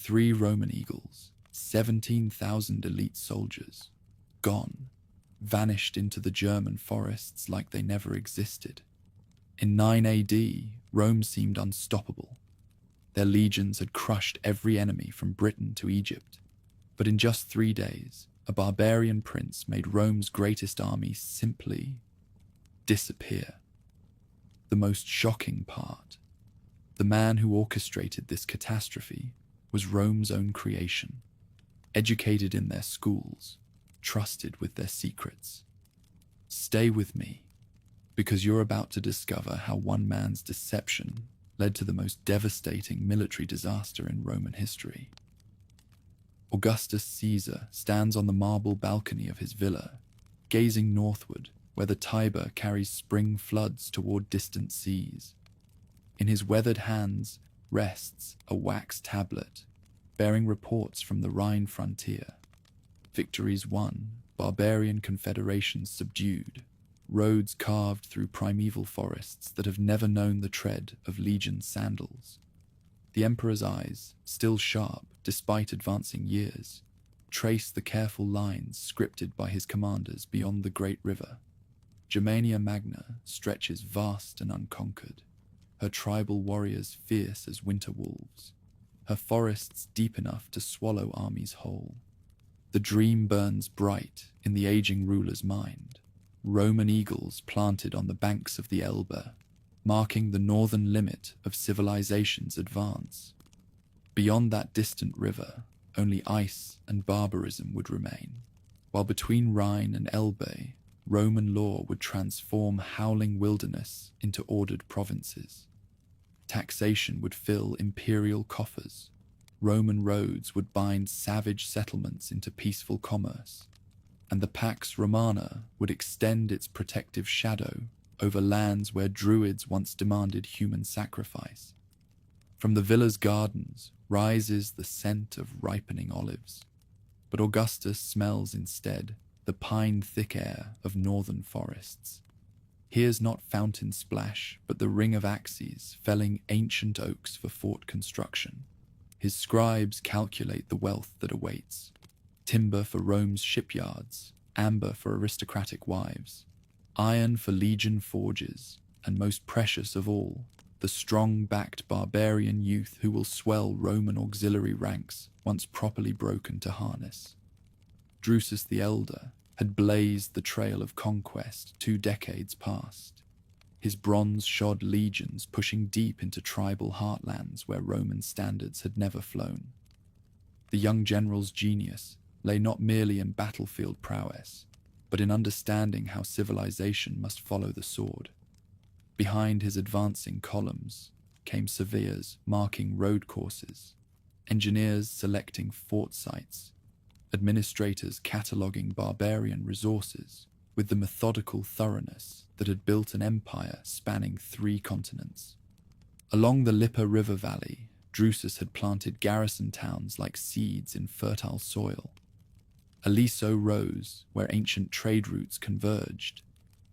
3 Roman eagles, 17,000 elite soldiers, gone, vanished into the German forests like they never existed. In 9 AD, Rome seemed unstoppable. Their legions had crushed every enemy from Britain to Egypt. But in just 3 days, a barbarian prince made Rome's greatest army simply disappear. The most shocking part, the man who orchestrated this catastrophe was Rome's own creation, educated in their schools, trusted with their secrets. Stay with me, because you're about to discover how one man's deception led to the most devastating military disaster in Roman history. Augustus Caesar stands on the marble balcony of his villa, gazing northward where the Tiber carries spring floods toward distant seas. In his weathered hands rests a wax tablet bearing reports from the Rhine frontier. Victories won, barbarian confederations subdued, roads carved through primeval forests that have never known the tread of legion sandals. The emperor's eyes, still sharp despite advancing years, trace the careful lines scripted by his commanders beyond the great river. Germania Magna stretches vast and unconquered, her tribal warriors fierce as winter wolves, her forests deep enough to swallow armies whole. The dream burns bright in the aging ruler's mind, Roman eagles planted on the banks of the Elbe, marking the northern limit of civilization's advance. Beyond that distant river, only ice and barbarism would remain, while between Rhine and Elbe, Roman law would transform howling wilderness into ordered provinces. Taxation would fill imperial coffers. Roman roads would bind savage settlements into peaceful commerce, and the Pax Romana would extend its protective shadow over lands where druids once demanded human sacrifice. From the villa's gardens rises the scent of ripening olives, but Augustus smells instead the pine-thick air of northern forests. Hears not fountain splash, but the ring of axes felling ancient oaks for fort construction. His scribes calculate the wealth that awaits. Timber for Rome's shipyards, amber for aristocratic wives, iron for legion forges, and most precious of all, the strong-backed barbarian youth who will swell Roman auxiliary ranks once properly broken to harness. Drusus the Elder had blazed the trail of conquest 2 decades past, his bronze-shod legions pushing deep into tribal heartlands where Roman standards had never flown. The young general's genius lay not merely in battlefield prowess, but in understanding how civilization must follow the sword. Behind his advancing columns came surveyors marking road courses, engineers selecting fort sites, administrators cataloguing barbarian resources with the methodical thoroughness that had built an empire spanning 3 continents. Along the Lippe River Valley, Drusus had planted garrison towns like seeds in fertile soil. Aliso rose where ancient trade routes converged,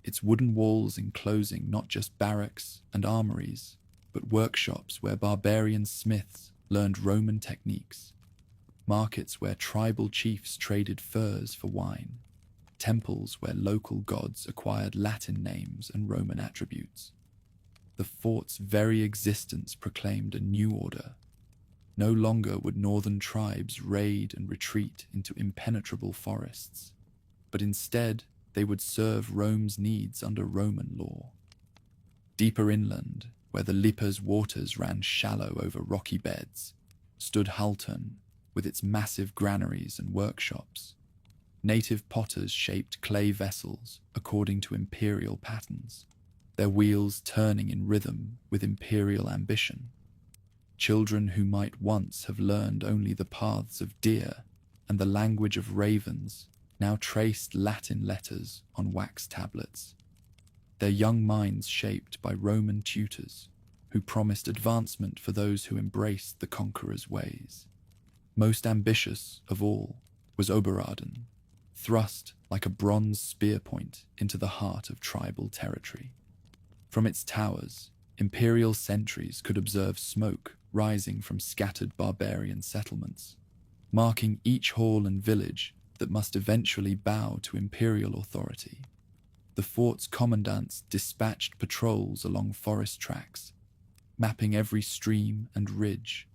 its wooden walls enclosing not just barracks and armories, but workshops where barbarian smiths learned Roman techniques, markets where tribal chiefs traded furs for wine, temples where local gods acquired Latin names and Roman attributes. The fort's very existence proclaimed a new order. No longer would northern tribes raid and retreat into impenetrable forests, but instead they would serve Rome's needs under Roman law. Deeper inland, where the Lippe's waters ran shallow over rocky beds, stood Halton with its massive granaries and workshops. Native potters shaped clay vessels according to imperial patterns, their wheels turning in rhythm with imperial ambition. Children who might once have learned only the paths of deer and the language of ravens now traced Latin letters on wax tablets, their young minds shaped by Roman tutors who promised advancement for those who embraced the conqueror's ways. Most ambitious of all was Oberaden, thrust like a bronze spear point into the heart of tribal territory. From its towers, imperial sentries could observe smoke rising from scattered barbarian settlements, marking each hall and village that must eventually bow to imperial authority. The fort's commandants dispatched patrols along forest tracks, mapping every stream and ridge,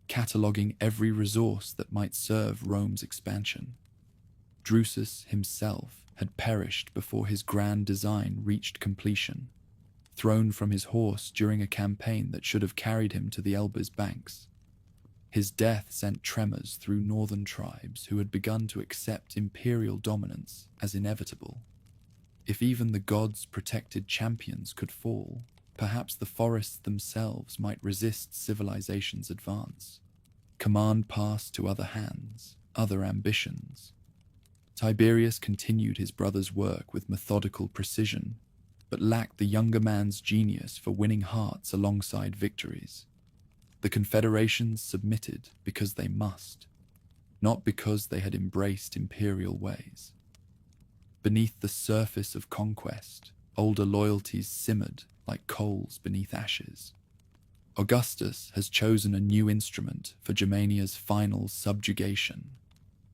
cataloguing every resource that might serve Rome's expansion. Drusus himself had perished before his grand design reached completion, thrown from his horse during a campaign that should have carried him to the Elbe's banks. His death sent tremors through northern tribes who had begun to accept imperial dominance as inevitable. If even the gods' protected champions could fall, perhaps the forests themselves might resist civilization's advance. Command passed to other hands, other ambitions. Tiberius continued his brother's work with methodical precision, but lacked the younger man's genius for winning hearts alongside victories. The confederations submitted because they must, not because they had embraced imperial ways. Beneath the surface of conquest, older loyalties simmered like coals beneath ashes. Augustus has chosen a new instrument for Germania's final subjugation.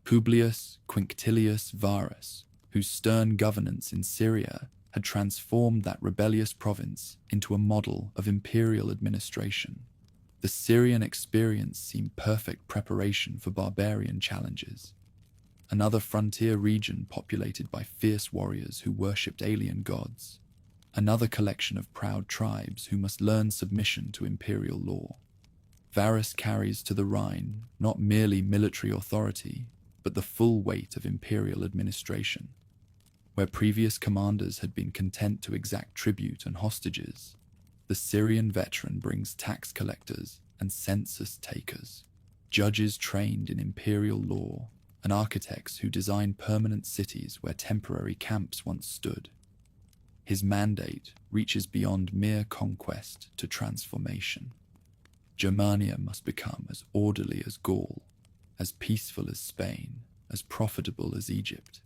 Publius Quinctilius Varus, whose stern governance in Syria had transformed that rebellious province into a model of imperial administration. The Syrian experience seemed perfect preparation for barbarian challenges. Another frontier region populated by fierce warriors who worshipped alien gods. Another collection of proud tribes who must learn submission to imperial law. Varus carries to the Rhine not merely military authority, but the full weight of imperial administration. Where previous commanders had been content to exact tribute and hostages, the Syrian veteran brings tax collectors and census takers, judges trained in imperial law, and architects who design permanent cities where temporary camps once stood. His mandate reaches beyond mere conquest to transformation. Germania must become as orderly as Gaul, as peaceful as Spain, as profitable as Egypt.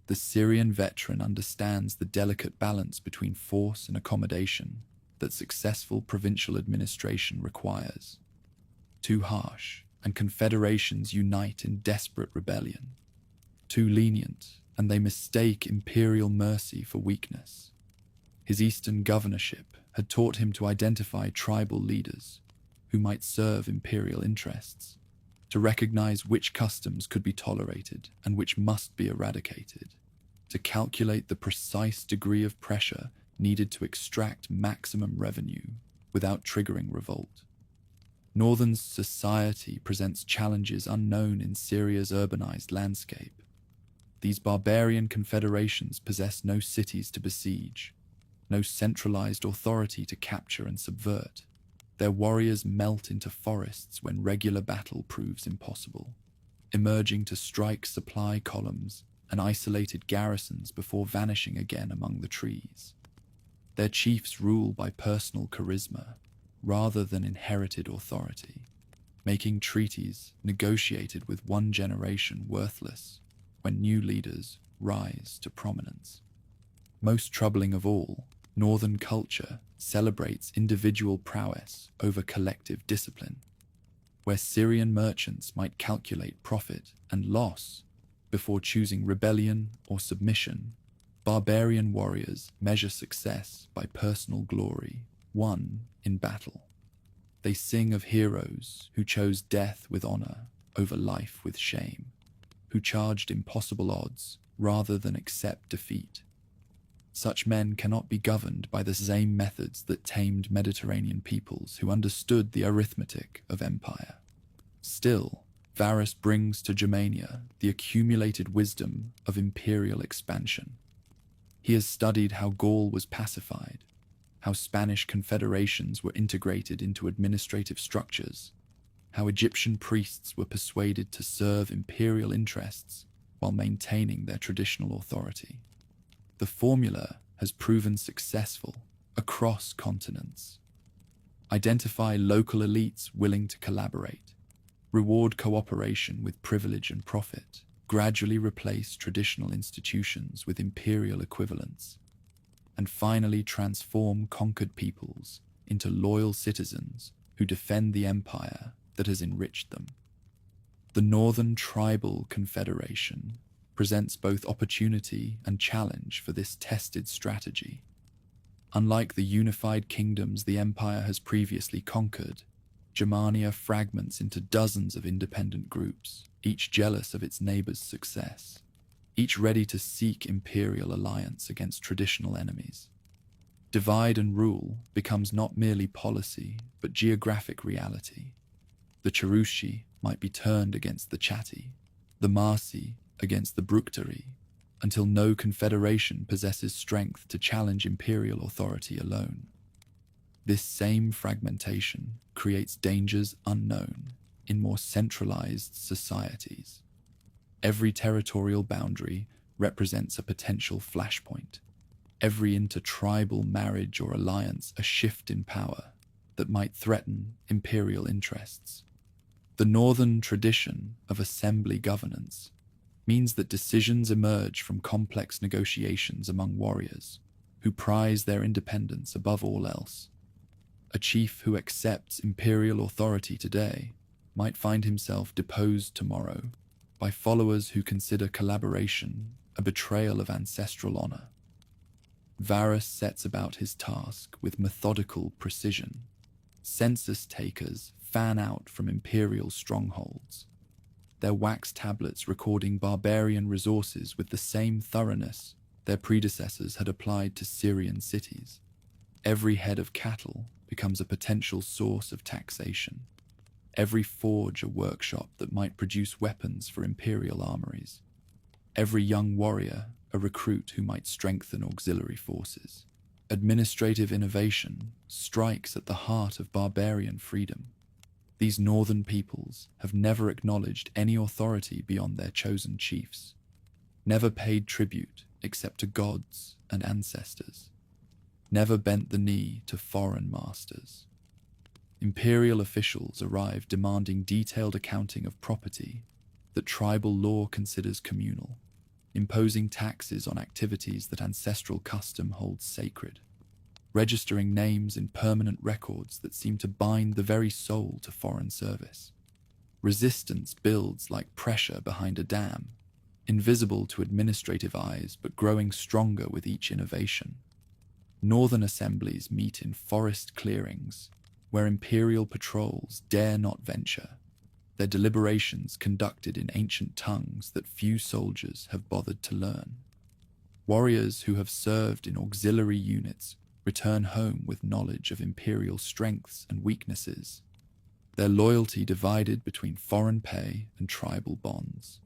The Syrian veteran understands the delicate balance between force and accommodation that successful provincial administration requires. Too harsh, and confederations unite in desperate rebellion. Too lenient, and they mistake imperial mercy for weakness. His eastern governorship had taught him to identify tribal leaders who might serve imperial interests, to recognize which customs could be tolerated and which must be eradicated, to calculate the precise degree of pressure needed to extract maximum revenue without triggering revolt. Northern society presents challenges unknown in Syria's urbanized landscape. These barbarian confederations possess no cities to besiege, no centralized authority to capture and subvert. Their warriors melt into forests when regular battle proves impossible, emerging to strike supply columns and isolated garrisons before vanishing again among the trees. Their chiefs rule by personal charisma rather than inherited authority, making treaties negotiated with one generation worthless when new leaders rise to prominence. Most troubling of all, Northern culture celebrates individual prowess over collective discipline. Where Syrian merchants might calculate profit and loss before choosing rebellion or submission, barbarian warriors measure success by personal glory won in battle. They sing of heroes who chose death with honor over life with shame, who charged impossible odds rather than accept defeat. Such men cannot be governed by the same methods that tamed Mediterranean peoples who understood the arithmetic of empire. Still, Varus brings to Germania the accumulated wisdom of imperial expansion. He has studied how Gaul was pacified, how Spanish confederations were integrated into administrative structures, how Egyptian priests were persuaded to serve imperial interests while maintaining their traditional authority. The formula has proven successful across continents. Identify local elites willing to collaborate, reward cooperation with privilege and profit, gradually replace traditional institutions with imperial equivalents, and finally transform conquered peoples into loyal citizens who defend the empire that has enriched them. The Northern Tribal Confederation presents both opportunity and challenge for this tested strategy. Unlike the unified kingdoms the empire has previously conquered, Germania fragments into dozens of independent groups, each jealous of its neighbor's success, each ready to seek imperial alliance against traditional enemies. Divide and rule becomes not merely policy, but geographic reality. The Cherushi might be turned against the Chatti, the Marsi against the Bructeri, until no confederation possesses strength to challenge imperial authority alone. This same fragmentation creates dangers unknown in more centralized societies. Every territorial boundary represents a potential flashpoint, every intertribal marriage or alliance a shift in power that might threaten imperial interests. The northern tradition of assembly governance means that decisions emerge from complex negotiations among warriors who prize their independence above all else. A chief who accepts imperial authority today might find himself deposed tomorrow by followers who consider collaboration a betrayal of ancestral honor. Varus sets about his task with methodical precision. Census takers fan out from imperial strongholds, their wax tablets recording barbarian resources with the same thoroughness their predecessors had applied to Syrian cities. Every head of cattle becomes a potential source of taxation, every forge a workshop that might produce weapons for imperial armories, every young warrior a recruit who might strengthen auxiliary forces. Administrative innovation strikes at the heart of barbarian freedom. These northern peoples have never acknowledged any authority beyond their chosen chiefs, never paid tribute except to gods and ancestors, never bent the knee to foreign masters. Imperial officials arrive demanding detailed accounting of property that tribal law considers communal, imposing taxes on activities that ancestral custom holds sacred, registering names in permanent records that seem to bind the very soul to foreign service. Resistance builds like pressure behind a dam, invisible to administrative eyes but growing stronger with each innovation. Northern assemblies meet in forest clearings where imperial patrols dare not venture, their deliberations conducted in ancient tongues that few soldiers have bothered to learn. Warriors who have served in auxiliary units return home with knowledge of imperial strengths and weaknesses, their loyalty divided between foreign pay and tribal bonds.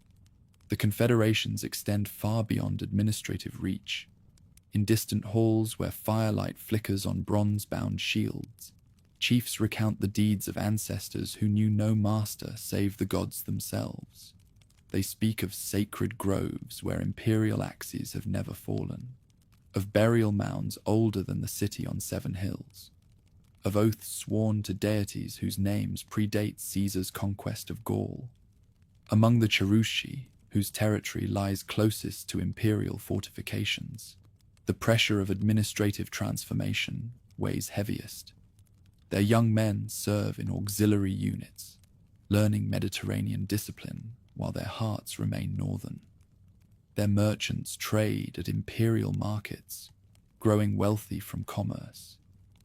The confederations extend far beyond administrative reach. In distant halls where firelight flickers on bronze-bound shields, chiefs recount the deeds of ancestors who knew no master save the gods themselves. They speak of sacred groves where imperial axes have never fallen, of burial mounds older than the city on 7 hills, of oaths sworn to deities whose names predate Caesar's conquest of Gaul. Among the Cherushi, whose territory lies closest to imperial fortifications, the pressure of administrative transformation weighs heaviest. Their young men serve in auxiliary units, learning Mediterranean discipline while their hearts remain northern. Their merchants trade at imperial markets, growing wealthy from commerce,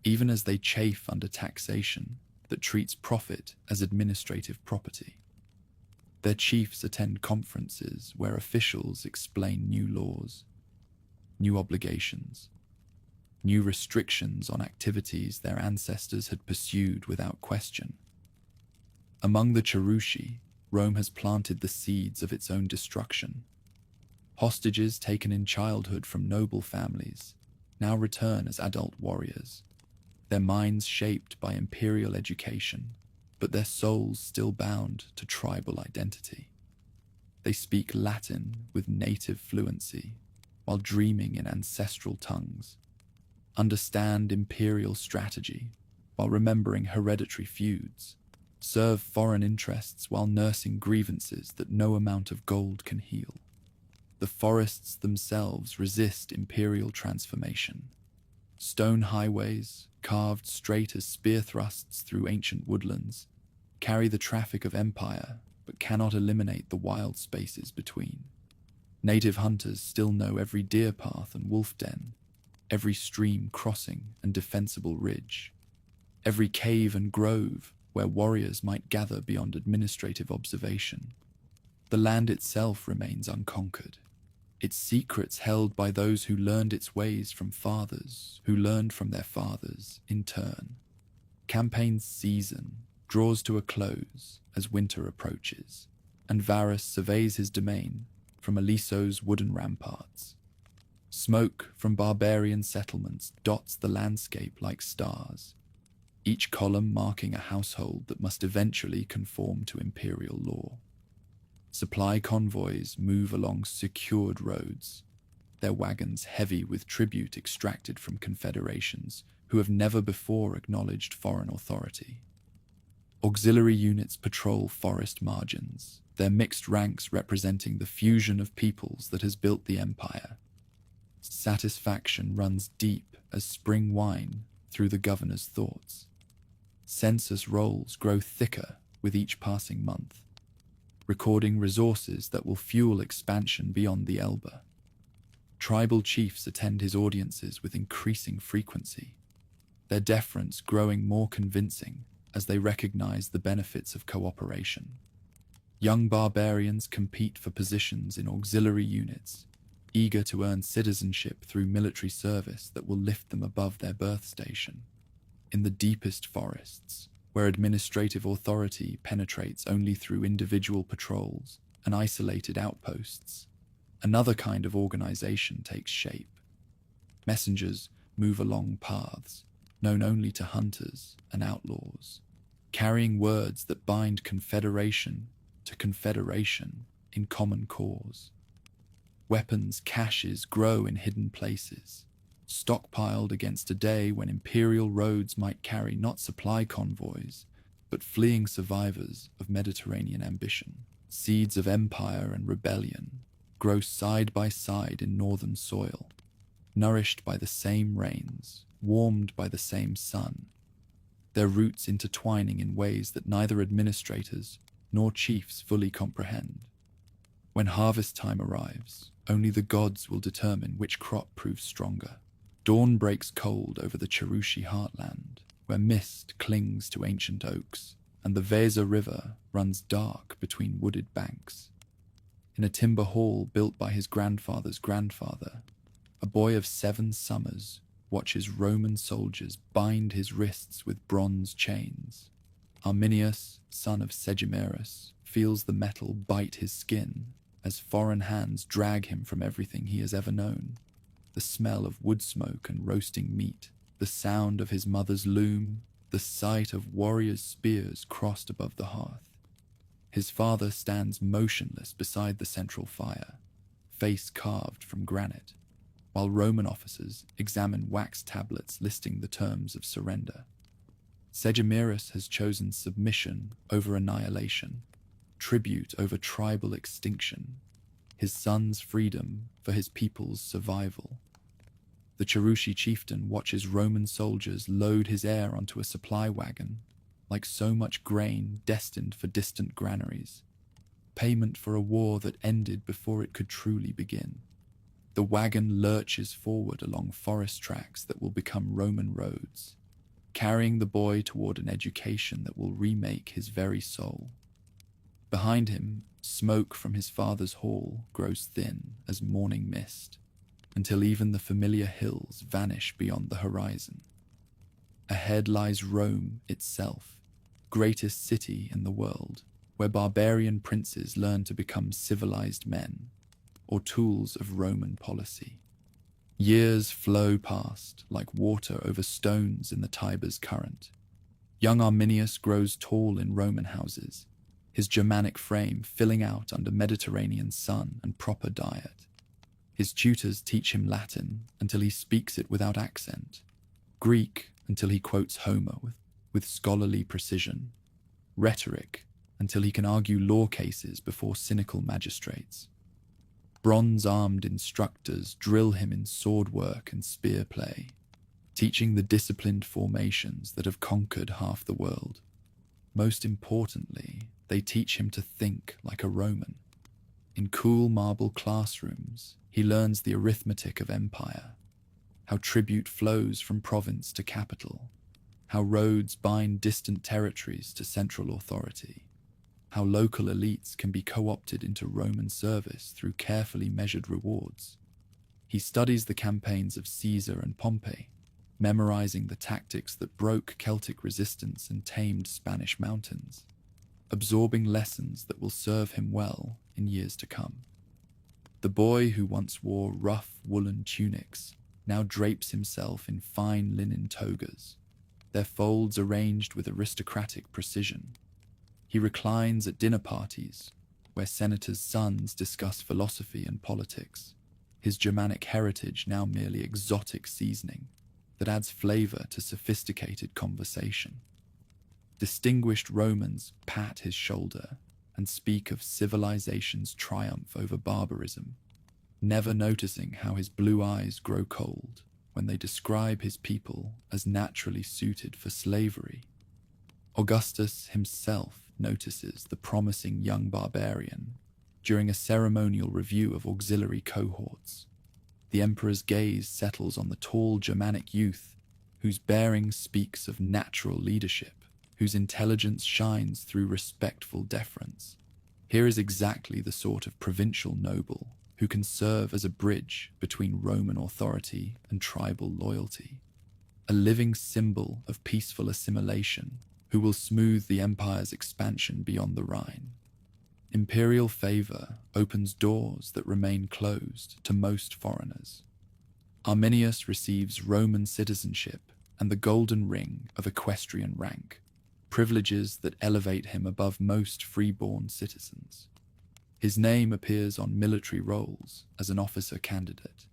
even as they chafe under taxation that treats profit as administrative property. Their chiefs attend conferences where officials explain new laws, new obligations, new restrictions on activities their ancestors had pursued without question. Among the Cherushi, Rome has planted the seeds of its own destruction. Hostages taken in childhood from noble families now return as adult warriors, their minds shaped by imperial education, but their souls still bound to tribal identity. They speak Latin with native fluency while dreaming in ancestral tongues, understand imperial strategy while remembering hereditary feuds, serve foreign interests while nursing grievances that no amount of gold can heal. The forests themselves resist imperial transformation. Stone highways, carved straight as spear thrusts through ancient woodlands, carry the traffic of empire but cannot eliminate the wild spaces between. Native hunters still know every deer path and wolf den, every stream crossing and defensible ridge, every cave and grove where warriors might gather beyond administrative observation. The land itself remains unconquered, its secrets held by those who learned its ways from fathers, who learned from their fathers in turn. Campaign's season draws to a close as winter approaches, and Varus surveys his domain from Aliso's wooden ramparts. Smoke from barbarian settlements dots the landscape like stars, each column marking a household that must eventually conform to imperial law. Supply convoys move along secured roads, their wagons heavy with tribute extracted from confederations who have never before acknowledged foreign authority. Auxiliary units patrol forest margins, their mixed ranks representing the fusion of peoples that has built the empire. Satisfaction runs deep as spring wine through the governor's thoughts. Census rolls grow thicker with each passing month, recording resources that will fuel expansion beyond the Elbe. Tribal chiefs attend his audiences with increasing frequency, their deference growing more convincing as they recognize the benefits of cooperation. Young barbarians compete for positions in auxiliary units, eager to earn citizenship through military service that will lift them above their birth station. In the deepest forests, where administrative authority penetrates only through individual patrols and isolated outposts, another kind of organization takes shape. Messengers move along paths known only to hunters and outlaws, carrying words that bind confederation to confederation in common cause. Weapons caches grow in hidden places, stockpiled against a day when imperial roads might carry not supply convoys, but fleeing survivors of Mediterranean ambition. Seeds of empire and rebellion grow side by side in northern soil, nourished by the same rains, warmed by the same sun, their roots intertwining in ways that neither administrators nor chiefs fully comprehend. When harvest time arrives, only the gods will determine which crop proves stronger. Dawn breaks cold over the Cherushi heartland, where mist clings to ancient oaks, and the Weser River runs dark between wooded banks. In a timber hall built by his grandfather's grandfather, a boy of 7 summers watches Roman soldiers bind his wrists with bronze chains. Arminius, son of Segimerus, feels the metal bite his skin as foreign hands drag him from everything he has ever known. The smell of wood smoke and roasting meat, the sound of his mother's loom, the sight of warriors' spears crossed above the hearth. His father stands motionless beside the central fire, face carved from granite, while Roman officers examine wax tablets listing the terms of surrender. Segimerus has chosen submission over annihilation, tribute over tribal extinction, his son's freedom for his people's survival. The Cherushi chieftain watches Roman soldiers load his heir onto a supply wagon, like so much grain destined for distant granaries, payment for a war that ended before it could truly begin. The wagon lurches forward along forest tracks that will become Roman roads, carrying the boy toward an education that will remake his very soul. Behind him, smoke from his father's hall grows thin as morning mist, until even the familiar hills vanish beyond the horizon. Ahead lies Rome itself, greatest city in the world, where barbarian princes learn to become civilized men, or tools of Roman policy. Years flow past like water over stones in the Tiber's current. Young Arminius grows tall in Roman houses, his Germanic frame filling out under Mediterranean sun and proper diet. His tutors teach him Latin until he speaks it without accent, Greek until he quotes Homer with scholarly precision, rhetoric until he can argue law cases before cynical magistrates. Bronze-armed instructors drill him in sword work and spear play, teaching the disciplined formations that have conquered half the world. Most importantly, they teach him to think like a Roman. In cool marble classrooms, he learns the arithmetic of empire, how tribute flows from province to capital, how roads bind distant territories to central authority, how local elites can be co-opted into Roman service through carefully measured rewards. He studies the campaigns of Caesar and Pompey, memorizing the tactics that broke Celtic resistance and tamed Spanish mountains, absorbing lessons that will serve him well in years to come. The boy who once wore rough woolen tunics now drapes himself in fine linen togas, their folds arranged with aristocratic precision. He reclines at dinner parties, where senators' sons discuss philosophy and politics, his Germanic heritage now merely exotic seasoning that adds flavor to sophisticated conversation. Distinguished Romans pat his shoulder and speak of civilization's triumph over barbarism, never noticing how his blue eyes grow cold when they describe his people as naturally suited for slavery. Augustus himself notices the promising young barbarian during a ceremonial review of auxiliary cohorts. The emperor's gaze settles on the tall Germanic youth whose bearing speaks of natural leadership, whose intelligence shines through respectful deference. Here is exactly the sort of provincial noble who can serve as a bridge between Roman authority and tribal loyalty, a living symbol of peaceful assimilation who will smooth the empire's expansion beyond the Rhine. Imperial favor opens doors that remain closed to most foreigners. Arminius receives Roman citizenship and the golden ring of equestrian rank, privileges that elevate him above most freeborn citizens. His name appears on military rolls as an officer candidate,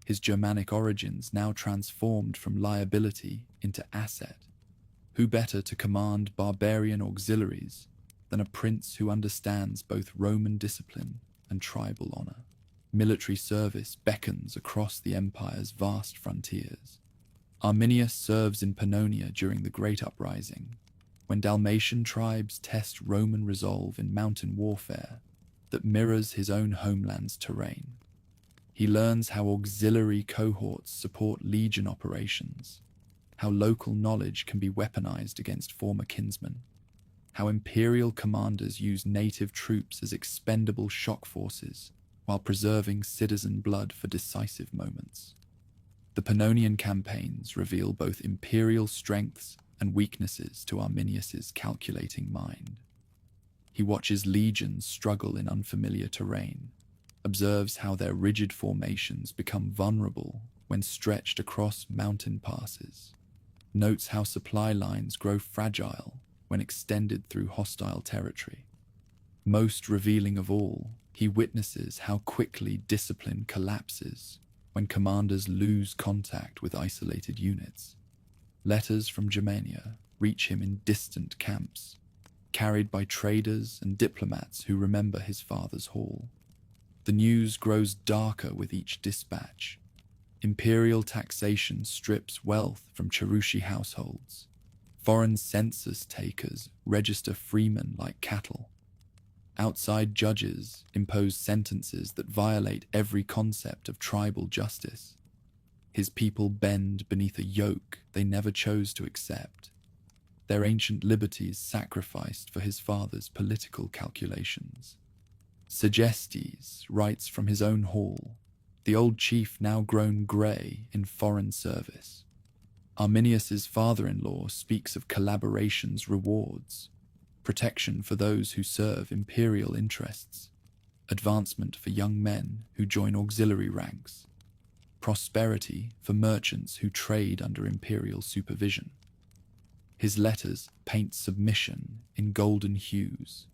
his Germanic origins now transformed from liability into asset. Who better to command barbarian auxiliaries than a prince who understands both Roman discipline and tribal honor? Military service beckons across the empire's vast frontiers. Arminius serves in Pannonia during the Great Uprising, when Dalmatian tribes test Roman resolve in mountain warfare that mirrors his own homeland's terrain. He learns how auxiliary cohorts support legion operations, how local knowledge can be weaponized against former kinsmen, how imperial commanders use native troops as expendable shock forces while preserving citizen blood for decisive moments. The Pannonian campaigns reveal both imperial strengths and weaknesses to Arminius's calculating mind. He watches legions struggle in unfamiliar terrain, observes how their rigid formations become vulnerable when stretched across mountain passes, notes how supply lines grow fragile when extended through hostile territory. Most revealing of all, he witnesses how quickly discipline collapses when commanders lose contact with isolated units. Letters from Germania reach him in distant camps, carried by traders and diplomats who remember his father's hall. The news grows darker with each dispatch. Imperial taxation strips wealth from Cherushi households. Foreign census takers register freemen like cattle. Outside judges impose sentences that violate every concept of tribal justice. His people bend beneath a yoke they never chose to accept, their ancient liberties sacrificed for his father's political calculations. Segestes writes from his own hall, the old chief now grown grey in foreign service. Arminius's father-in-law speaks of collaboration's rewards, protection for those who serve imperial interests, advancement for young men who join auxiliary ranks, prosperity for merchants who trade under imperial supervision. His letters paint submission in golden hues,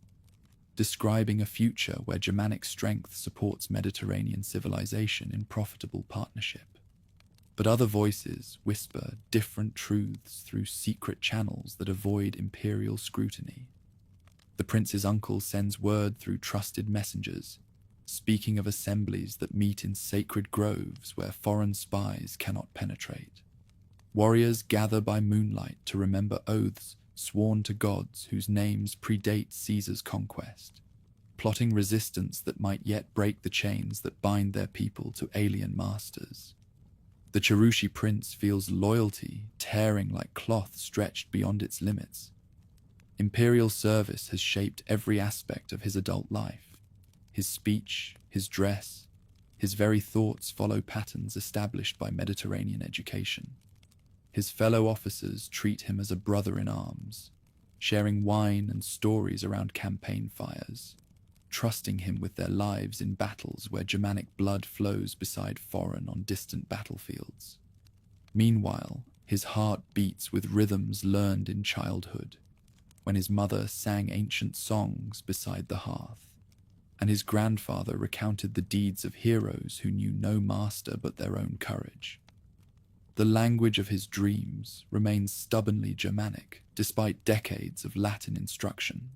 describing a future where Germanic strength supports Mediterranean civilization in profitable partnership. But other voices whisper different truths through secret channels that avoid imperial scrutiny. The prince's uncle sends word through trusted messengers, speaking of assemblies that meet in sacred groves where foreign spies cannot penetrate. Warriors gather by moonlight to remember oaths sworn to gods whose names predate Caesar's conquest, plotting resistance that might yet break the chains that bind their people to alien masters. The Cherushi prince feels loyalty tearing like cloth stretched beyond its limits. Imperial service has shaped every aspect of his adult life. His speech, his dress, his very thoughts follow patterns established by Mediterranean education. His fellow officers treat him as a brother in arms, sharing wine and stories around campaign fires, trusting him with their lives in battles where Germanic blood flows beside foreign on distant battlefields. Meanwhile, his heart beats with rhythms learned in childhood, when his mother sang ancient songs beside the hearth, and his grandfather recounted the deeds of heroes who knew no master but their own courage. The language of his dreams remains stubbornly Germanic, despite decades of Latin instruction.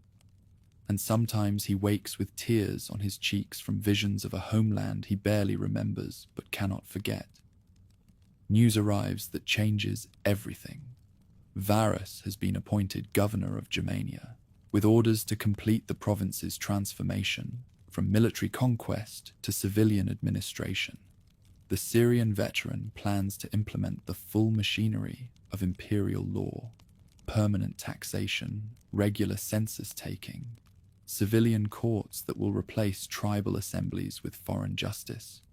And sometimes he wakes with tears on his cheeks from visions of a homeland he barely remembers but cannot forget. News arrives that changes everything. Varus has been appointed governor of Germania, with orders to complete the province's transformation from military conquest to civilian administration. The Syrian veteran plans to implement the full machinery of imperial law, permanent taxation, regular census taking, civilian courts that will replace tribal assemblies with foreign justice,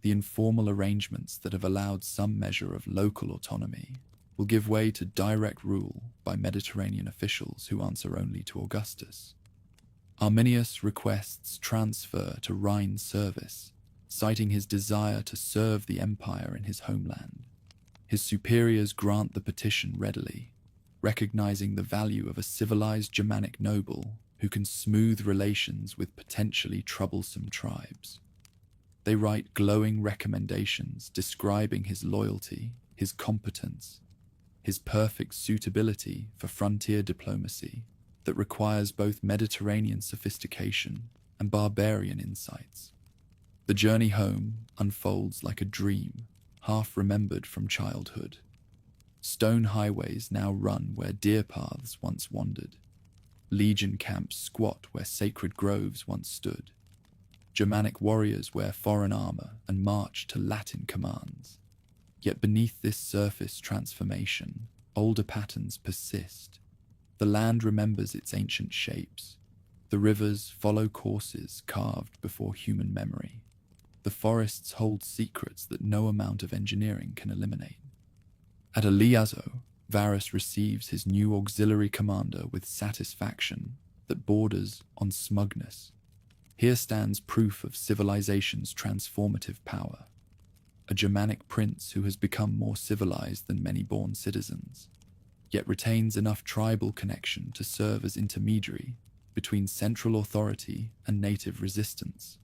the informal arrangements that have allowed some measure of local autonomy will give way to direct rule by Mediterranean officials who answer only to Augustus. Arminius requests transfer to Rhine service, citing his desire to serve the empire in his homeland. His superiors grant the petition readily, recognizing the value of a civilized Germanic noble who can smooth relations with potentially troublesome tribes. They write glowing recommendations describing his loyalty, his competence, his perfect suitability for frontier diplomacy that requires both Mediterranean sophistication and barbarian insights. The journey home unfolds like a dream, half remembered from childhood. Stone highways now run where deer paths once wandered. Legion camps squat where sacred groves once stood. Germanic warriors wear foreign armor and march to Latin commands. Yet beneath this surface transformation, older patterns persist. The land remembers its ancient shapes. The rivers follow courses carved before human memory. The forests hold secrets that no amount of engineering can eliminate. At Eliazo, Varus receives his new auxiliary commander with satisfaction that borders on smugness. Here stands proof of civilization's transformative power. A Germanic prince who has become more civilized than many born citizens, yet retains enough tribal connection to serve as intermediary between central authority and native resistance.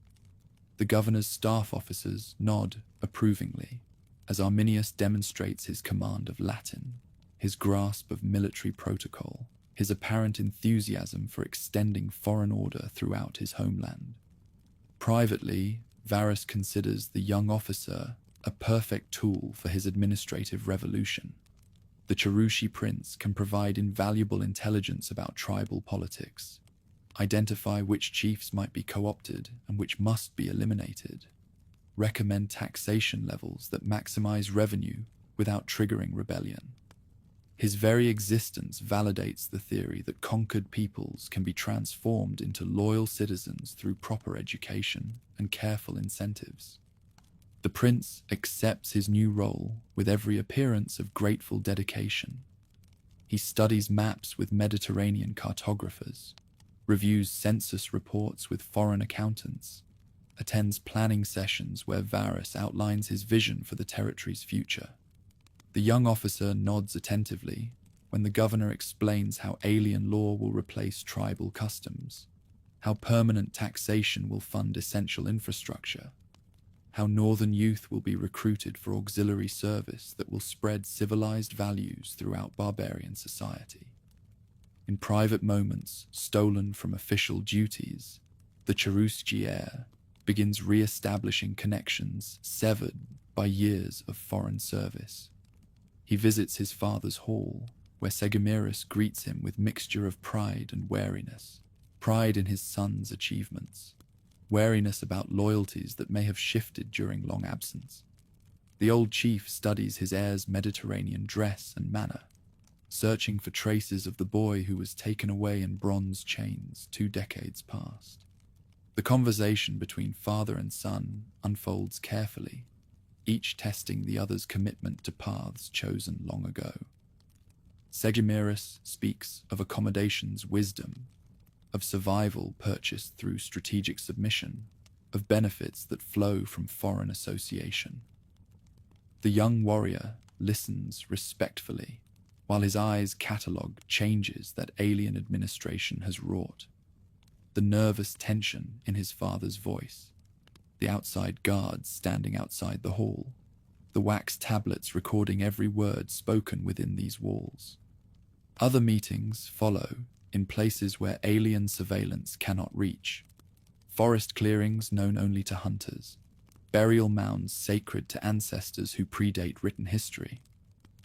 The governor's staff officers nod approvingly as Arminius demonstrates his command of Latin, his grasp of military protocol, his apparent enthusiasm for extending foreign order throughout his homeland. Privately, Varus considers the young officer a perfect tool for his administrative revolution. The Cherushi prince can provide invaluable intelligence about tribal politics, identify which chiefs might be co-opted and which must be eliminated, recommend taxation levels that maximize revenue without triggering rebellion. His very existence validates the theory that conquered peoples can be transformed into loyal citizens through proper education and careful incentives. The prince accepts his new role with every appearance of grateful dedication. He studies maps with Mediterranean cartographers, reviews census reports with foreign accountants, attends planning sessions where Varus outlines his vision for the territory's future. The young officer nods attentively when the governor explains how alien law will replace tribal customs, how permanent taxation will fund essential infrastructure, how northern youth will be recruited for auxiliary service that will spread civilized values throughout barbarian society. In private moments stolen from official duties, the Cheruski heir begins re-establishing connections severed by years of foreign service. He visits his father's hall, where Segimirus greets him with mixture of pride and wariness. Pride in his son's achievements, wariness about loyalties that may have shifted during long absence. The old chief studies his heir's Mediterranean dress and manner, searching for traces of the boy who was taken away in bronze chains 2 decades past. The conversation between father and son unfolds carefully, each testing the other's commitment to paths chosen long ago. Segimirus speaks of accommodation's wisdom, of survival purchased through strategic submission, of benefits that flow from foreign association. The young warrior listens respectfully, while his eyes catalogue changes that alien administration has wrought. The nervous tension in his father's voice, the outside guards standing outside the hall, the wax tablets recording every word spoken within these walls. Other meetings follow in places where alien surveillance cannot reach. Forest clearings known only to hunters, burial mounds sacred to ancestors who predate written history,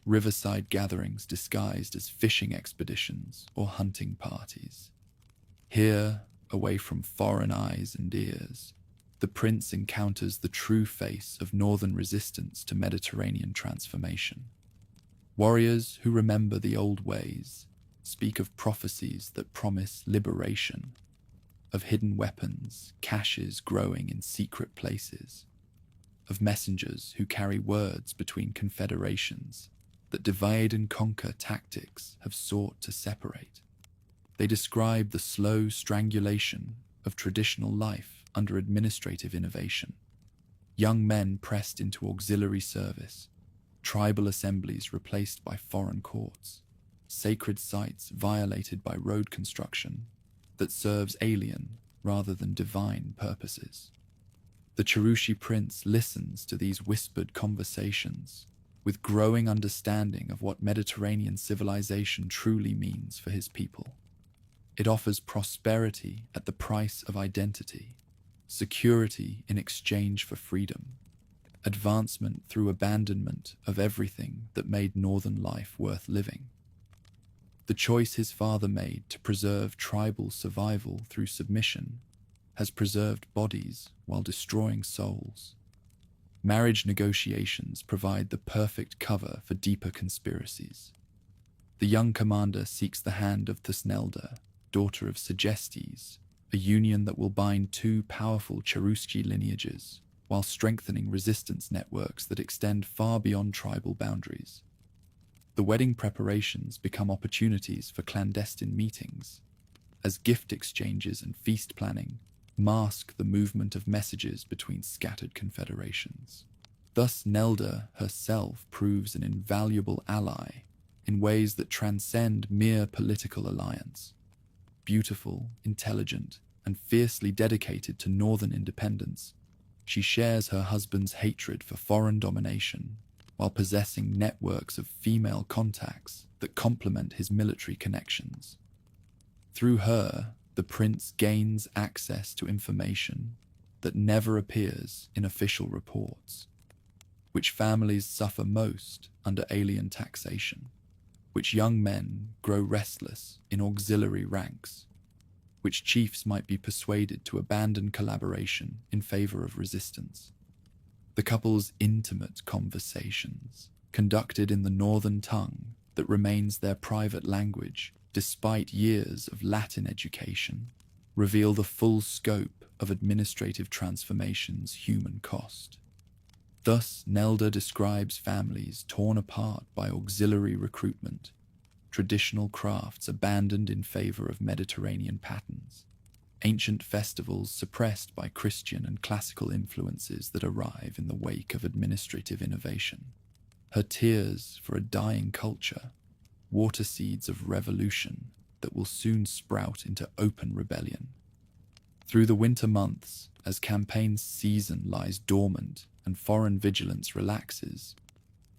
riverside gatherings disguised as fishing expeditions or hunting parties. Here, away from foreign eyes and ears, the prince encounters the true face of northern resistance to Mediterranean transformation. Warriors who remember the old ways speak of prophecies that promise liberation, of hidden weapons, caches growing in secret places, of messengers who carry words between confederations that divide and conquer tactics have sought to separate. They describe the slow strangulation of traditional life under administrative innovation. Young men pressed into auxiliary service, tribal assemblies replaced by foreign courts, sacred sites violated by road construction that serves alien rather than divine purposes. The Cherushi prince listens to these whispered conversations with growing understanding of what Mediterranean civilization truly means for his people. It offers prosperity at the price of identity, security in exchange for freedom, advancement through abandonment of everything that made northern life worth living. The choice his father made to preserve tribal survival through submission has preserved bodies while destroying souls. Marriage negotiations provide the perfect cover for deeper conspiracies. The young commander seeks the hand of Thusnelda, daughter of Segestes, a union that will bind 2 powerful Cherusci lineages while strengthening resistance networks that extend far beyond tribal boundaries. The wedding preparations become opportunities for clandestine meetings, as gift exchanges and feast planning mask the movement of messages between scattered confederations. Thus, Nelda herself proves an invaluable ally in ways that transcend mere political alliance. Beautiful, intelligent, and fiercely dedicated to northern independence, she shares her husband's hatred for foreign domination while possessing networks of female contacts that complement his military connections. Through her, the prince gains access to information that never appears in official reports, which families suffer most under alien taxation, which young men grow restless in auxiliary ranks, which chiefs might be persuaded to abandon collaboration in favor of resistance. The couple's intimate conversations, conducted in the northern tongue that remains their private language despite years of Latin education, reveal the full scope of administrative transformation's human cost. Thus, Nelda describes families torn apart by auxiliary recruitment, traditional crafts abandoned in favor of Mediterranean patterns, ancient festivals suppressed by Christian and classical influences that arrive in the wake of administrative innovation. Her tears for a dying culture, water seeds of revolution that will soon sprout into open rebellion. Through the winter months, as campaign season lies dormant and foreign vigilance relaxes,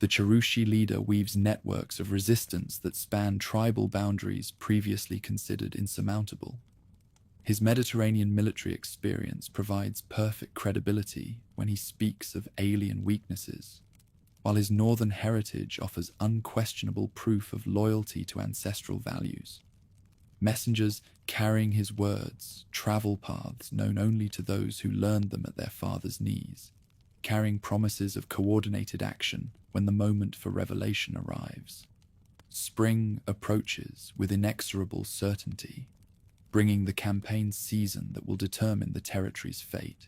the Cherushi leader weaves networks of resistance that span tribal boundaries previously considered insurmountable. His Mediterranean military experience provides perfect credibility when he speaks of alien weaknesses, while his northern heritage offers unquestionable proof of loyalty to ancestral values. Messengers carrying his words travel paths known only to those who learned them at their father's knees, carrying promises of coordinated action when the moment for revelation arrives. Spring approaches with inexorable certainty, bringing the campaign season that will determine the territory's fate.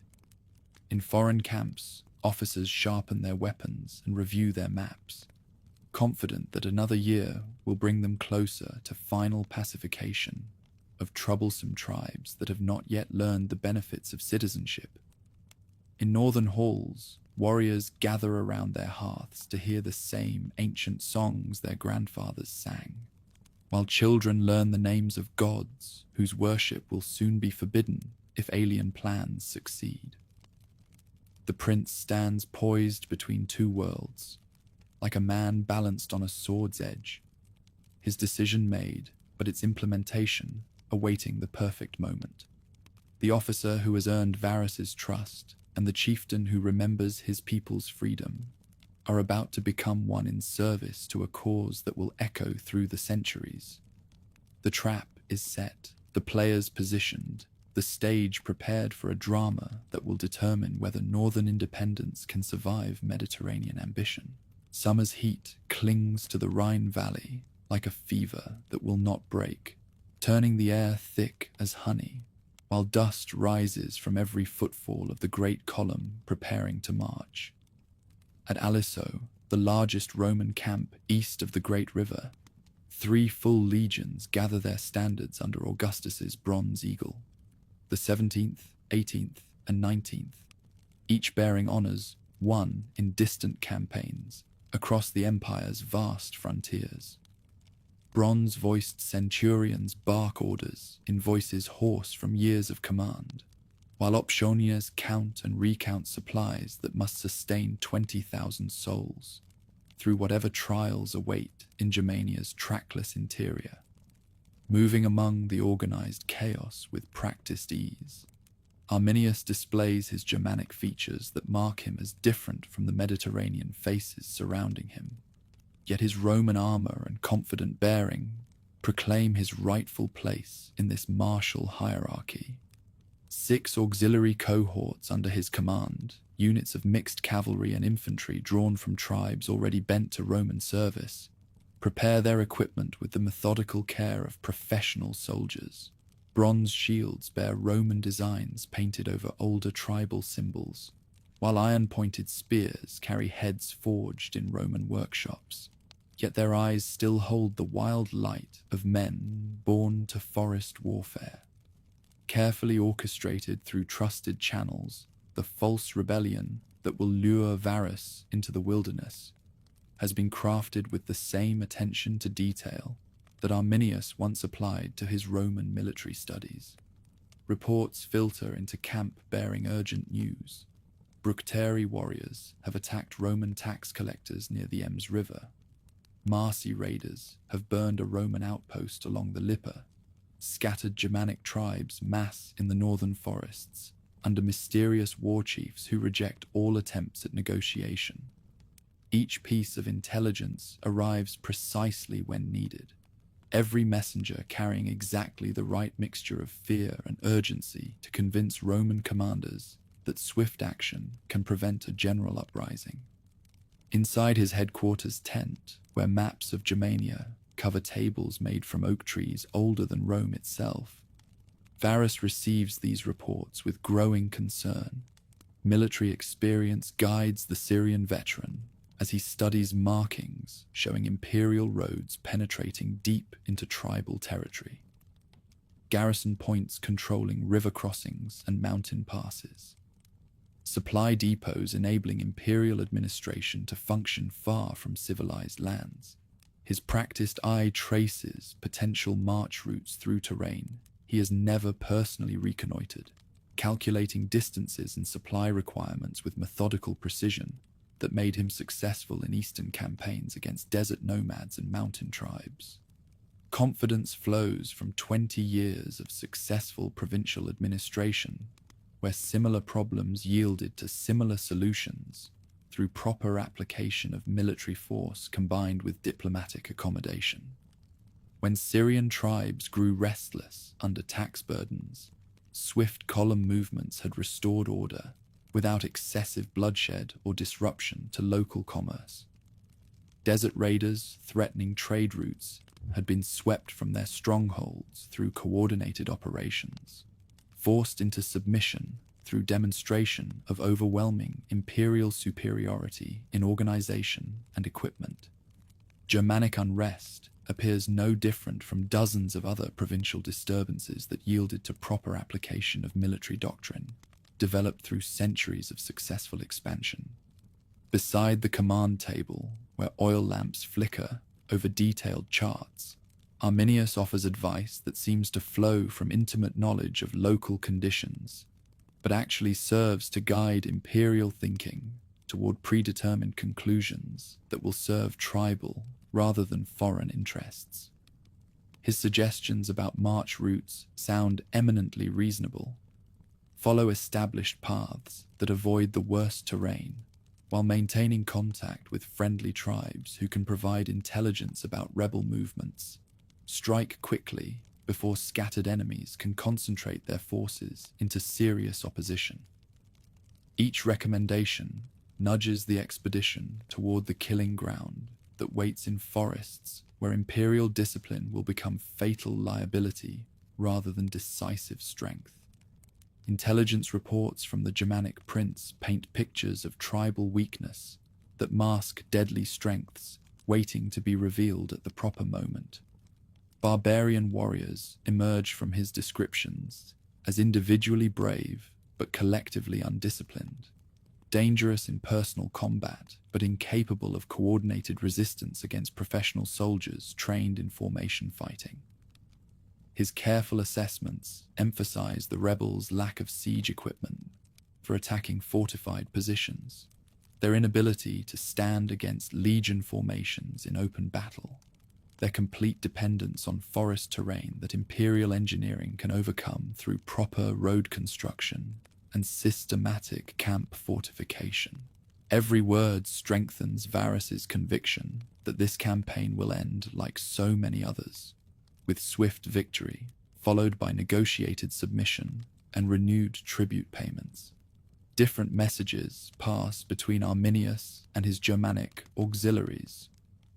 In foreign camps, officers sharpen their weapons and review their maps, confident that another year will bring them closer to final pacification of troublesome tribes that have not yet learned the benefits of citizenship. In northern halls, warriors gather around their hearths to hear the same ancient songs their grandfathers sang, while children learn the names of gods whose worship will soon be forbidden if alien plans succeed. The prince stands poised between two worlds, like a man balanced on a sword's edge, his decision made, but its implementation awaiting the perfect moment. The officer who has earned Varus's trust and the chieftain who remembers his people's freedom are about to become one in service to a cause that will echo through the centuries. The trap is set, the players positioned, the stage prepared for a drama that will determine whether northern independence can survive Mediterranean ambition. Summer's heat clings to the Rhine Valley like a fever that will not break, turning the air thick as honey, while dust rises from every footfall of the great column preparing to march. At Aliso, the largest Roman camp east of the great river, 3 full legions gather their standards under Augustus's bronze eagle, the 17th, 18th, and 19th, each bearing honors won in distant campaigns across the empire's vast frontiers. Bronze-voiced centurions bark orders in voices hoarse from years of command, while optioniers count and recount supplies that must sustain 20,000 souls through whatever trials await in Germania's trackless interior, moving among the organized chaos with practiced ease. Arminius displays his Germanic features that mark him as different from the Mediterranean faces surrounding him, yet his Roman armor and confident bearing proclaim his rightful place in this martial hierarchy. 6 auxiliary cohorts under his command, units of mixed cavalry and infantry drawn from tribes already bent to Roman service, prepare their equipment with the methodical care of professional soldiers. Bronze shields bear Roman designs painted over older tribal symbols, while iron-pointed spears carry heads forged in Roman workshops. Yet their eyes still hold the wild light of men born to forest warfare. Carefully orchestrated through trusted channels, the false rebellion that will lure Varus into the wilderness has been crafted with the same attention to detail that Arminius once applied to his Roman military studies. Reports filter into camp bearing urgent news. Bructeri warriors have attacked Roman tax collectors near the Ems River. Marsi raiders have burned a Roman outpost along the Lippe. Scattered Germanic tribes mass in the northern forests under mysterious war chiefs who reject all attempts at negotiation. Each piece of intelligence arrives precisely when needed, every messenger carrying exactly the right mixture of fear and urgency to convince Roman commanders that swift action can prevent a general uprising. Inside his headquarters tent, where maps of Germania cover tables made from oak trees older than Rome itself, Varus receives these reports with growing concern. Military experience guides the Syrian veteran as he studies markings showing imperial roads penetrating deep into tribal territory, garrison points controlling river crossings and mountain passes, supply depots enabling imperial administration to function far from civilized lands. His practiced eye traces potential march routes through terrain he has never personally reconnoitered, calculating distances and supply requirements with methodical precision that made him successful in eastern campaigns against desert nomads and mountain tribes. Confidence flows from 20 years of successful provincial administration, where similar problems yielded to similar solutions through proper application of military force combined with diplomatic accommodation. When Syrian tribes grew restless under tax burdens, swift column movements had restored order without excessive bloodshed or disruption to local commerce. Desert raiders threatening trade routes had been swept from their strongholds through coordinated operations, forced into submission through demonstration of overwhelming imperial superiority in organization and equipment. Germanic unrest appears no different from dozens of other provincial disturbances that yielded to proper application of military doctrine, developed through centuries of successful expansion. Beside the command table, where oil lamps flicker over detailed charts, Arminius offers advice that seems to flow from intimate knowledge of local conditions, but actually serves to guide imperial thinking toward predetermined conclusions that will serve tribal rather than foreign interests. His suggestions about march routes sound eminently reasonable. Follow established paths that avoid the worst terrain, while maintaining contact with friendly tribes who can provide intelligence about rebel movements. Strike quickly before scattered enemies can concentrate their forces into serious opposition. Each recommendation nudges the expedition toward the killing ground that waits in forests where imperial discipline will become fatal liability rather than decisive strength. Intelligence reports from the Germanic prince paint pictures of tribal weakness that mask deadly strengths waiting to be revealed at the proper moment. Barbarian warriors emerge from his descriptions as individually brave but collectively undisciplined, dangerous in personal combat but incapable of coordinated resistance against professional soldiers trained in formation fighting. His careful assessments emphasize the rebels' lack of siege equipment for attacking fortified positions, their inability to stand against legion formations in open battle, their complete dependence on forest terrain that imperial engineering can overcome through proper road construction and systematic camp fortification. Every word strengthens Varus's conviction that this campaign will end like so many others, with swift victory, followed by negotiated submission and renewed tribute payments. Different messages pass between Arminius and his Germanic auxiliaries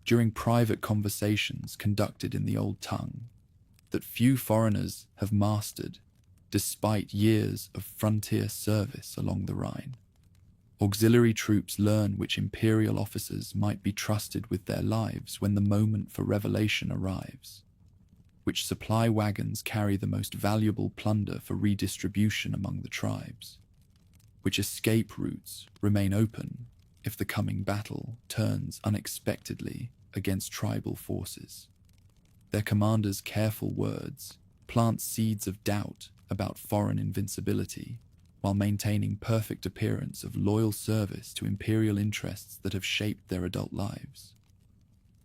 during private conversations conducted in the old tongue that few foreigners have mastered despite years of frontier service along the Rhine. Auxiliary troops learn which imperial officers might be trusted with their lives when the moment for revelation arrives, which supply wagons carry the most valuable plunder for redistribution among the tribes, which escape routes remain open if the coming battle turns unexpectedly against tribal forces. Their commanders' careful words plant seeds of doubt about foreign invincibility, while maintaining perfect appearance of loyal service to imperial interests that have shaped their adult lives.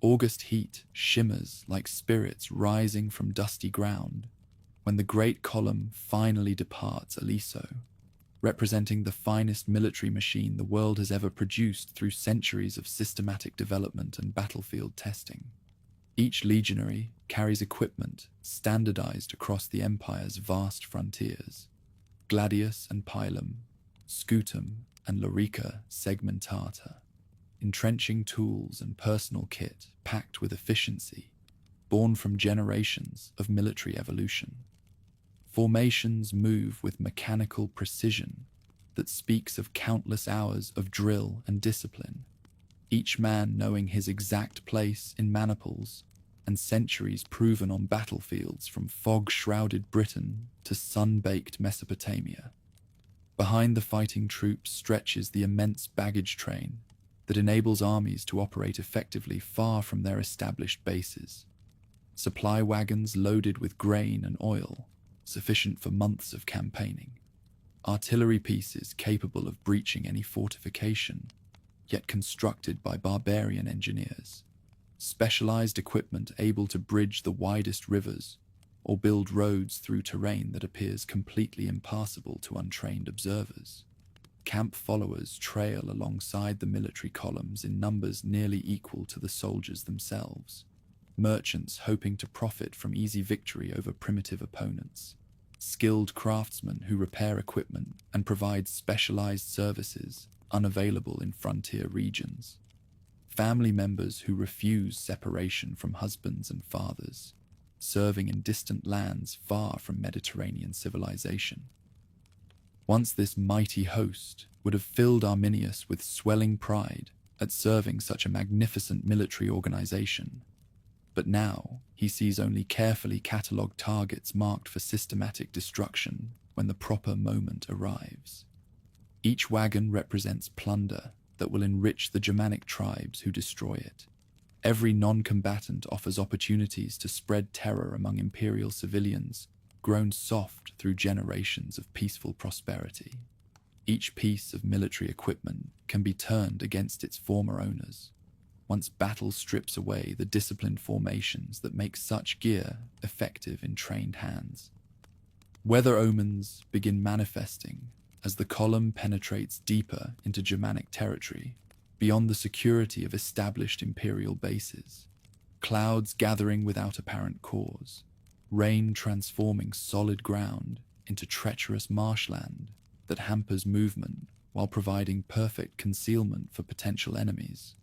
August heat shimmers like spirits rising from dusty ground when the great column finally departs Aliso, representing the finest military machine the world has ever produced through centuries of systematic development and battlefield testing. Each legionary carries equipment standardized across the empire's vast frontiers: gladius and pilum, scutum and lorica segmentata, entrenching tools and personal kit packed with efficiency, born from generations of military evolution. Formations move with mechanical precision that speaks of countless hours of drill and discipline, each man knowing his exact place in maniples and centuries proven on battlefields from fog-shrouded Britain to sun-baked Mesopotamia. Behind the fighting troops stretches the immense baggage train that enables armies to operate effectively far from their established bases. Supply wagons loaded with grain and oil, sufficient for months of campaigning. Artillery pieces capable of breaching any fortification, yet constructed by barbarian engineers. Specialized equipment able to bridge the widest rivers or build roads through terrain that appears completely impassable to untrained observers. camp followers trail alongside the military columns in numbers nearly equal to the soldiers themselves. Merchants hoping to profit from easy victory over primitive opponents. Skilled craftsmen who repair equipment and provide specialized services unavailable in frontier regions. Family members who refuse separation from husbands and fathers, serving in distant lands far from Mediterranean civilization. Once this mighty host would have filled Arminius with swelling pride at serving such a magnificent military organization, but now he sees only carefully catalogued targets marked for systematic destruction when the proper moment arrives. Each wagon represents plunder that will enrich the Germanic tribes who destroy it. Every non-combatant offers opportunities to spread terror among imperial civilians, grown soft through generations of peaceful prosperity. Each piece of military equipment can be turned against its former owners, once battle strips away the disciplined formations that make such gear effective in trained hands. Weather omens begin manifesting as the column penetrates deeper into Germanic territory, beyond the security of established imperial bases. Clouds gathering without apparent cause, rain transforming solid ground into treacherous marshland that hampers movement while providing perfect concealment for potential enemies.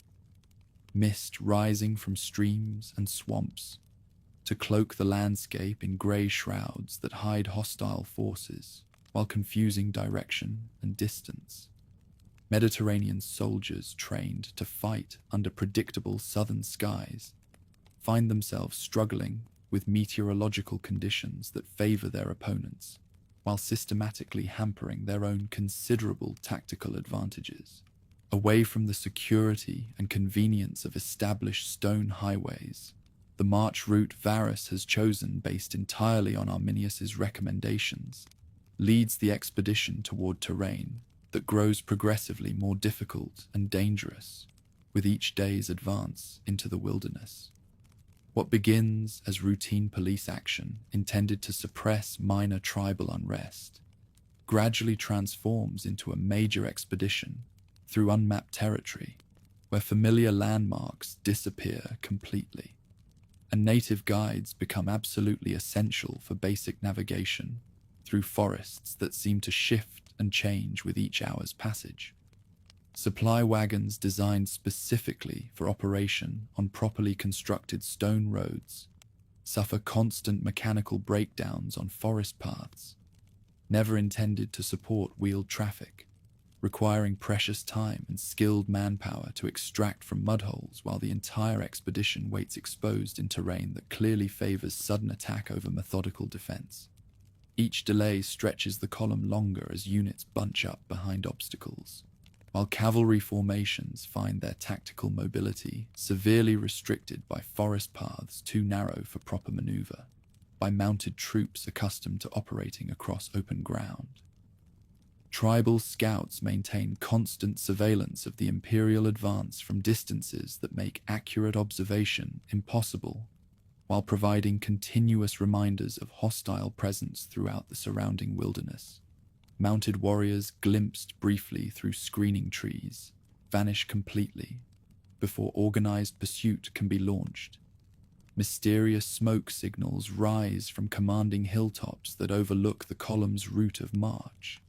Mist rising from streams and swamps to cloak the landscape in grey shrouds that hide hostile forces while confusing direction and distance. Mediterranean soldiers trained to fight under predictable southern skies find themselves struggling with meteorological conditions that favor their opponents, while systematically hampering their own considerable tactical advantages. Away from the security and convenience of established stone highways, the march route Varus has chosen, based entirely on Arminius's recommendations, leads the expedition toward terrain that grows progressively more difficult and dangerous with each day's advance into the wilderness. What begins as routine police action intended to suppress minor tribal unrest gradually transforms into a major expedition through unmapped territory where familiar landmarks disappear completely, and native guides become absolutely essential for basic navigation through forests that seem to shift and change with each hour's passage. Supply wagons designed specifically for operation on properly constructed stone roads suffer constant mechanical breakdowns on forest paths, never intended to support wheeled traffic, requiring precious time and skilled manpower to extract from mudholes while the entire expedition waits exposed in terrain that clearly favors sudden attack over methodical defense. Each delay stretches the column longer as units bunch up behind obstacles, while cavalry formations find their tactical mobility severely restricted by forest paths too narrow for proper maneuver, by mounted troops accustomed to operating across open ground. Tribal scouts maintain constant surveillance of the imperial advance from distances that make accurate observation impossible, while providing continuous reminders of hostile presence throughout the surrounding wilderness. Mounted warriors, glimpsed briefly through screening trees, vanish completely before organized pursuit can be launched. Mysterious smoke signals rise from commanding hilltops that overlook the column's route of march.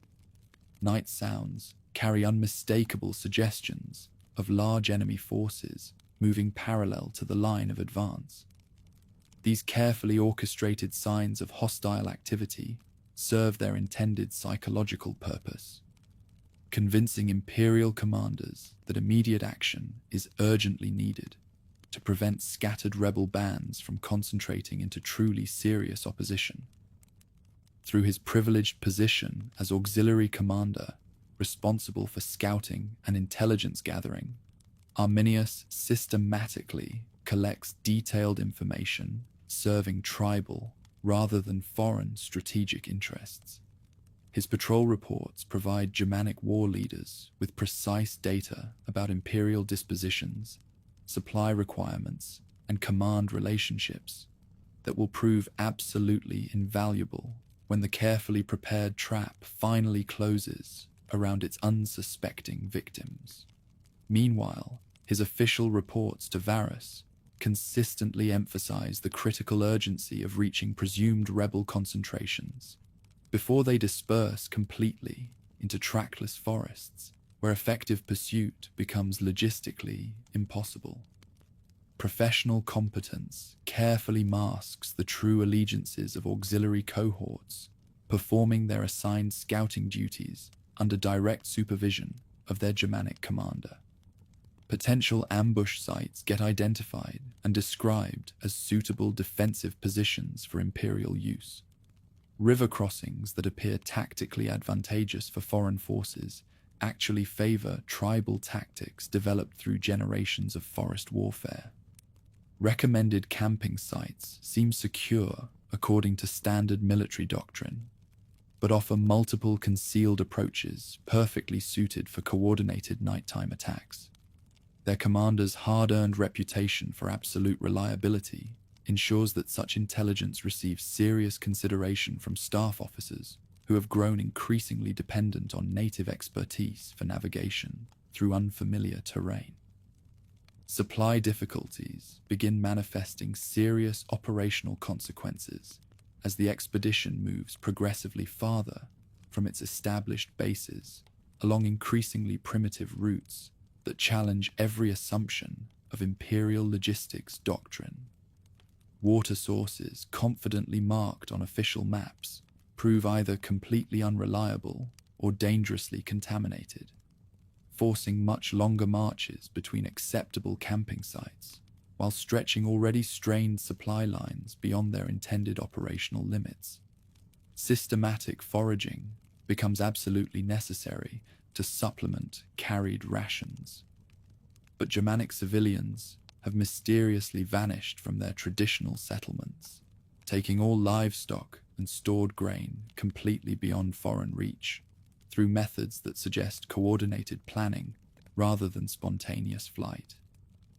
Night sounds carry unmistakable suggestions of large enemy forces moving parallel to the line of advance. These carefully orchestrated signs of hostile activity serve their intended psychological purpose, convincing imperial commanders that immediate action is urgently needed to prevent scattered rebel bands from concentrating into truly serious opposition. Through his privileged position as auxiliary commander responsible for scouting and intelligence gathering, Arminius systematically collects detailed information serving tribal rather than foreign strategic interests. His patrol reports provide Germanic war leaders with precise data about imperial dispositions, supply requirements, and command relationships that will prove absolutely invaluable when the carefully prepared trap finally closes around its unsuspecting victims. Meanwhile, his official reports to Varus consistently emphasize the critical urgency of reaching presumed rebel concentrations before they disperse completely into trackless forests where effective pursuit becomes logistically impossible. Professional competence carefully masks the true allegiances of auxiliary cohorts, performing their assigned scouting duties under direct supervision of their Germanic commander. Potential ambush sites get identified and described as suitable defensive positions for imperial use. River crossings that appear tactically advantageous for foreign forces actually favor tribal tactics developed through generations of forest warfare. Recommended camping sites seem secure according to standard military doctrine, but offer multiple concealed approaches perfectly suited for coordinated nighttime attacks. Their commander's hard-earned reputation for absolute reliability ensures that such intelligence receives serious consideration from staff officers who have grown increasingly dependent on native expertise for navigation through unfamiliar terrain. Supply difficulties begin manifesting serious operational consequences as the expedition moves progressively farther from its established bases along increasingly primitive routes that challenge every assumption of imperial logistics doctrine. Water sources confidently marked on official maps prove either completely unreliable or dangerously contaminated, forcing much longer marches between acceptable camping sites while stretching already strained supply lines beyond their intended operational limits. Systematic foraging becomes absolutely necessary to supplement carried rations. But Germanic civilians have mysteriously vanished from their traditional settlements, taking all livestock and stored grain completely beyond foreign reach, through methods that suggest coordinated planning rather than spontaneous flight.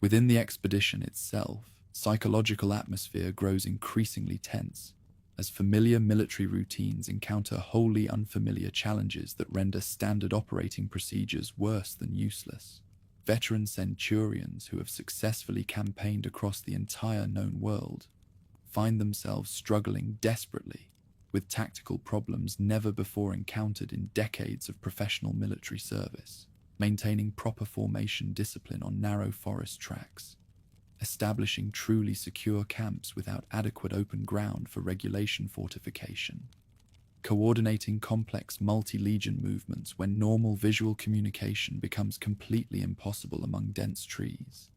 Within the expedition itself, psychological atmosphere grows increasingly tense as familiar military routines encounter wholly unfamiliar challenges that render standard operating procedures worse than useless. Veteran centurions who have successfully campaigned across the entire known world find themselves struggling desperately with tactical problems never before encountered in decades of professional military service, maintaining proper formation discipline on narrow forest tracks, establishing truly secure camps without adequate open ground for regulation fortification, coordinating complex multi-legion movements when normal visual communication becomes completely impossible among dense trees.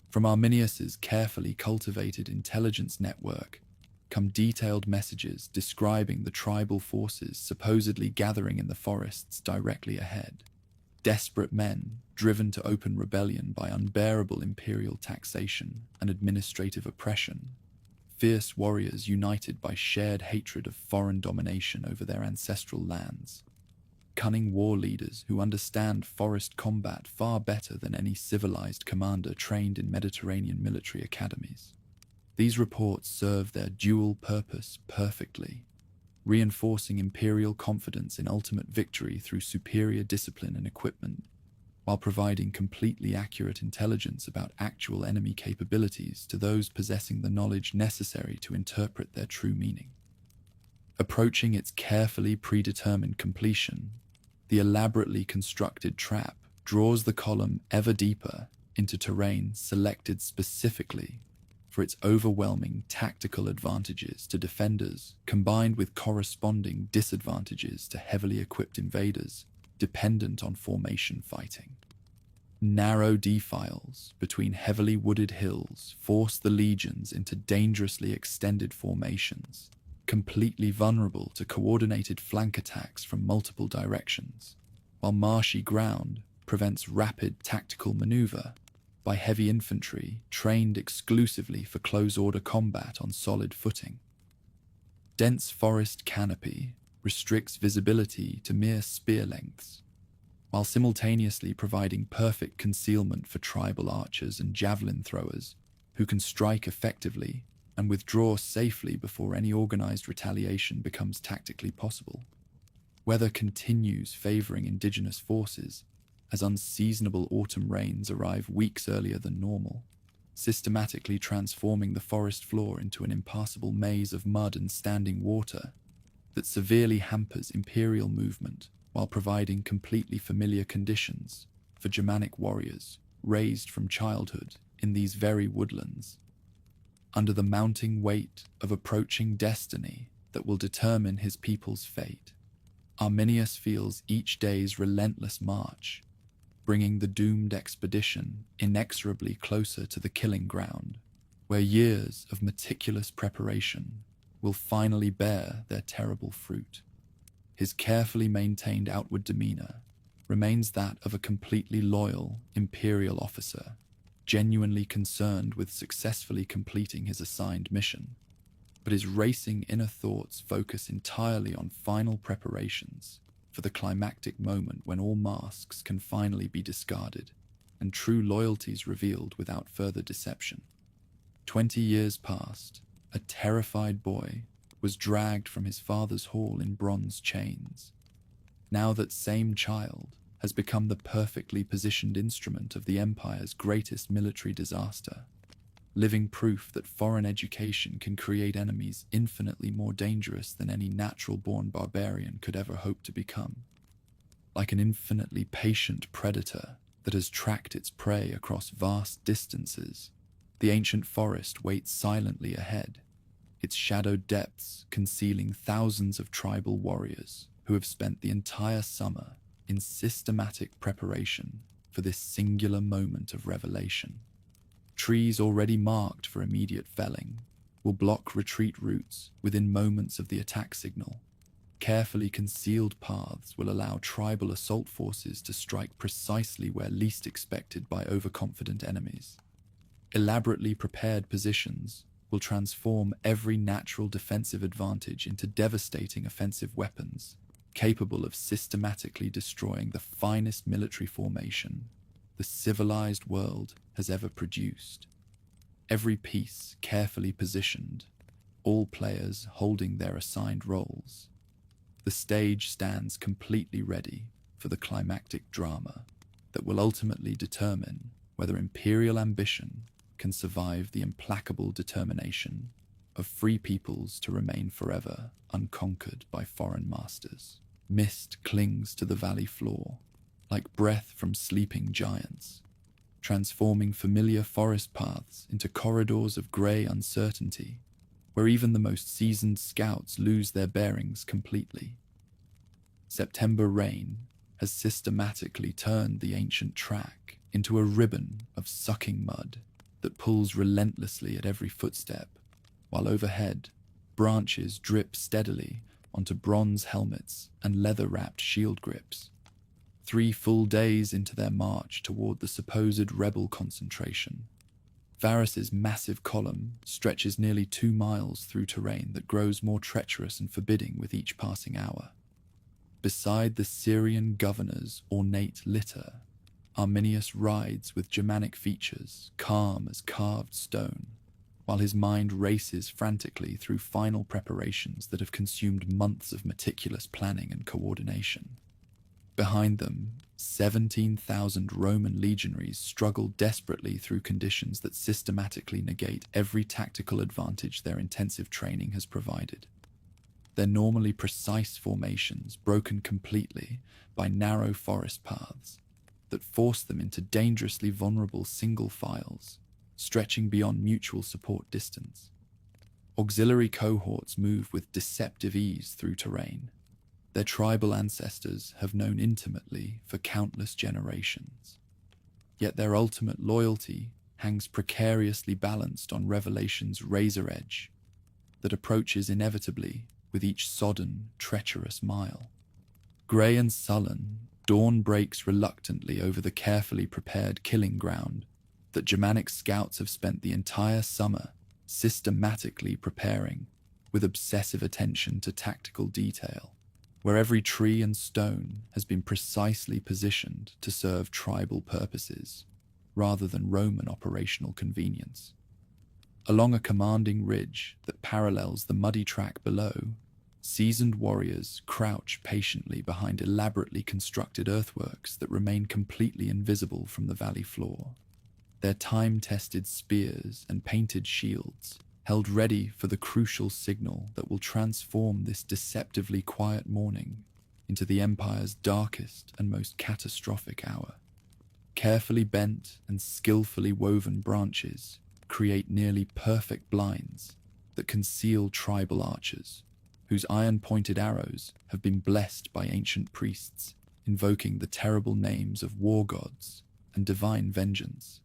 From Arminius's carefully cultivated intelligence network come detailed messages describing the tribal forces supposedly gathering in the forests directly ahead. Desperate men, driven to open rebellion by unbearable imperial taxation and administrative oppression. Fierce warriors united by shared hatred of foreign domination over their ancestral lands. Cunning war leaders who understand forest combat far better than any civilized commander trained in Mediterranean military academies. These reports serve their dual purpose perfectly, reinforcing imperial confidence in ultimate victory through superior discipline and equipment, while providing completely accurate intelligence about actual enemy capabilities to those possessing the knowledge necessary to interpret their true meaning. Approaching its carefully predetermined completion, the elaborately constructed trap draws the column ever deeper into terrain selected specifically for its overwhelming tactical advantages to defenders, combined with corresponding disadvantages to heavily equipped invaders dependent on formation fighting. Narrow defiles between heavily wooded hills force the legions into dangerously extended formations, completely vulnerable to coordinated flank attacks from multiple directions, while marshy ground prevents rapid tactical maneuver by heavy infantry trained exclusively for close-order combat on solid footing. Dense forest canopy restricts visibility to mere spear lengths, while simultaneously providing perfect concealment for tribal archers and javelin throwers who can strike effectively and withdraw safely before any organized retaliation becomes tactically possible. Weather continues favoring indigenous forces as unseasonable autumn rains arrive weeks earlier than normal, systematically transforming the forest floor into an impassable maze of mud and standing water that severely hampers imperial movement while providing completely familiar conditions for Germanic warriors raised from childhood in these very woodlands. Under the mounting weight of approaching destiny that will determine his people's fate, Arminius feels each day's relentless march, bringing the doomed expedition inexorably closer to the killing ground, where years of meticulous preparation will finally bear their terrible fruit. His carefully maintained outward demeanor remains that of a completely loyal imperial officer, genuinely concerned with successfully completing his assigned mission, but his racing inner thoughts focus entirely on final preparations for the climactic moment when all masks can finally be discarded and true loyalties revealed without further deception. 20 years past, a terrified boy was dragged from his father's hall in bronze chains. Now that same child has become the perfectly positioned instrument of the Empire's greatest military disaster, living proof that foreign education can create enemies infinitely more dangerous than any natural-born barbarian could ever hope to become. Like an infinitely patient predator that has tracked its prey across vast distances, the ancient forest waits silently ahead, its shadowed depths concealing thousands of tribal warriors who have spent the entire summer in systematic preparation for this singular moment of revelation. Trees already marked for immediate felling will block retreat routes within moments of the attack signal. Carefully concealed paths will allow tribal assault forces to strike precisely where least expected by overconfident enemies. Elaborately prepared positions will transform every natural defensive advantage into devastating offensive weapons, capable of systematically destroying the finest military formation the civilized world has ever produced. Every piece carefully positioned, all players holding their assigned roles. The stage stands completely ready for the climactic drama that will ultimately determine whether imperial ambition can survive the implacable determination of free peoples to remain forever unconquered by foreign masters. Mist clings to the valley floor, like breath from sleeping giants, transforming familiar forest paths into corridors of grey uncertainty, where even the most seasoned scouts lose their bearings completely. September rain has systematically turned the ancient track into a ribbon of sucking mud that pulls relentlessly at every footstep, while overhead, branches drip steadily onto bronze helmets and leather-wrapped shield grips. 3 full days into their march toward the supposed rebel concentration, Varus's massive column stretches nearly 2 miles through terrain that grows more treacherous and forbidding with each passing hour. Beside the Syrian governor's ornate litter, Arminius rides with Germanic features, calm as carved stone, while his mind races frantically through final preparations that have consumed months of meticulous planning and coordination. Behind them, 17,000 Roman legionaries struggle desperately through conditions that systematically negate every tactical advantage their intensive training has provided. Their normally precise formations broken completely by narrow forest paths that force them into dangerously vulnerable single files, stretching beyond mutual support distance. Auxiliary cohorts move with deceptive ease through terrain their tribal ancestors have known intimately for countless generations. Yet their ultimate loyalty hangs precariously balanced on Revelation's razor edge that approaches inevitably with each sodden, treacherous mile. Grey and sullen, dawn breaks reluctantly over the carefully prepared killing ground that Germanic scouts have spent the entire summer systematically preparing with obsessive attention to tactical detail, where every tree and stone has been precisely positioned to serve tribal purposes rather than Roman operational convenience. Along a commanding ridge that parallels the muddy track below, Seasoned warriors crouch patiently behind elaborately constructed earthworks that remain completely invisible from the valley floor. Their time-tested spears and painted shields held ready for the crucial signal that will transform this deceptively quiet morning into the Empire's darkest and most catastrophic hour. Carefully bent and skillfully woven branches create nearly perfect blinds that conceal tribal archers, whose iron-pointed arrows have been blessed by ancient priests, invoking the terrible names of war gods and divine vengeance,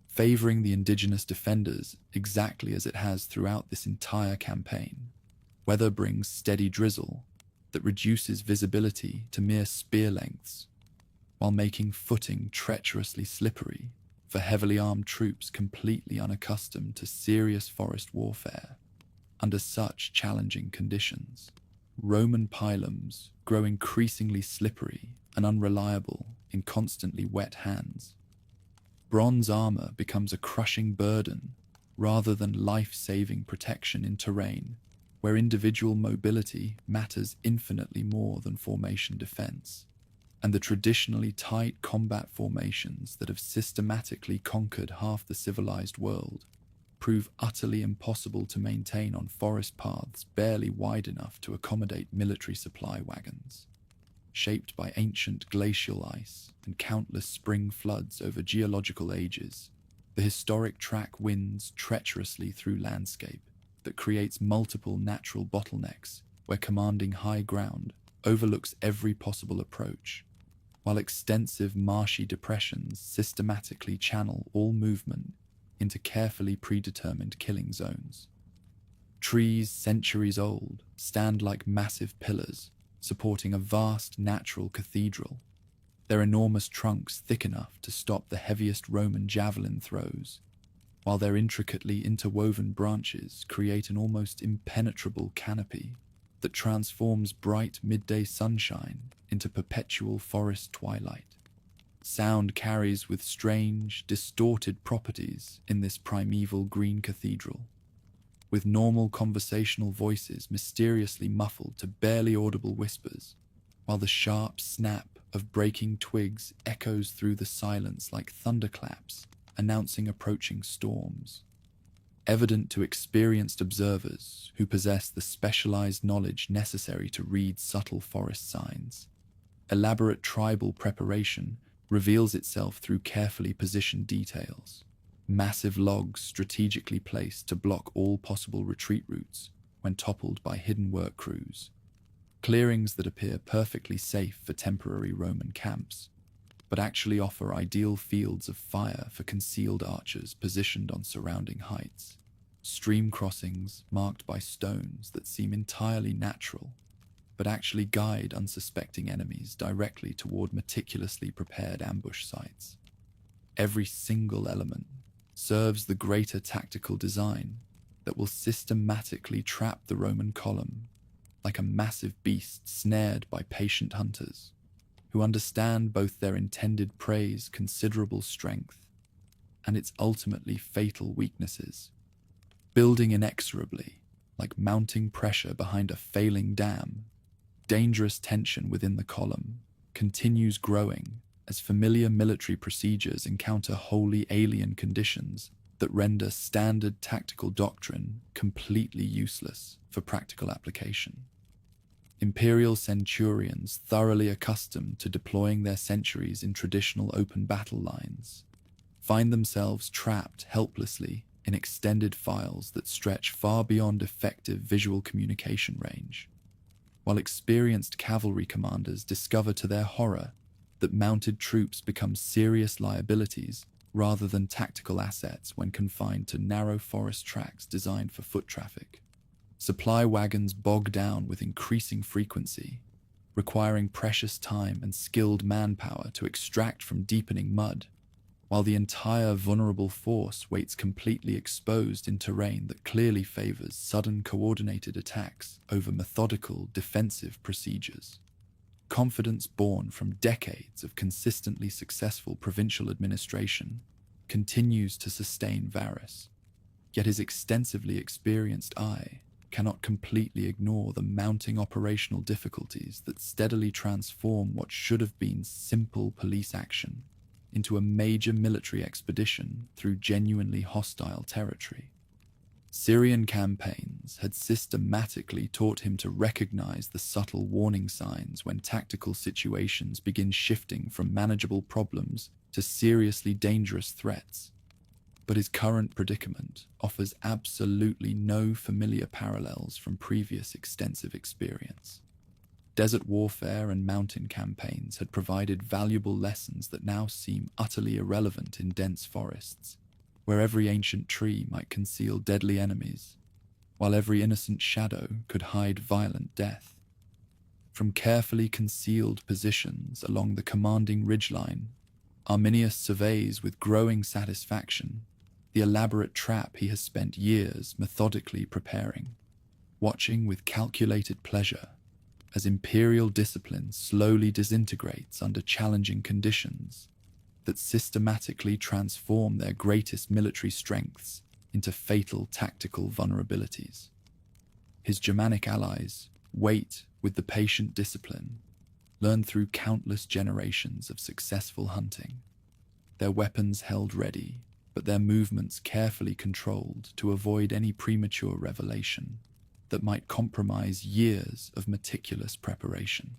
favoring the indigenous defenders exactly as it has throughout this entire campaign. Weather brings steady drizzle that reduces visibility to mere spear lengths, while making footing treacherously slippery for heavily armed troops completely unaccustomed to serious forest warfare. Under such challenging conditions, Roman pylons grow increasingly slippery and unreliable in constantly wet hands. Bronze armor becomes a crushing burden rather than life-saving protection in terrain where individual mobility matters infinitely more than formation defense. And the traditionally tight combat formations that have systematically conquered half the civilized world prove utterly impossible to maintain on forest paths barely wide enough to accommodate military supply wagons. Shaped by ancient glacial ice and countless spring floods over geological ages, the historic track winds treacherously through landscape that creates multiple natural bottlenecks where commanding high ground overlooks every possible approach, while extensive marshy depressions systematically channel all movement into carefully predetermined killing zones. Trees centuries old stand like massive pillars supporting a vast natural cathedral, their enormous trunks thick enough to stop the heaviest Roman javelin throws, while their intricately interwoven branches create an almost impenetrable canopy that transforms bright midday sunshine into perpetual forest twilight. Sound carries with strange, distorted properties in this primeval green cathedral, with normal conversational voices mysteriously muffled to barely audible whispers, while the sharp snap of breaking twigs echoes through the silence like thunderclaps announcing approaching storms. Evident to experienced observers who possess the specialized knowledge necessary to read subtle forest signs, elaborate tribal preparation reveals itself through carefully positioned details. Massive logs strategically placed to block all possible retreat routes when toppled by hidden work crews. Clearings that appear perfectly safe for temporary Roman camps, but actually offer ideal fields of fire for concealed archers positioned on surrounding heights. Stream crossings marked by stones that seem entirely natural, but actually guide unsuspecting enemies directly toward meticulously prepared ambush sites. Every single element serves the greater tactical design that will systematically trap the Roman column like a massive beast snared by patient hunters who understand both their intended prey's considerable strength and its ultimately fatal weaknesses. Building inexorably, like mounting pressure behind a failing dam, dangerous tension within the column continues growing as familiar military procedures encounter wholly alien conditions that render standard tactical doctrine completely useless for practical application. Imperial centurions, thoroughly accustomed to deploying their centuries in traditional open battle lines, find themselves trapped helplessly in extended files that stretch far beyond effective visual communication range, while experienced cavalry commanders discover to their horror that mounted troops become serious liabilities rather than tactical assets when confined to narrow forest tracks designed for foot traffic. Supply wagons bog down with increasing frequency, requiring precious time and skilled manpower to extract from deepening mud, while the entire vulnerable force waits completely exposed in terrain that clearly favors sudden coordinated attacks over methodical defensive procedures. Confidence born from decades of consistently successful provincial administration continues to sustain Varus, yet his extensively experienced eye cannot completely ignore the mounting operational difficulties that steadily transform what should have been simple police action into a major military expedition through genuinely hostile territory. Syrian campaigns had systematically taught him to recognize the subtle warning signs when tactical situations begin shifting from manageable problems to seriously dangerous threats. But his current predicament offers absolutely no familiar parallels from previous extensive experience. Desert warfare and mountain campaigns had provided valuable lessons that now seem utterly irrelevant in dense forests, where every ancient tree might conceal deadly enemies, while every innocent shadow could hide violent death. From carefully concealed positions along the commanding ridgeline, Arminius surveys with growing satisfaction the elaborate trap he has spent years methodically preparing, watching with calculated pleasure as imperial discipline slowly disintegrates under challenging conditions that systematically transform their greatest military strengths into fatal tactical vulnerabilities. His Germanic allies wait with the patient discipline learned through countless generations of successful hunting, their weapons held ready, but their movements carefully controlled to avoid any premature revelation that might compromise years of meticulous preparation.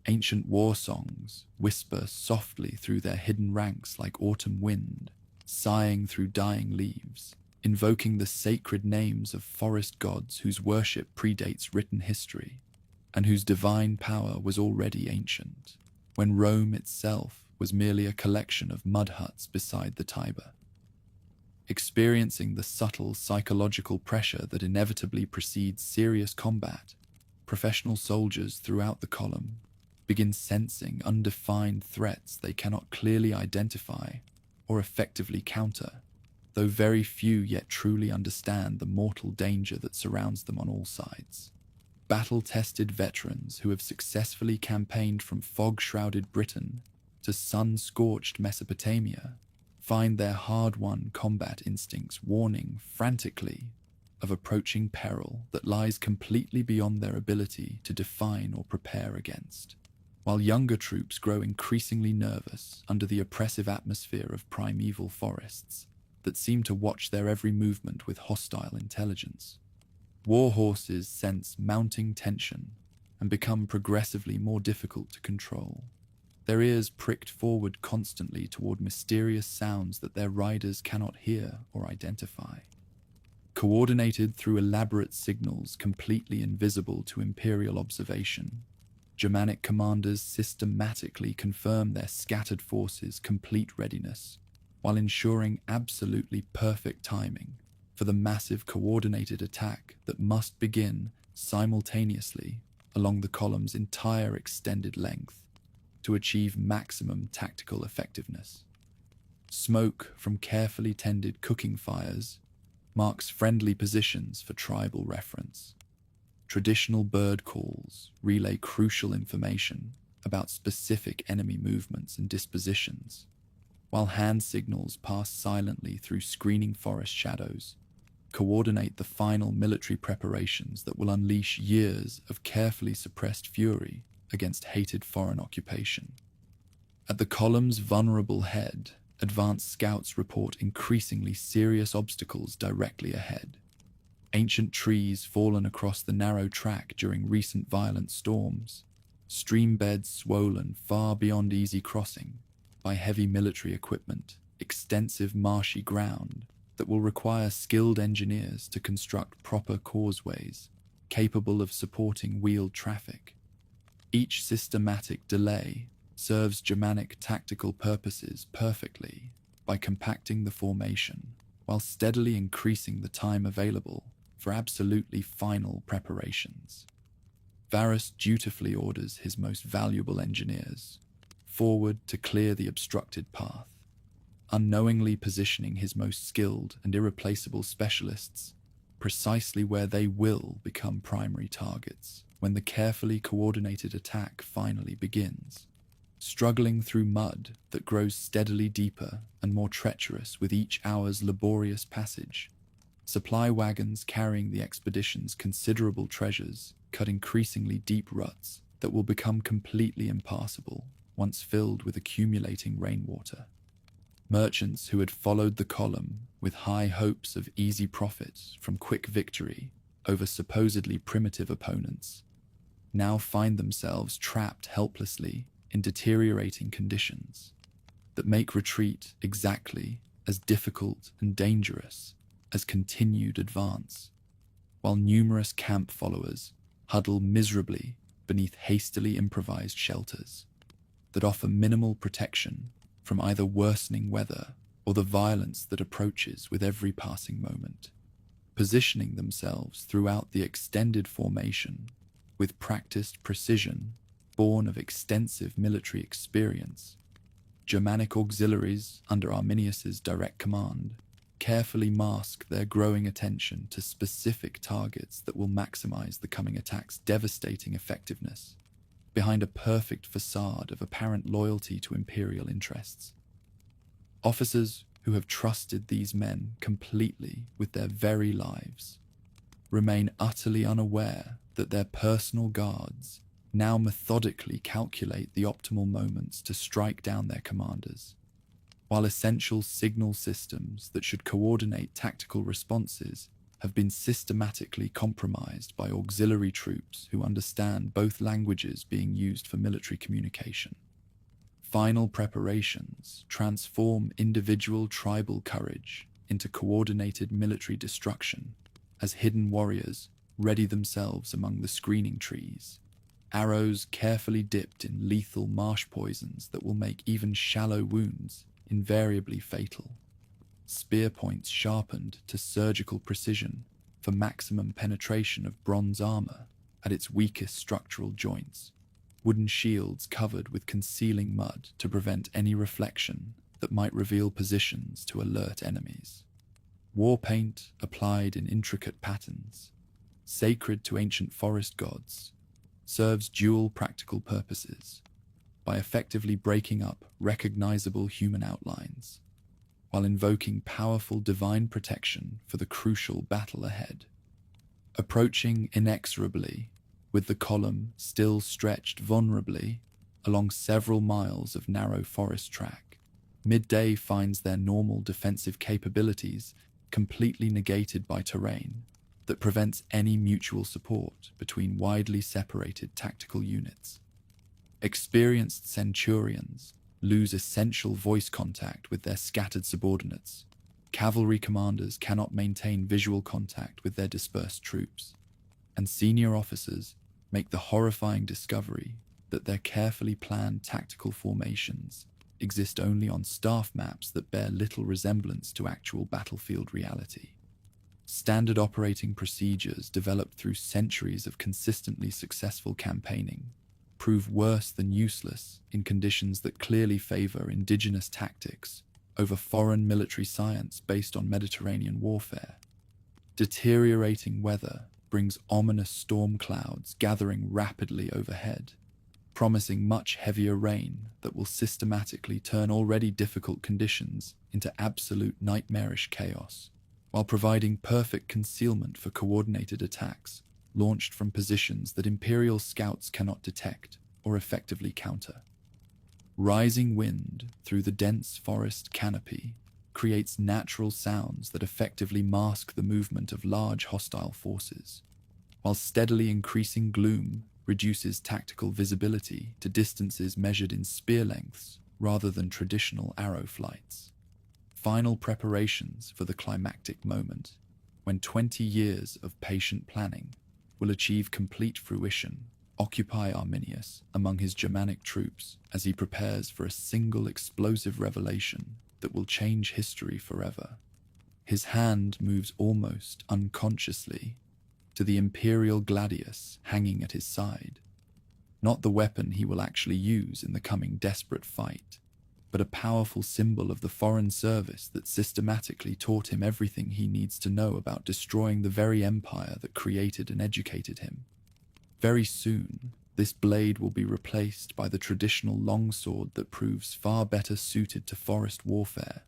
Ancient war songs whisper softly through their hidden ranks like autumn wind, sighing through dying leaves, invoking the sacred names of forest gods whose worship predates written history, and whose divine power was already ancient, when Rome itself was merely a collection of mud huts beside the Tiber. Experiencing the subtle psychological pressure that inevitably precedes serious combat, professional soldiers throughout the column begin sensing undefined threats they cannot clearly identify or effectively counter, though very few yet truly understand the mortal danger that surrounds them on all sides. Battle-tested veterans who have successfully campaigned from fog-shrouded Britain to sun-scorched Mesopotamia find their hard-won combat instincts warning frantically of approaching peril that lies completely beyond their ability to define or prepare against, while younger troops grow increasingly nervous under the oppressive atmosphere of primeval forests that seem to watch their every movement with hostile intelligence. War horses sense mounting tension and become progressively more difficult to control, their ears pricked forward constantly toward mysterious sounds that their riders cannot hear or identify. Coordinated through elaborate signals completely invisible to imperial observation, Germanic commanders systematically confirm their scattered forces' complete readiness, while ensuring absolutely perfect timing for the massive coordinated attack that must begin simultaneously along the column's entire extended length to achieve maximum tactical effectiveness. Smoke from carefully tended cooking fires marks friendly positions for tribal reference. Traditional bird calls relay crucial information about specific enemy movements and dispositions, while hand signals pass silently through screening forest shadows, coordinate the final military preparations that will unleash years of carefully suppressed fury against hated foreign occupation. At the column's vulnerable head, advanced scouts report increasingly serious obstacles directly ahead. Ancient trees fallen across the narrow track during recent violent storms, stream beds swollen far beyond easy crossing by heavy military equipment, extensive marshy ground that will require skilled engineers to construct proper causeways capable of supporting wheeled traffic. Each systematic delay serves Germanic tactical purposes perfectly by compacting the formation while steadily increasing the time available for absolutely final preparations. Varus dutifully orders his most valuable engineers forward to clear the obstructed path, unknowingly positioning his most skilled and irreplaceable specialists precisely where they will become primary targets when the carefully coordinated attack finally begins. Struggling through mud that grows steadily deeper and more treacherous with each hour's laborious passage, supply wagons carrying the expedition's considerable treasures cut increasingly deep ruts that will become completely impassable once filled with accumulating rainwater. Merchants who had followed the column with high hopes of easy profit from quick victory over supposedly primitive opponents now find themselves trapped helplessly in deteriorating conditions that make retreat exactly as difficult and dangerous as continued advance, while numerous camp followers huddle miserably beneath hastily improvised shelters that offer minimal protection from either worsening weather or the violence that approaches with every passing moment, positioning themselves throughout the extended formation with practiced precision born of extensive military experience. Germanic auxiliaries under Arminius's direct command carefully mask their growing attention to specific targets that will maximize the coming attack's devastating effectiveness behind a perfect facade of apparent loyalty to imperial interests. Officers who have trusted these men completely with their very lives remain utterly unaware that their personal guards now methodically calculate the optimal moments to strike down their commanders, while essential signal systems that should coordinate tactical responses have been systematically compromised by auxiliary troops who understand both languages being used for military communication. Final preparations transform individual tribal courage into coordinated military destruction as hidden warriors ready themselves among the screening trees, arrows carefully dipped in lethal marsh poisons that will make even shallow wounds invariably fatal, spear points sharpened to surgical precision for maximum penetration of bronze armor at its weakest structural joints, wooden shields covered with concealing mud to prevent any reflection that might reveal positions to alert enemies, war paint applied in intricate patterns, sacred to ancient forest gods, serves dual practical purposes by effectively breaking up recognizable human outlines, while invoking powerful divine protection for the crucial battle ahead. Approaching inexorably, with the column still stretched vulnerably along several miles of narrow forest track, midday finds their normal defensive capabilities completely negated by terrain that prevents any mutual support between widely separated tactical units. Experienced centurions lose essential voice contact with their scattered subordinates. Cavalry commanders cannot maintain visual contact with their dispersed troops, and senior officers make the horrifying discovery that their carefully planned tactical formations exist only on staff maps that bear little resemblance to actual battlefield reality. Standard operating procedures developed through centuries of consistently successful campaigning prove worse than useless in conditions that clearly favor indigenous tactics over foreign military science based on Mediterranean warfare. Deteriorating weather brings ominous storm clouds gathering rapidly overhead, promising much heavier rain that will systematically turn already difficult conditions into absolute nightmarish chaos, while providing perfect concealment for coordinated attacks launched from positions that Imperial scouts cannot detect or effectively counter. Rising wind through the dense forest canopy creates natural sounds that effectively mask the movement of large hostile forces, while steadily increasing gloom reduces tactical visibility to distances measured in spear lengths rather than traditional arrow flights. Final preparations for the climactic moment, when 20 years of patient planning will achieve complete fruition, occupy Arminius among his Germanic troops as he prepares for a single explosive revelation that will change history forever. His hand moves almost unconsciously to the imperial gladius hanging at his side, not the weapon he will actually use in the coming desperate fight, but a powerful symbol of the foreign service that systematically taught him everything he needs to know about destroying the very empire that created and educated him. Very soon, this blade will be replaced by the traditional longsword that proves far better suited to forest warfare,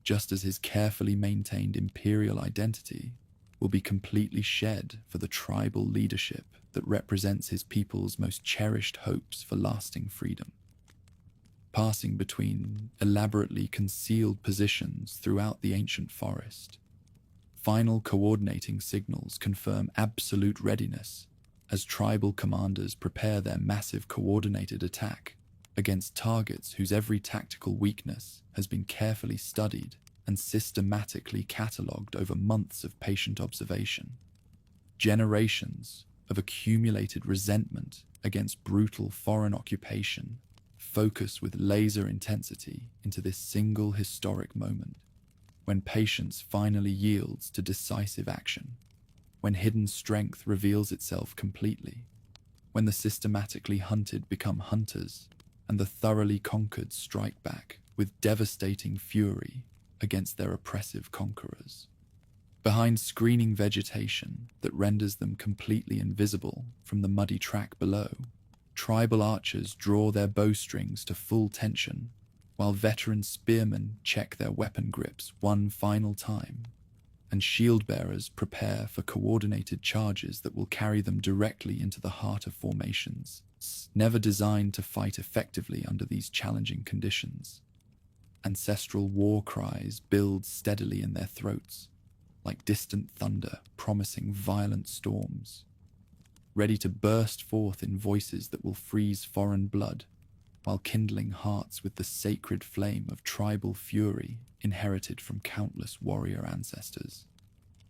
just as his carefully maintained imperial identity will be completely shed for the tribal leadership that represents his people's most cherished hopes for lasting freedom. Passing between elaborately concealed positions throughout the ancient forest, final coordinating signals confirm absolute readiness as tribal commanders prepare their massive coordinated attack against targets whose every tactical weakness has been carefully studied and systematically catalogued over months of patient observation. Generations of accumulated resentment against brutal foreign occupation focus with laser intensity into this single historic moment, when patience finally yields to decisive action, when hidden strength reveals itself completely, when the systematically hunted become hunters, and the thoroughly conquered strike back with devastating fury against their oppressive conquerors. Behind screening vegetation that renders them completely invisible from the muddy track below, tribal archers draw their bowstrings to full tension, while veteran spearmen check their weapon grips one final time, and shield-bearers prepare for coordinated charges that will carry them directly into the heart of formations, never designed to fight effectively under these challenging conditions. Ancestral war cries build steadily in their throats, like distant thunder promising violent storms, ready to burst forth in voices that will freeze foreign blood, while kindling hearts with the sacred flame of tribal fury inherited from countless warrior ancestors.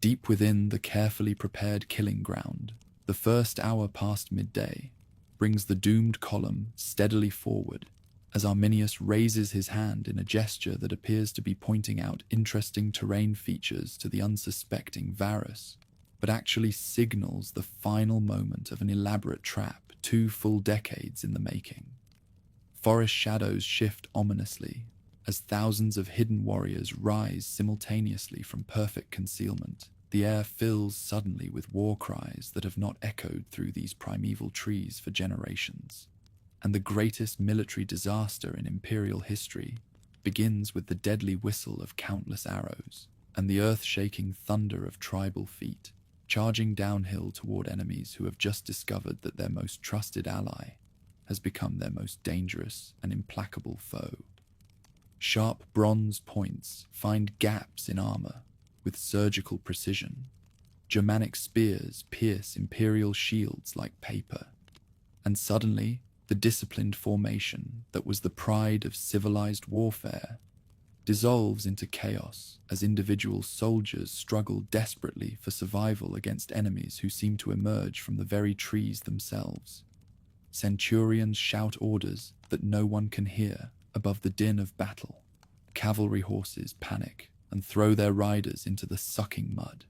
Deep within the carefully prepared killing ground, the first hour past midday brings the doomed column steadily forward as Arminius raises his hand in a gesture that appears to be pointing out interesting terrain features to the unsuspecting Varus, but actually signals the final moment of an elaborate trap 2 full decades in the making. Forest shadows shift ominously as thousands of hidden warriors rise simultaneously from perfect concealment. The air fills suddenly with war cries that have not echoed through these primeval trees for generations. And the greatest military disaster in imperial history begins with the deadly whistle of countless arrows and the earth-shaking thunder of tribal feet, charging downhill toward enemies who have just discovered that their most trusted ally has become their most dangerous and implacable foe. Sharp bronze points find gaps in armor with surgical precision. Germanic spears pierce imperial shields like paper, and suddenly the disciplined formation that was the pride of civilized warfare dissolves into chaos as individual soldiers struggle desperately for survival against enemies who seem to emerge from the very trees themselves. Centurions shout orders that no one can hear above the din of battle. Cavalry horses panic and throw their riders into the sucking mud,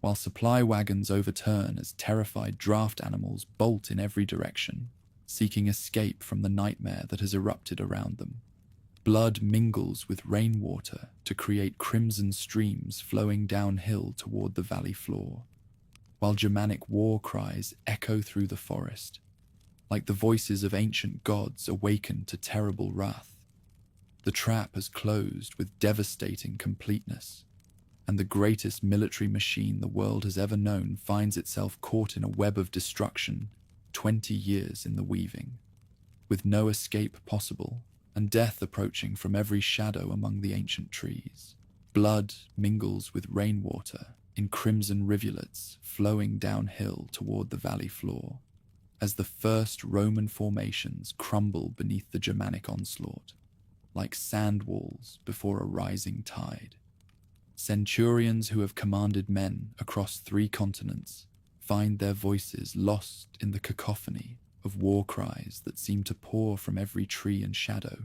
while supply wagons overturn as terrified draft animals bolt in every direction, seeking escape from the nightmare that has erupted around them. Blood mingles with rainwater to create crimson streams flowing downhill toward the valley floor, while Germanic war cries echo through the forest, like the voices of ancient gods awakened to terrible wrath. The trap has closed with devastating completeness, and the greatest military machine the world has ever known finds itself caught in a web of destruction 20 years in the weaving, with no escape possible and death approaching from every shadow among the ancient trees. Blood mingles with rainwater in crimson rivulets flowing downhill toward the valley floor, as the first Roman formations crumble beneath the Germanic onslaught, like sand walls before a rising tide. Centurions who have commanded men across 3 continents find their voices lost in the cacophony of war cries that seem to pour from every tree and shadow,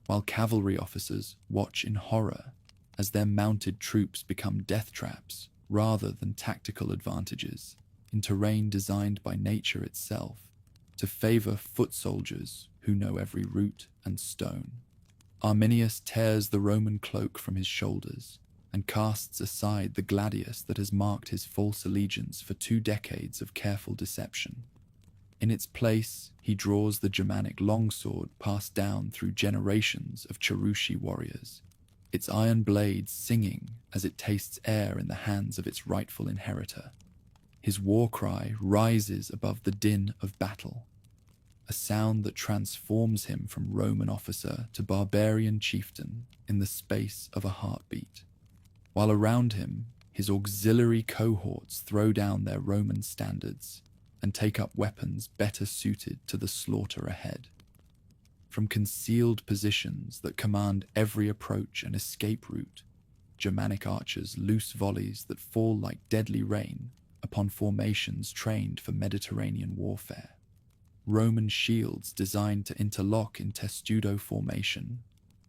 while cavalry officers watch in horror as their mounted troops become death traps rather than tactical advantages in terrain designed by nature itself to favor foot soldiers who know every root and stone. Arminius tears the Roman cloak from his shoulders and casts aside the gladius that has marked his false allegiance for 2 decades of careful deception. In its place, he draws the Germanic longsword passed down through generations of Cherushi warriors, its iron blades singing as it tastes air in the hands of its rightful inheritor. His war cry rises above the din of battle, a sound that transforms him from Roman officer to barbarian chieftain in the space of a heartbeat, while around him his auxiliary cohorts throw down their Roman standards and take up weapons better suited to the slaughter ahead. From concealed positions that command every approach and escape route, Germanic archers loose volleys that fall like deadly rain upon formations trained for Mediterranean warfare. Roman shields designed to interlock in testudo formation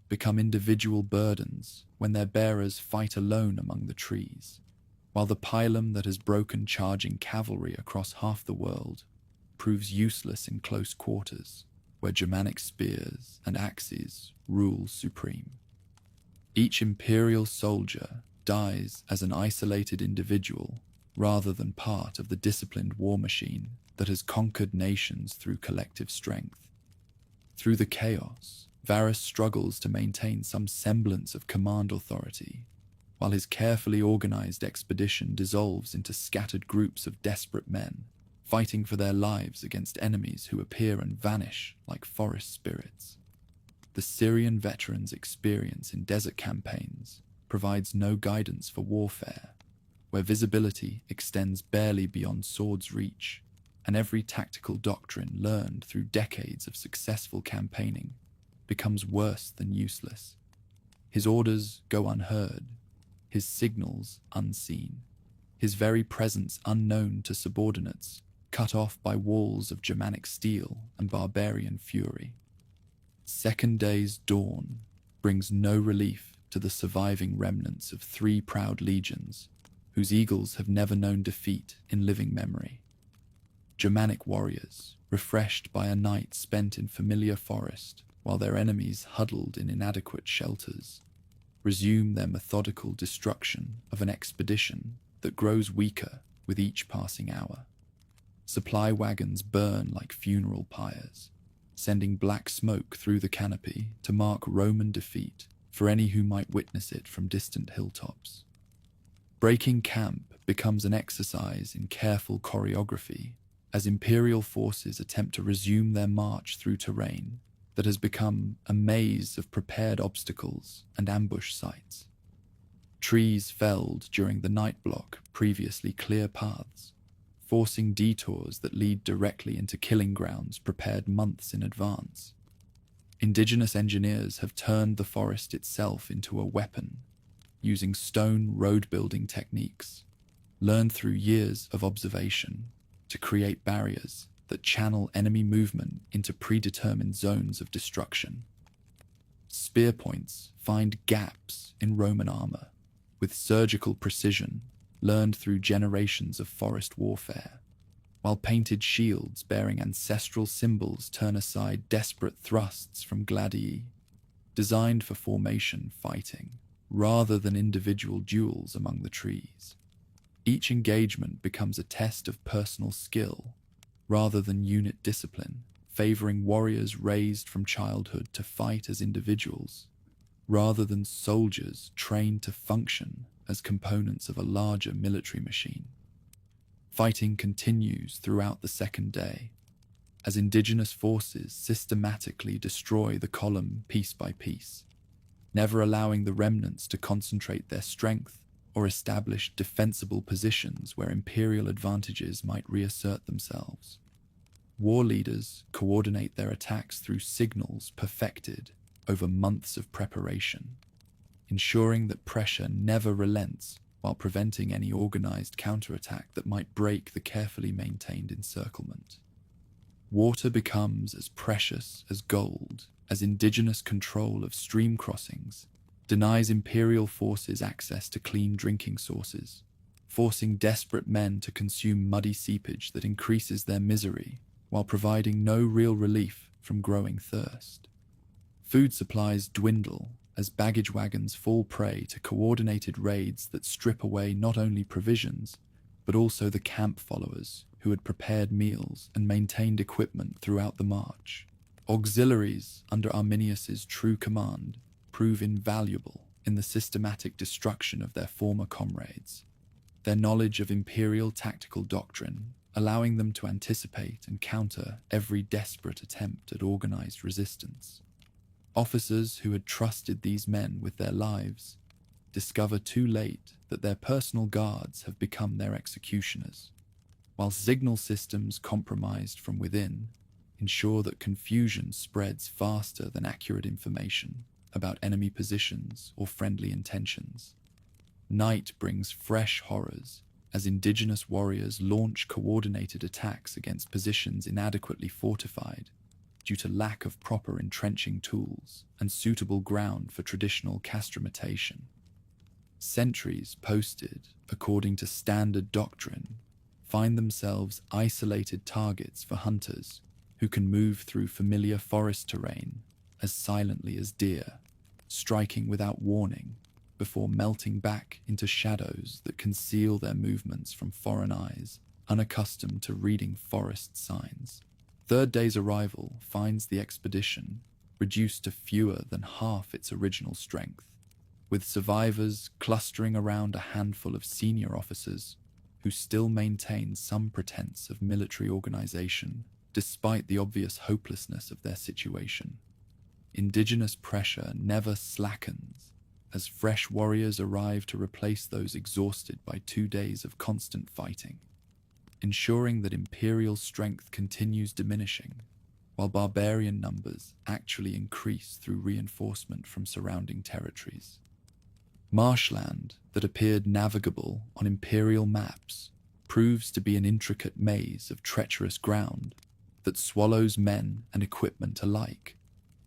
become individual burdens when their bearers fight alone among the trees, while the pilum that has broken charging cavalry across half the world proves useless in close quarters, where Germanic spears and axes rule supreme. Each imperial soldier dies as an isolated individual rather than part of the disciplined war machine that has conquered nations through collective strength. Through the chaos, Varus struggles to maintain some semblance of command authority, while his carefully organized expedition dissolves into scattered groups of desperate men, fighting for their lives against enemies who appear and vanish like forest spirits. The Syrian veteran's experience in desert campaigns provides no guidance for warfare, where visibility extends barely beyond sword's reach, and every tactical doctrine learned through decades of successful campaigning becomes worse than useless. His orders go unheard, his signals unseen, his very presence unknown to subordinates, cut off by walls of Germanic steel and barbarian fury. Second day's dawn brings no relief to the surviving remnants of 3 proud legions, whose eagles have never known defeat in living memory. Germanic warriors, refreshed by a night spent in familiar forest, while their enemies huddled in inadequate shelters, resume their methodical destruction of an expedition that grows weaker with each passing hour. Supply wagons burn like funeral pyres, sending black smoke through the canopy to mark Roman defeat for any who might witness it from distant hilltops. Breaking camp becomes an exercise in careful choreography as imperial forces attempt to resume their march through terrain that has become a maze of prepared obstacles and ambush sites. Trees felled during the night block previously clear paths, forcing detours that lead directly into killing grounds prepared months in advance. Indigenous engineers have turned the forest itself into a weapon, using stone road-building techniques, learned through years of observation, to create barriers that channel enemy movement into predetermined zones of destruction. Spear points find gaps in Roman armor, with surgical precision learned through generations of forest warfare, while painted shields bearing ancestral symbols turn aside desperate thrusts from gladii, designed for formation fighting rather than individual duels among the trees. Each engagement becomes a test of personal skill rather than unit discipline, favoring warriors raised from childhood to fight as individuals, rather than soldiers trained to function as components of a larger military machine. Fighting continues throughout the second day, as indigenous forces systematically destroy the column piece by piece, never allowing the remnants to concentrate their strength or establish defensible positions where imperial advantages might reassert themselves. War leaders coordinate their attacks through signals perfected over months of preparation, ensuring that pressure never relents while preventing any organized counterattack that might break the carefully maintained encirclement. Water becomes as precious as gold as indigenous control of stream crossings denies imperial forces access to clean drinking sources, forcing desperate men to consume muddy seepage that increases their misery while providing no real relief from growing thirst. Food supplies dwindle as baggage wagons fall prey to coordinated raids that strip away not only provisions, but also the camp followers who had prepared meals and maintained equipment throughout the march. Auxiliaries under Arminius's true command prove invaluable in the systematic destruction of their former comrades, their knowledge of imperial tactical doctrine allowing them to anticipate and counter every desperate attempt at organized resistance. Officers who had trusted these men with their lives discover too late that their personal guards have become their executioners, while signal systems compromised from within ensure that confusion spreads faster than accurate information about enemy positions or friendly intentions. Night brings fresh horrors as indigenous warriors launch coordinated attacks against positions inadequately fortified due to lack of proper entrenching tools and suitable ground for traditional castramatation. Sentries posted according to standard doctrine find themselves isolated targets for hunters who can move through familiar forest terrain as silently as deer, striking without warning before melting back into shadows that conceal their movements from foreign eyes unaccustomed to reading forest signs. Third day's arrival finds the expedition reduced to fewer than half its original strength, with survivors clustering around a handful of senior officers who still maintain some pretense of military organization despite the obvious hopelessness of their situation. Indigenous pressure never slackens as fresh warriors arrive to replace those exhausted by 2 days of constant fighting, ensuring that imperial strength continues diminishing, while barbarian numbers actually increase through reinforcement from surrounding territories. Marshland that appeared navigable on imperial maps proves to be an intricate maze of treacherous ground that swallows men and equipment alike,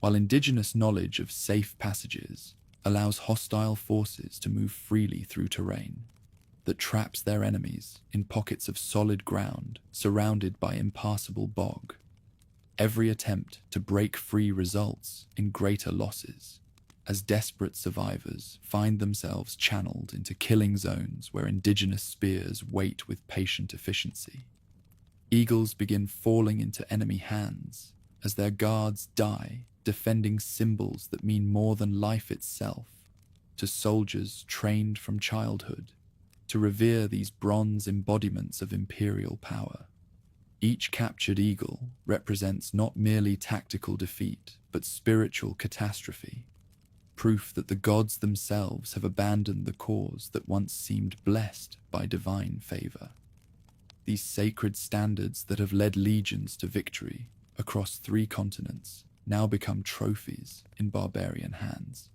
while indigenous knowledge of safe passages allows hostile forces to move freely through terrain that traps their enemies in pockets of solid ground surrounded by impassable bog. Every attempt to break free results in greater losses, as desperate survivors find themselves channeled into killing zones where indigenous spears wait with patient efficiency. Eagles begin falling into enemy hands as their guards die defending symbols that mean more than life itself to soldiers trained from childhood to revere these bronze embodiments of imperial power. Each captured eagle represents not merely tactical defeat, but spiritual catastrophe, proof that the gods themselves have abandoned the cause that once seemed blessed by divine favor. These sacred standards that have led legions to victory across 3 continents now become trophies in barbarian hands.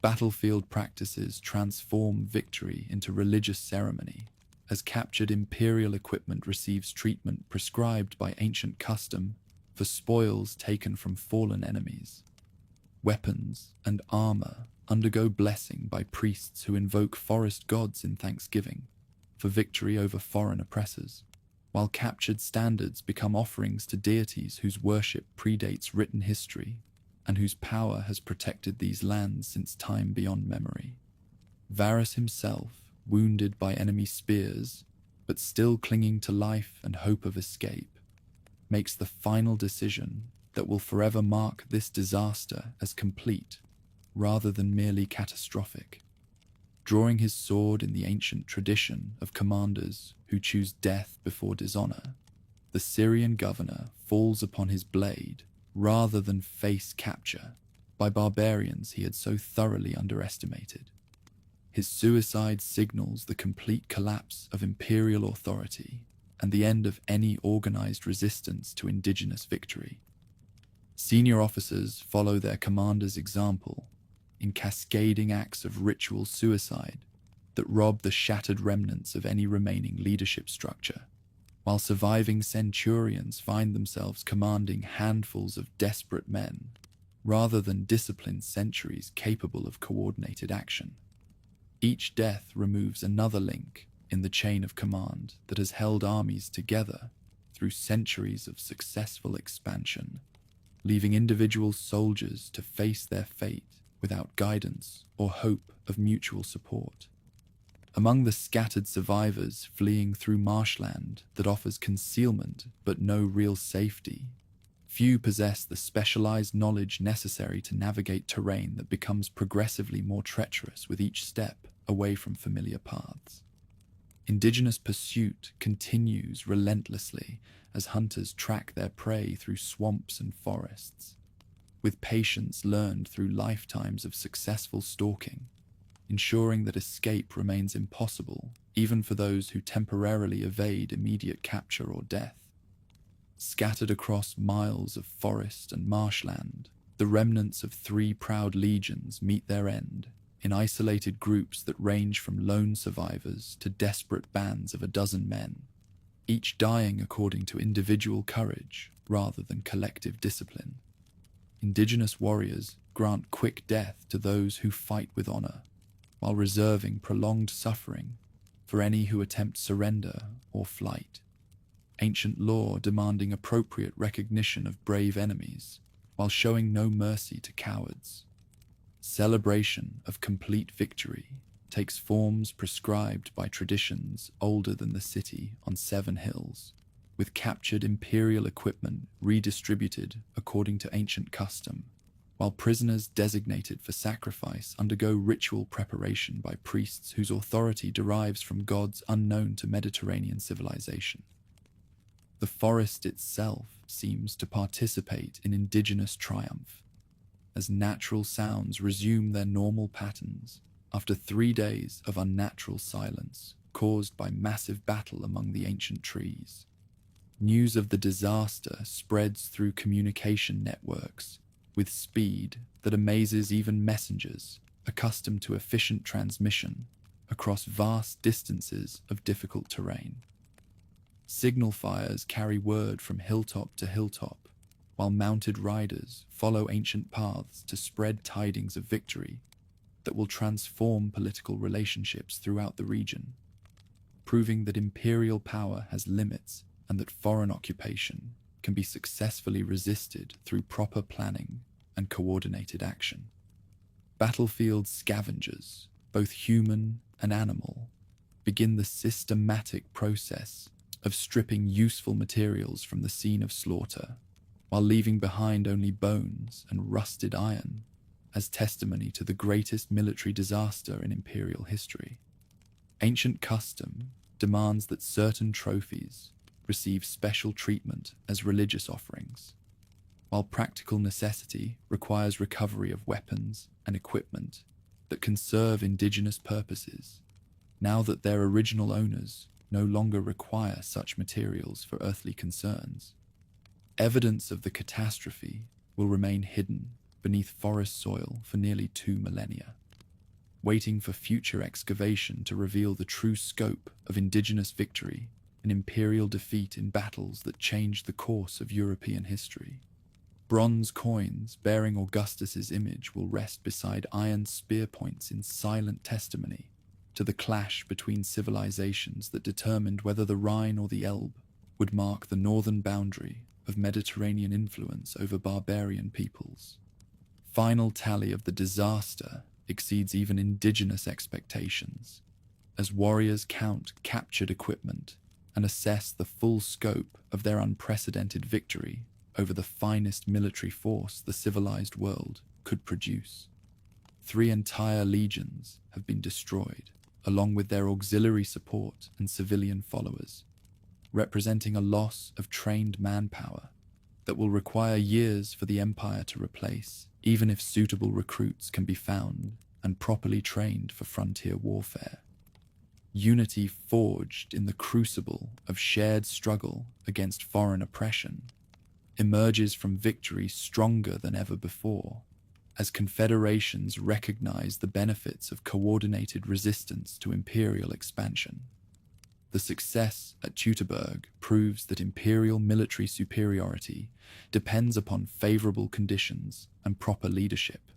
Battlefield practices transform victory into religious ceremony as captured imperial equipment receives treatment prescribed by ancient custom for spoils taken from fallen enemies. Weapons and armor undergo blessing by priests who invoke forest gods in thanksgiving for victory over foreign oppressors, while captured standards become offerings to deities whose worship predates written history and whose power has protected these lands since time beyond memory. Varus himself, wounded by enemy spears, but still clinging to life and hope of escape, makes the final decision that will forever mark this disaster as complete rather than merely catastrophic. Drawing his sword in the ancient tradition of commanders who choose death before dishonor, the Syrian governor falls upon his blade rather than face capture by barbarians he had so thoroughly underestimated. His suicide signals the complete collapse of imperial authority and the end of any organized resistance to indigenous victory. Senior officers follow their commander's example in cascading acts of ritual suicide that rob the shattered remnants of any remaining leadership structure, while surviving centurions find themselves commanding handfuls of desperate men rather than disciplined centuries capable of coordinated action. Each death removes another link in the chain of command that has held armies together through centuries of successful expansion, leaving individual soldiers to face their fate without guidance or hope of mutual support. Among the scattered survivors fleeing through marshland that offers concealment but no real safety, Few possess the specialized knowledge necessary to navigate terrain that becomes progressively more treacherous with each step away from familiar paths. Indigenous pursuit continues relentlessly as hunters track their prey through swamps and forests, with patience learned through lifetimes of successful stalking, ensuring that escape remains impossible even for those who temporarily evade immediate capture or death. Scattered across miles of forest and marshland, the remnants of 3 proud legions meet their end in isolated groups that range from lone survivors to desperate bands of a dozen men, each dying according to individual courage rather than collective discipline. Indigenous warriors grant quick death to those who fight with honor, while reserving prolonged suffering for any who attempt surrender or flight. Ancient law demanding appropriate recognition of brave enemies, while showing no mercy to cowards. Celebration of complete victory takes forms prescribed by traditions older than the city on 7 hills, with captured imperial equipment redistributed according to ancient custom, while prisoners designated for sacrifice undergo ritual preparation by priests whose authority derives from gods unknown to Mediterranean civilization. The forest itself seems to participate in indigenous triumph, as natural sounds resume their normal patterns after 3 days of unnatural silence caused by massive battle among the ancient trees. News of the disaster spreads through communication networks with speed that amazes even messengers accustomed to efficient transmission across vast distances of difficult terrain. Signal fires carry word from hilltop to hilltop, while mounted riders follow ancient paths to spread tidings of victory that will transform political relationships throughout the region, proving that imperial power has limits and that foreign occupation can be successfully resisted through proper planning and coordinated action. Battlefield scavengers, both human and animal, begin the systematic process of stripping useful materials from the scene of slaughter, while leaving behind only bones and rusted iron as testimony to the greatest military disaster in imperial history. Ancient custom demands that certain trophies receive special treatment as religious offerings, while practical necessity requires recovery of weapons and equipment that can serve indigenous purposes, now that their original owners no longer require such materials for earthly concerns. Evidence of the catastrophe will remain hidden beneath forest soil for nearly 2 millennia, waiting for future excavation to reveal the true scope of indigenous victory and imperial defeat in battles that changed the course of European history. Bronze coins bearing Augustus's image will rest beside iron spear points in silent testimony to the clash between civilizations that determined whether the Rhine or the Elbe would mark the northern boundary of Mediterranean influence over barbarian peoples. Final tally of the disaster exceeds even indigenous expectations, as warriors count captured equipment and assess the full scope of their unprecedented victory over the finest military force the civilized world could produce. 3 entire legions have been destroyed, along with their auxiliary support and civilian followers, representing a loss of trained manpower that will require years for the empire to replace, even if suitable recruits can be found and properly trained for frontier warfare. Unity forged in the crucible of shared struggle against foreign oppression emerges from victory stronger than ever before, as confederations recognize the benefits of coordinated resistance to imperial expansion. The success at Teutoburg proves that imperial military superiority depends upon favorable conditions and proper leadership,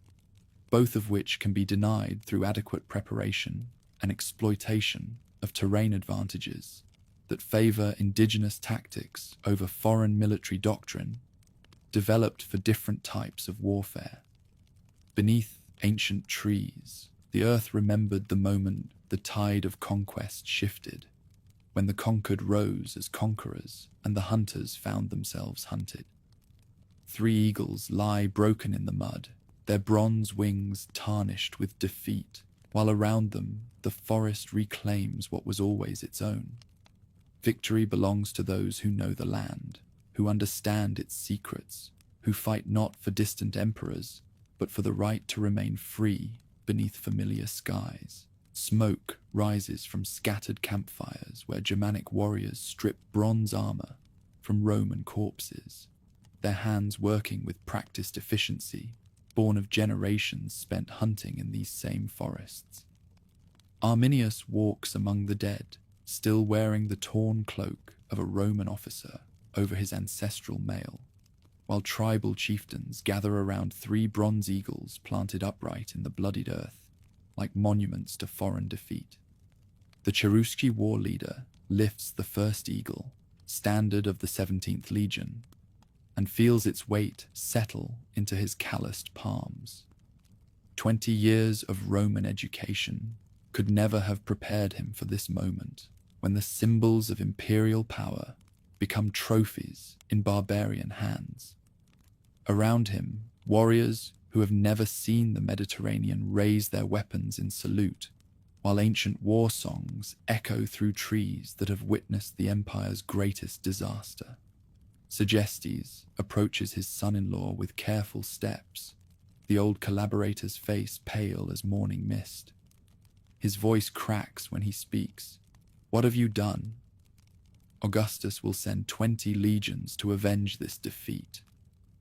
both of which can be denied through adequate preparation and exploitation of terrain advantages that favor indigenous tactics over foreign military doctrine developed for different types of warfare. Beneath ancient trees, the earth remembered the moment the tide of conquest shifted, when the conquered rose as conquerors and the hunters found themselves hunted. 3 eagles lie broken in the mud, their bronze wings tarnished with defeat, while around them the forest reclaims what was always its own. Victory belongs to those who know the land, who understand its secrets, who fight not for distant emperors, but for the right to remain free beneath familiar skies. Smoke rises from scattered campfires where Germanic warriors strip bronze armor from Roman corpses, their hands working with practiced efficiency, born of generations spent hunting in these same forests. Arminius walks among the dead, still wearing the torn cloak of a Roman officer over his ancestral mail, while tribal chieftains gather around 3 bronze eagles planted upright in the bloodied earth, like monuments to foreign defeat. The Cherusci war leader lifts the first eagle, standard of the 17th Legion, and feels its weight settle into his calloused palms. 20 years of Roman education could never have prepared him for this moment, when the symbols of imperial power become trophies in barbarian hands. Around him, warriors who have never seen the Mediterranean raise their weapons in salute, while ancient war songs echo through trees that have witnessed the empire's greatest disaster. Segestes approaches his son-in-law with careful steps, the old collaborator's face pale as morning mist. His voice cracks when he speaks. "What have you done?" "Augustus will send 20 legions to avenge this defeat."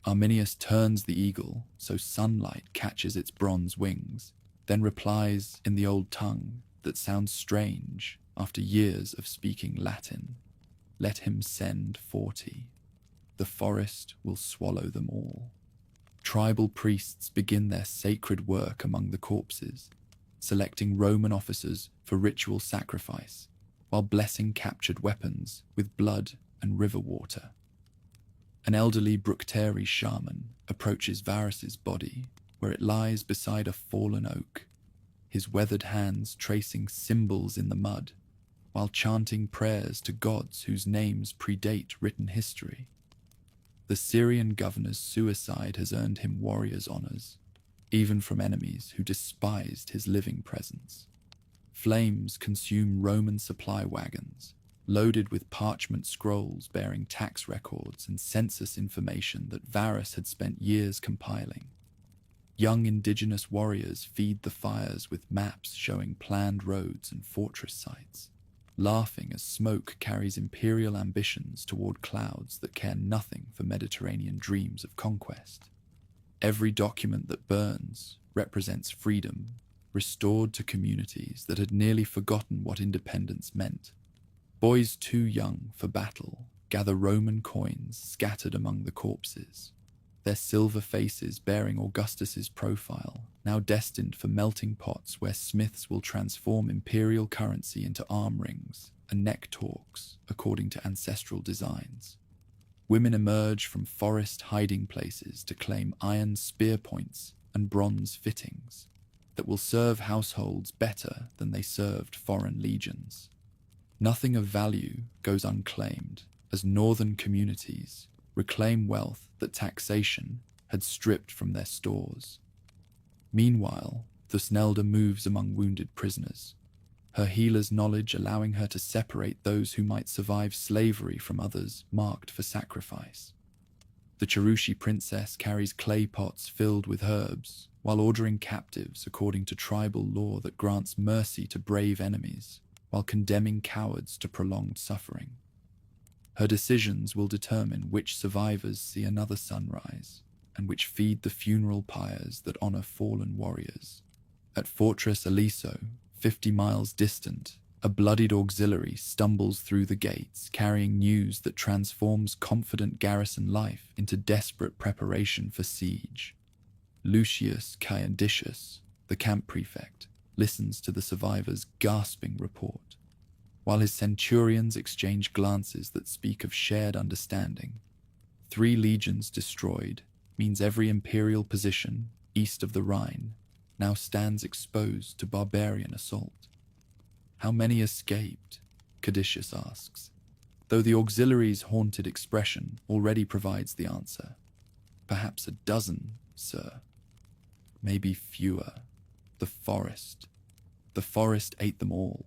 Arminius turns the eagle so sunlight catches its bronze wings, then replies in the old tongue that sounds strange after years of speaking Latin. "Let him send 40. The forest will swallow them all." Tribal priests begin their sacred work among the corpses, selecting Roman officers for ritual sacrifice, while blessing captured weapons with blood and river water. An elderly Bructeri shaman approaches Varus's body, where it lies beside a fallen oak, his weathered hands tracing symbols in the mud, while chanting prayers to gods whose names predate written history. The Syrian governor's suicide has earned him warrior's honors, even from enemies who despised his living presence. Flames consume Roman supply wagons, loaded with parchment scrolls bearing tax records and census information that Varus had spent years compiling. Young indigenous warriors feed the fires with maps showing planned roads and fortress sites, laughing as smoke carries imperial ambitions toward clouds that care nothing for Mediterranean dreams of conquest. Every document that burns represents freedom, restored to communities that had nearly forgotten what independence meant. Boys too young for battle gather Roman coins scattered among the corpses, their silver faces bearing Augustus's profile, now destined for melting pots where smiths will transform imperial currency into arm rings and neck torques according to ancestral designs. Women emerge from forest hiding places to claim iron spear points and bronze fittings that will serve households better than they served foreign legions. Nothing of value goes unclaimed as northern communities reclaim wealth that taxation had stripped from their stores. Meanwhile, Thusnelda moves among wounded prisoners, her healer's knowledge allowing her to separate those who might survive slavery from others marked for sacrifice. The Cherusci princess carries clay pots filled with herbs, while ordering captives according to tribal law that grants mercy to brave enemies, while condemning cowards to prolonged suffering. Her decisions will determine which survivors see another sunrise, and which feed the funeral pyres that honor fallen warriors. At Fortress Aliso, 50 miles distant, a bloodied auxiliary stumbles through the gates, carrying news that transforms confident garrison life into desperate preparation for siege. Lucius Caedicius, the camp prefect, listens to the survivors' gasping report, while his centurions exchange glances that speak of shared understanding. 3 legions destroyed means every imperial position east of the Rhine now stands exposed to barbarian assault. How many escaped? Caedicius asks, though the auxiliary's haunted expression already provides the answer. Perhaps a dozen, sir. Maybe fewer. The forest. The forest ate them all.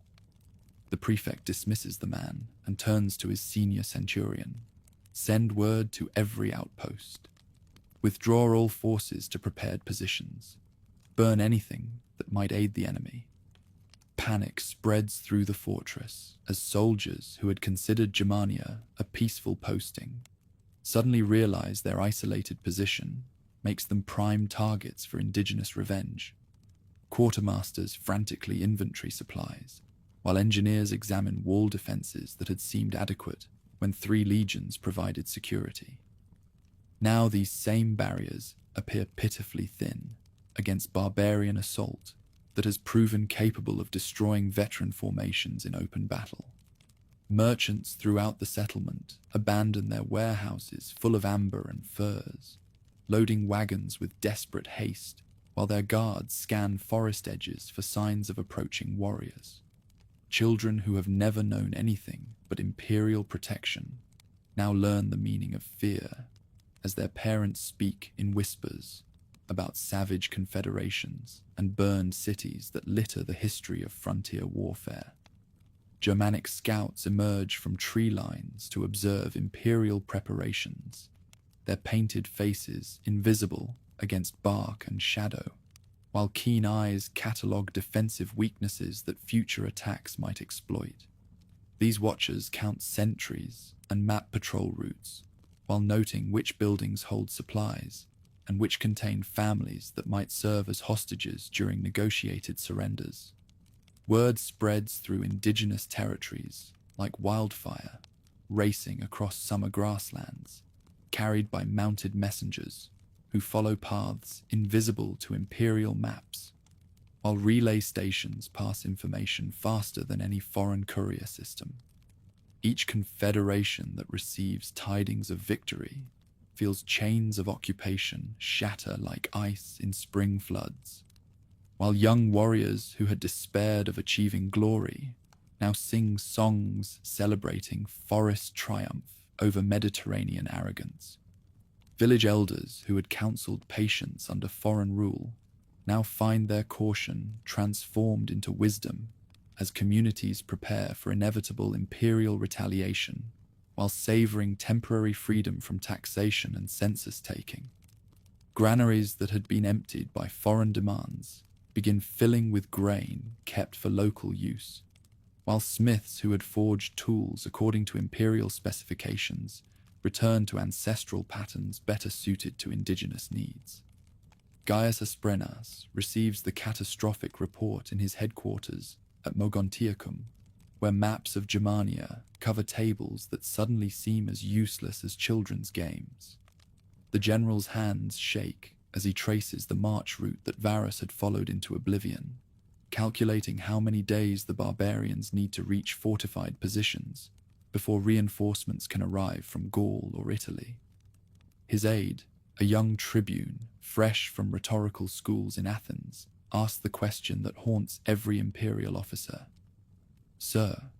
The prefect dismisses the man and turns to his senior centurion. Send word to every outpost. Withdraw all forces to prepared positions. Burn anything that might aid the enemy. Panic spreads through the fortress as soldiers who had considered Germania a peaceful posting suddenly realize their isolated position makes them prime targets for indigenous revenge. Quartermasters frantically inventory supplies, while engineers examine wall defenses that had seemed adequate when 3 legions provided security. Now these same barriers appear pitifully thin against barbarian assault that has proven capable of destroying veteran formations in open battle. Merchants throughout the settlement abandon their warehouses full of amber and furs, loading wagons with desperate haste while their guards scan forest edges for signs of approaching warriors. Children who have never known anything but imperial protection now learn the meaning of fear as their parents speak in whispers about savage confederations and burned cities that litter the history of frontier warfare. Germanic scouts emerge from tree lines to observe imperial preparations, their painted faces invisible against bark and shadow, while keen eyes catalogue defensive weaknesses that future attacks might exploit. These watchers count sentries and map patrol routes, while noting which buildings hold supplies and which contain families that might serve as hostages during negotiated surrenders. Word spreads through indigenous territories like wildfire, racing across summer grasslands, carried by mounted messengers who follow paths invisible to imperial maps, while relay stations pass information faster than any foreign courier system. Each confederation that receives tidings of victory feels chains of occupation shatter like ice in spring floods, while young warriors who had despaired of achieving glory now sing songs celebrating forest triumph over Mediterranean arrogance. Village elders who had counseled patience under foreign rule now find their caution transformed into wisdom as communities prepare for inevitable imperial retaliation while savoring temporary freedom from taxation and census-taking. Granaries that had been emptied by foreign demands begin filling with grain kept for local use, while smiths who had forged tools according to imperial specifications return to ancestral patterns better suited to indigenous needs. Gaius Asprenas receives the catastrophic report in his headquarters at Mogontiacum, where maps of Germania cover tables that suddenly seem as useless as children's games. The general's hands shake as he traces the march route that Varus had followed into oblivion, calculating how many days the barbarians need to reach fortified positions before reinforcements can arrive from Gaul or Italy. His aide, a young tribune fresh from rhetorical schools in Athens, asks the question that haunts every imperial officer. "Sir,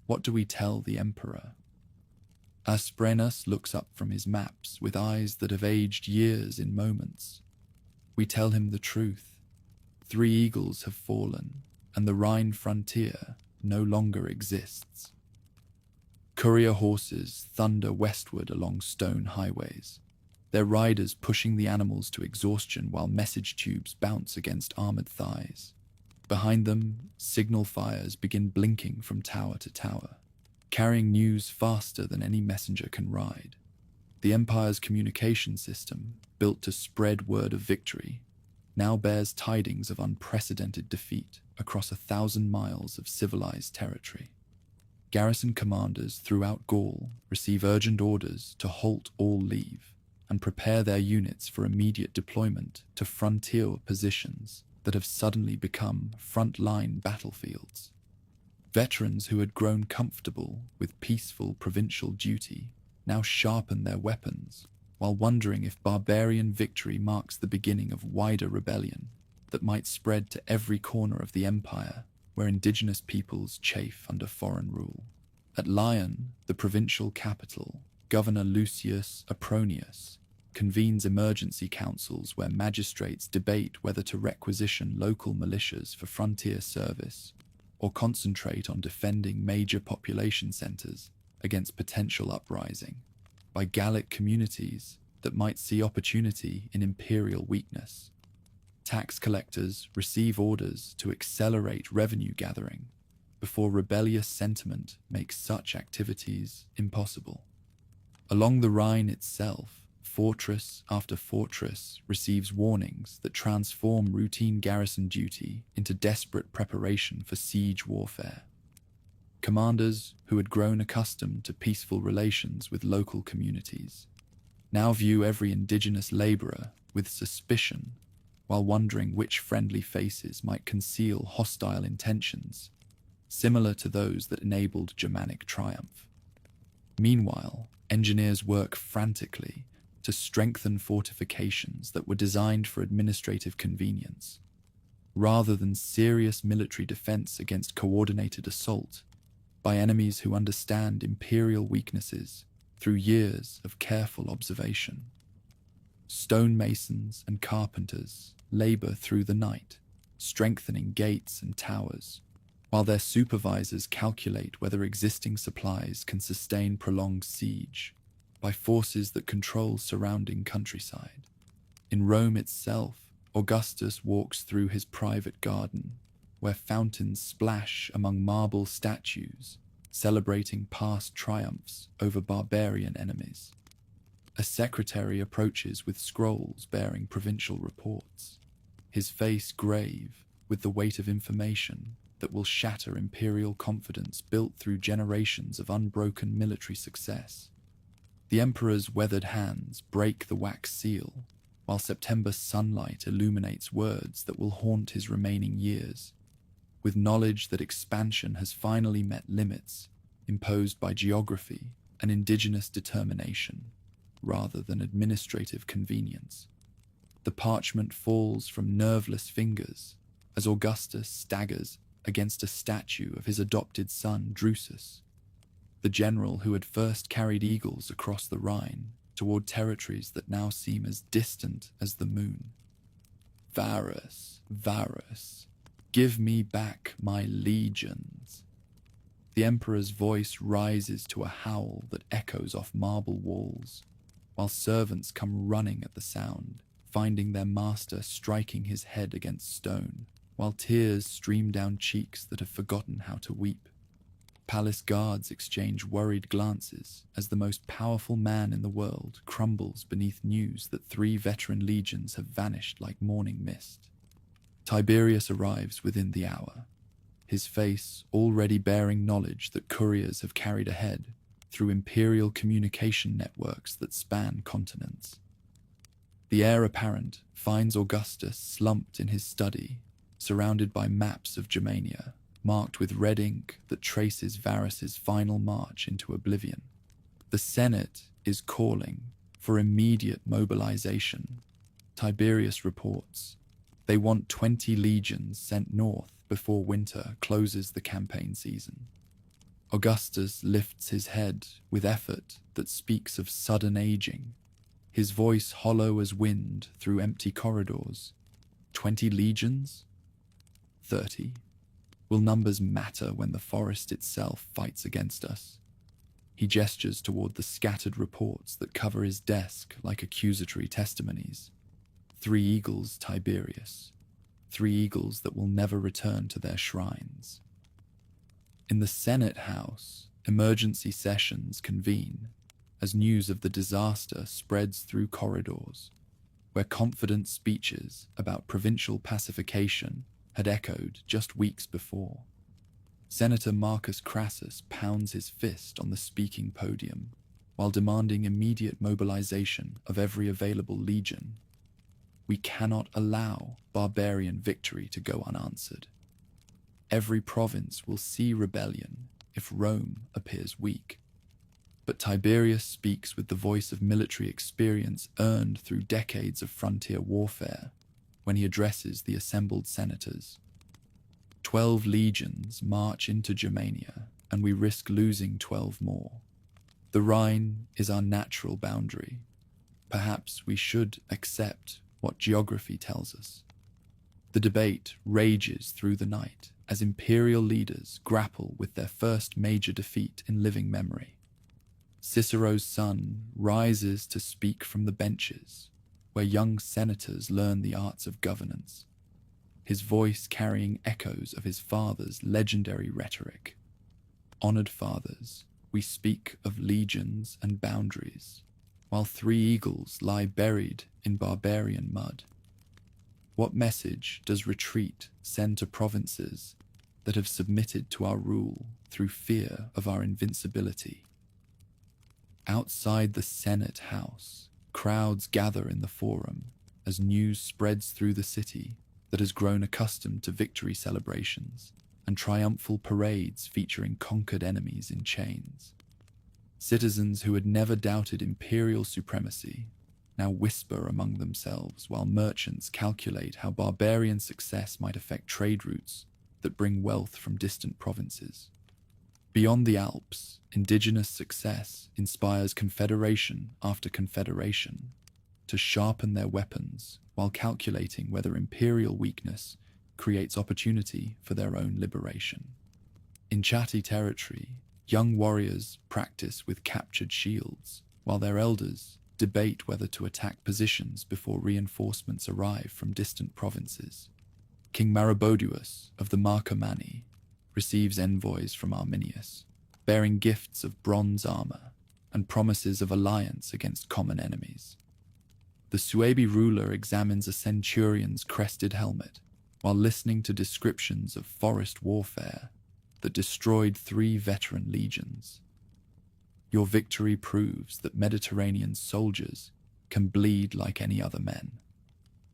what do we tell the emperor?" Asprenas looks up from his maps with eyes that have aged years in moments. "We tell him the truth. 3 eagles have fallen, and the Rhine frontier no longer exists." Courier horses thunder westward along stone highways, their riders pushing the animals to exhaustion while message tubes bounce against armored thighs. Behind them, signal fires begin blinking from tower to tower, carrying news faster than any messenger can ride. The Empire's communication system, built to spread word of victory, now bears tidings of unprecedented defeat across 1,000 miles of civilized territory. Garrison commanders throughout Gaul receive urgent orders to halt all leave and prepare their units for immediate deployment to frontier positions that have suddenly become front-line battlefields. Veterans who had grown comfortable with peaceful provincial duty now sharpen their weapons while wondering if barbarian victory marks the beginning of wider rebellion that might spread to every corner of the empire where indigenous peoples chafe under foreign rule. At Lyon, the provincial capital, Governor Lucius Apronius convenes emergency councils where magistrates debate whether to requisition local militias for frontier service or concentrate on defending major population centers against potential uprising by Gallic communities that might see opportunity in imperial weakness. Tax collectors receive orders to accelerate revenue gathering before rebellious sentiment makes such activities impossible. Along the Rhine itself, fortress after fortress receives warnings that transform routine garrison duty into desperate preparation for siege warfare. Commanders who had grown accustomed to peaceful relations with local communities now view every indigenous laborer with suspicion, while wondering which friendly faces might conceal hostile intentions, similar to those that enabled Germanic triumph. Meanwhile, engineers work frantically to strengthen fortifications that were designed for administrative convenience, rather than serious military defense against coordinated assault by enemies who understand imperial weaknesses through years of careful observation. Stonemasons and carpenters labor through the night, strengthening gates and towers, while their supervisors calculate whether existing supplies can sustain prolonged siege by forces that control surrounding countryside. In Rome itself, Augustus walks through his private garden, where fountains splash among marble statues, celebrating past triumphs over barbarian enemies. A secretary approaches with scrolls bearing provincial reports, his face grave with the weight of information that will shatter imperial confidence built through generations of unbroken military success. The emperor's weathered hands break the wax seal, while September's sunlight illuminates words that will haunt his remaining years, with knowledge that expansion has finally met limits imposed by geography and indigenous determination, rather than administrative convenience. The parchment falls from nerveless fingers as Augustus staggers against a statue of his adopted son Drusus, the general who had first carried eagles across the Rhine toward territories that now seem as distant as the moon. Varus, Varus, give me back my legions. The emperor's voice rises to a howl that echoes off marble walls, while servants come running at the sound, finding their master striking his head against stone, while tears stream down cheeks that have forgotten how to weep. Palace guards exchange worried glances as the most powerful man in the world crumbles beneath news that 3 veteran legions have vanished like morning mist. Tiberius arrives within the hour, his face already bearing knowledge that couriers have carried ahead through imperial communication networks that span continents. The heir apparent finds Augustus slumped in his study, surrounded by maps of Germania, marked with red ink that traces Varus's final march into oblivion. The Senate is calling for immediate mobilization. Tiberius reports they want 20 legions sent north before winter closes the campaign season. Augustus lifts his head with effort that speaks of sudden aging, his voice hollow as wind through empty corridors. 20 legions? 30. Will numbers matter when the forest itself fights against us? He gestures toward the scattered reports that cover his desk like accusatory testimonies. 3 eagles, Tiberius. 3 eagles that will never return to their shrines. In the Senate House, emergency sessions convene as news of the disaster spreads through corridors, where confident speeches about provincial pacification had echoed just weeks before. Senator Marcus Crassus pounds his fist on the speaking podium while demanding immediate mobilization of every available legion. We cannot allow barbarian victory to go unanswered. Every province will see rebellion if Rome appears weak. But Tiberius speaks with the voice of military experience earned through decades of frontier warfare when he addresses the assembled senators. 12 legions march into Germania, and we risk losing 12 more. The Rhine is our natural boundary. Perhaps we should accept what geography tells us. The debate rages through the night as imperial leaders grapple with their first major defeat in living memory. Cicero's son rises to speak from the benches, where young senators learn the arts of governance, his voice carrying echoes of his father's legendary rhetoric. Honored fathers, we speak of legions and boundaries, while 3 eagles lie buried in barbarian mud. What message does retreat send to provinces that have submitted to our rule through fear of our invincibility? Outside the Senate House, crowds gather in the forum as news spreads through the city that has grown accustomed to victory celebrations and triumphal parades featuring conquered enemies in chains. Citizens who had never doubted imperial supremacy now whisper among themselves while merchants calculate how barbarian success might affect trade routes that bring wealth from distant provinces. Beyond the Alps, indigenous success inspires confederation after confederation to sharpen their weapons while calculating whether imperial weakness creates opportunity for their own liberation. In chatty territory, young warriors practice with captured shields, while their elders debate whether to attack positions before reinforcements arrive from distant provinces. King Maroboduus of the Marcomanni receives envoys from Arminius, bearing gifts of bronze armor and promises of alliance against common enemies. The Suebi ruler examines a centurion's crested helmet while listening to descriptions of forest warfare that destroyed 3 veteran legions. Your victory proves that Mediterranean soldiers can bleed like any other men.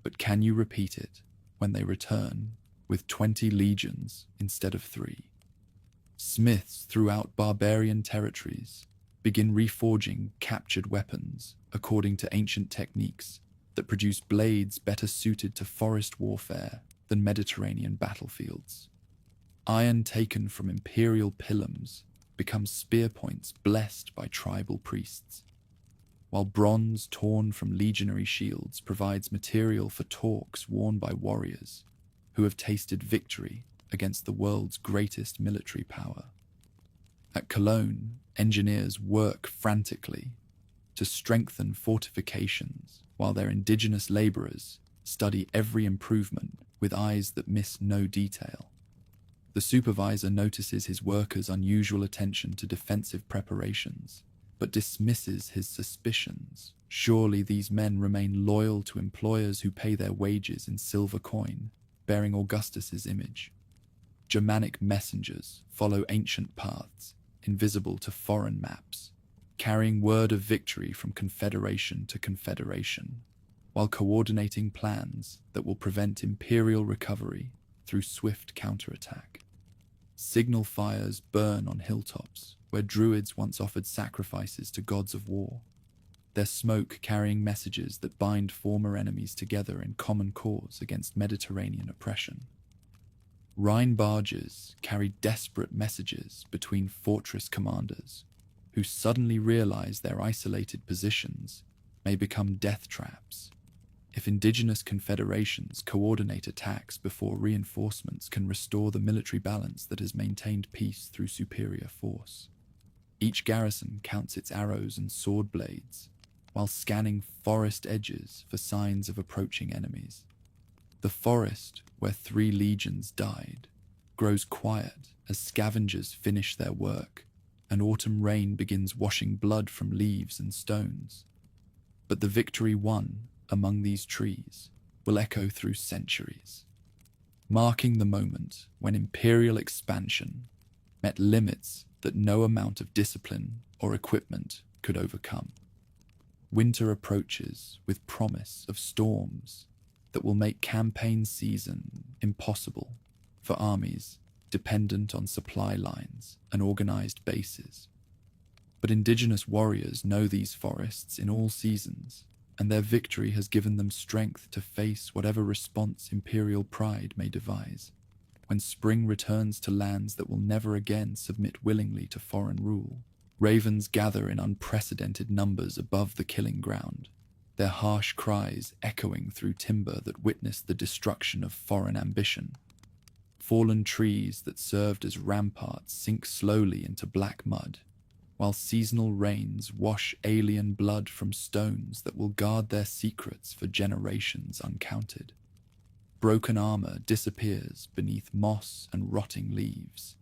But can you repeat it when they return with 20 legions instead of 3? Smiths throughout barbarian territories begin reforging captured weapons according to ancient techniques that produce blades better suited to forest warfare than Mediterranean battlefields. Iron taken from imperial pilums becomes spear points blessed by tribal priests, while bronze torn from legionary shields provides material for torques worn by warriors who have tasted victory against the world's greatest military power. At Cologne, engineers work frantically to strengthen fortifications while their indigenous laborers study every improvement with eyes that miss no detail. The supervisor notices his workers' unusual attention to defensive preparations, but dismisses his suspicions. Surely these men remain loyal to employers who pay their wages in silver coin, bearing Augustus's image. Germanic messengers follow ancient paths, invisible to foreign maps, carrying word of victory from confederation to confederation, while coordinating plans that will prevent imperial recovery through swift counterattack. Signal fires burn on hilltops where druids once offered sacrifices to gods of war, their smoke carrying messages that bind former enemies together in common cause against Mediterranean oppression. Rhine barges carry desperate messages between fortress commanders who suddenly realize their isolated positions may become death traps if indigenous confederations coordinate attacks before reinforcements can restore the military balance that has maintained peace through superior force. Each garrison counts its arrows and sword blades, while scanning forest edges for signs of approaching enemies. The forest where 3 legions died grows quiet as scavengers finish their work, and autumn rain begins washing blood from leaves and stones. But the victory won among these trees will echo through centuries, marking the moment when imperial expansion met limits that no amount of discipline or equipment could overcome. Winter approaches with promise of storms that will make campaign season impossible for armies dependent on supply lines and organized bases. But indigenous warriors know these forests in all seasons, and their victory has given them strength to face whatever response imperial pride may devise. When spring returns to lands that will never again submit willingly to foreign rule, ravens gather in unprecedented numbers above the killing ground, their harsh cries echoing through timber that witnessed the destruction of foreign ambition. Fallen trees that served as ramparts sink slowly into black mud, while seasonal rains wash alien blood from stones that will guard their secrets for generations uncounted. Broken armor disappears beneath moss and rotting leaves,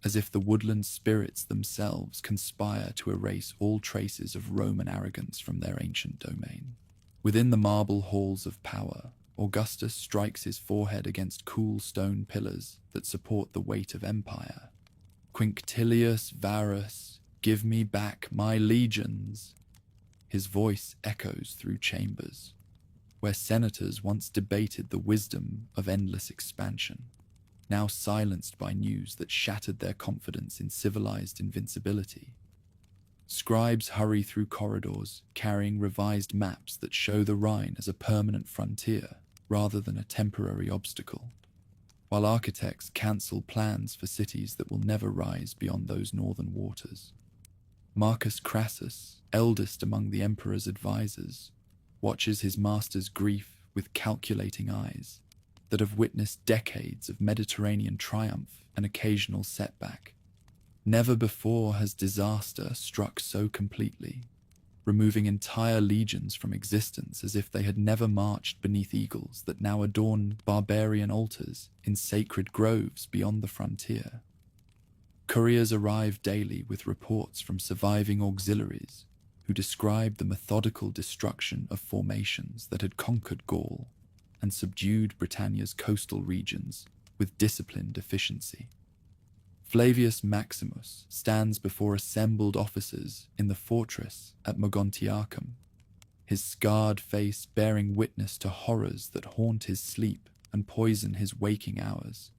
as if the woodland spirits themselves conspire to erase all traces of Roman arrogance from their ancient domain. Within the marble halls of power, Augustus strikes his forehead against cool stone pillars that support the weight of empire. Quinctilius Varus, give me back my legions. His voice echoes through chambers, where senators once debated the wisdom of endless expansion, now silenced by news that shattered their confidence in civilized invincibility. Scribes hurry through corridors, carrying revised maps that show the Rhine as a permanent frontier rather than a temporary obstacle, while architects cancel plans for cities that will never rise beyond those northern waters. Marcus Crassus, eldest among the emperor's advisors, watches his master's grief with calculating eyes that have witnessed decades of Mediterranean triumph and occasional setback. Never before has disaster struck so completely, removing entire legions from existence as if they had never marched beneath eagles that now adorn barbarian altars in sacred groves beyond the frontier. Couriers arrive daily with reports from surviving auxiliaries who describe the methodical destruction of formations that had conquered Gaul and subdued Britannia's coastal regions with disciplined efficiency. Flavius Maximus stands before assembled officers in the fortress at Mogontiacum, his scarred face bearing witness to horrors that haunt his sleep and poison his waking hours.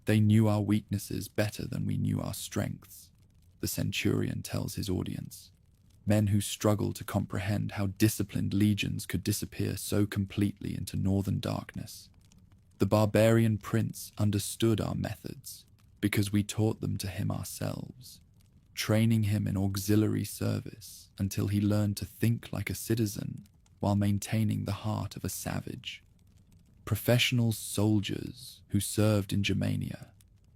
They knew our weaknesses better than we knew our strengths, the centurion tells his audience. Men who struggle to comprehend how disciplined legions could disappear so completely into northern darkness. The barbarian prince understood our methods because we taught them to him ourselves, training him in auxiliary service until he learned to think like a citizen while maintaining the heart of a savage. Professional soldiers who served in Germania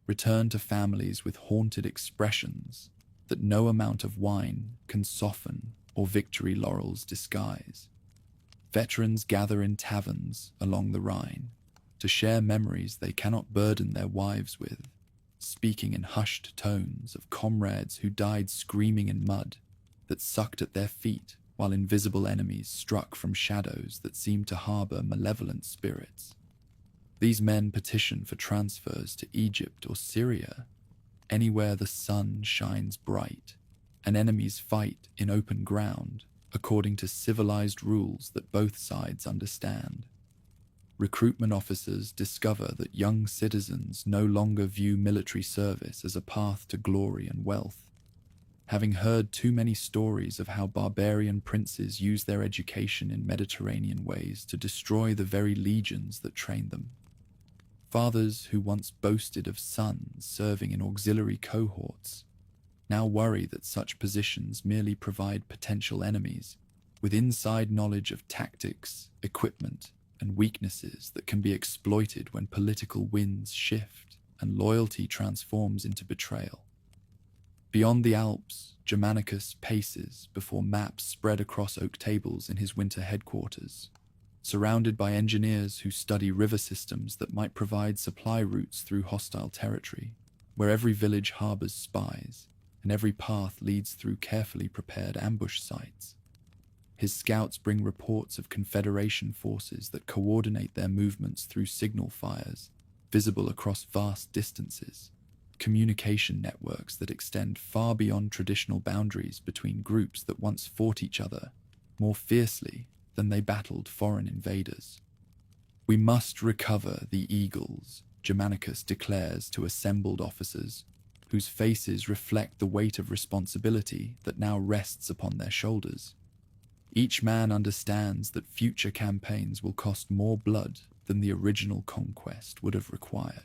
returned to families with haunted expressions that no amount of wine can soften or victory laurels disguise. Veterans gather in taverns along the Rhine to share memories they cannot burden their wives with, speaking in hushed tones of comrades who died screaming in mud that sucked at their feet while invisible enemies struck from shadows that seemed to harbor malevolent spirits. These men petition for transfers to Egypt or Syria, anywhere the sun shines bright, and enemies fight in open ground according to civilized rules that both sides understand. Recruitment officers discover that young citizens no longer view military service as a path to glory and wealth, having heard too many stories of how barbarian princes use their education in Mediterranean ways to destroy the very legions that trained them. Fathers who once boasted of sons serving in auxiliary cohorts now worry that such positions merely provide potential enemies with inside knowledge of tactics, equipment, and weaknesses that can be exploited when political winds shift and loyalty transforms into betrayal. Beyond the Alps, Germanicus paces before maps spread across oak tables in his winter headquarters, surrounded by engineers who study river systems that might provide supply routes through hostile territory, where every village harbors spies and every path leads through carefully prepared ambush sites. His scouts bring reports of Confederation forces that coordinate their movements through signal fires, visible across vast distances, communication networks that extend far beyond traditional boundaries between groups that once fought each other more fiercely than they battled foreign invaders. We must recover the eagles, Germanicus declares to assembled officers, whose faces reflect the weight of responsibility that now rests upon their shoulders. Each man understands that future campaigns will cost more blood than the original conquest would have required.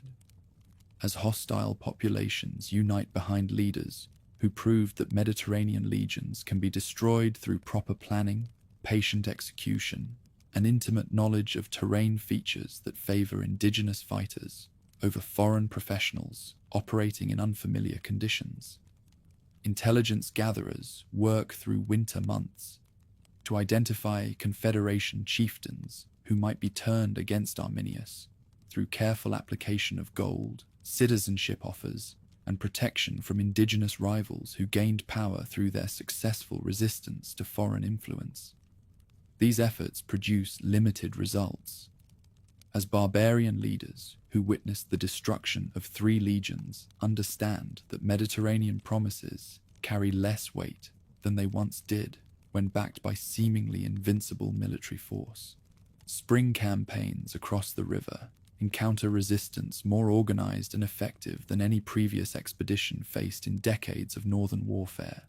As hostile populations unite behind leaders who proved that Mediterranean legions can be destroyed through proper planning, patient execution, and intimate knowledge of terrain features that favor indigenous fighters over foreign professionals operating in unfamiliar conditions. Intelligence gatherers work through winter months to identify Confederation chieftains who might be turned against Arminius through careful application of gold, citizenship offers, and protection from indigenous rivals who gained power through their successful resistance to foreign influence. These efforts produce limited results, as barbarian leaders who witnessed the destruction of 3 legions understand that Mediterranean promises carry less weight than they once did when backed by seemingly invincible military force. Spring campaigns across the river encounter resistance more organized and effective than any previous expedition faced in decades of northern warfare.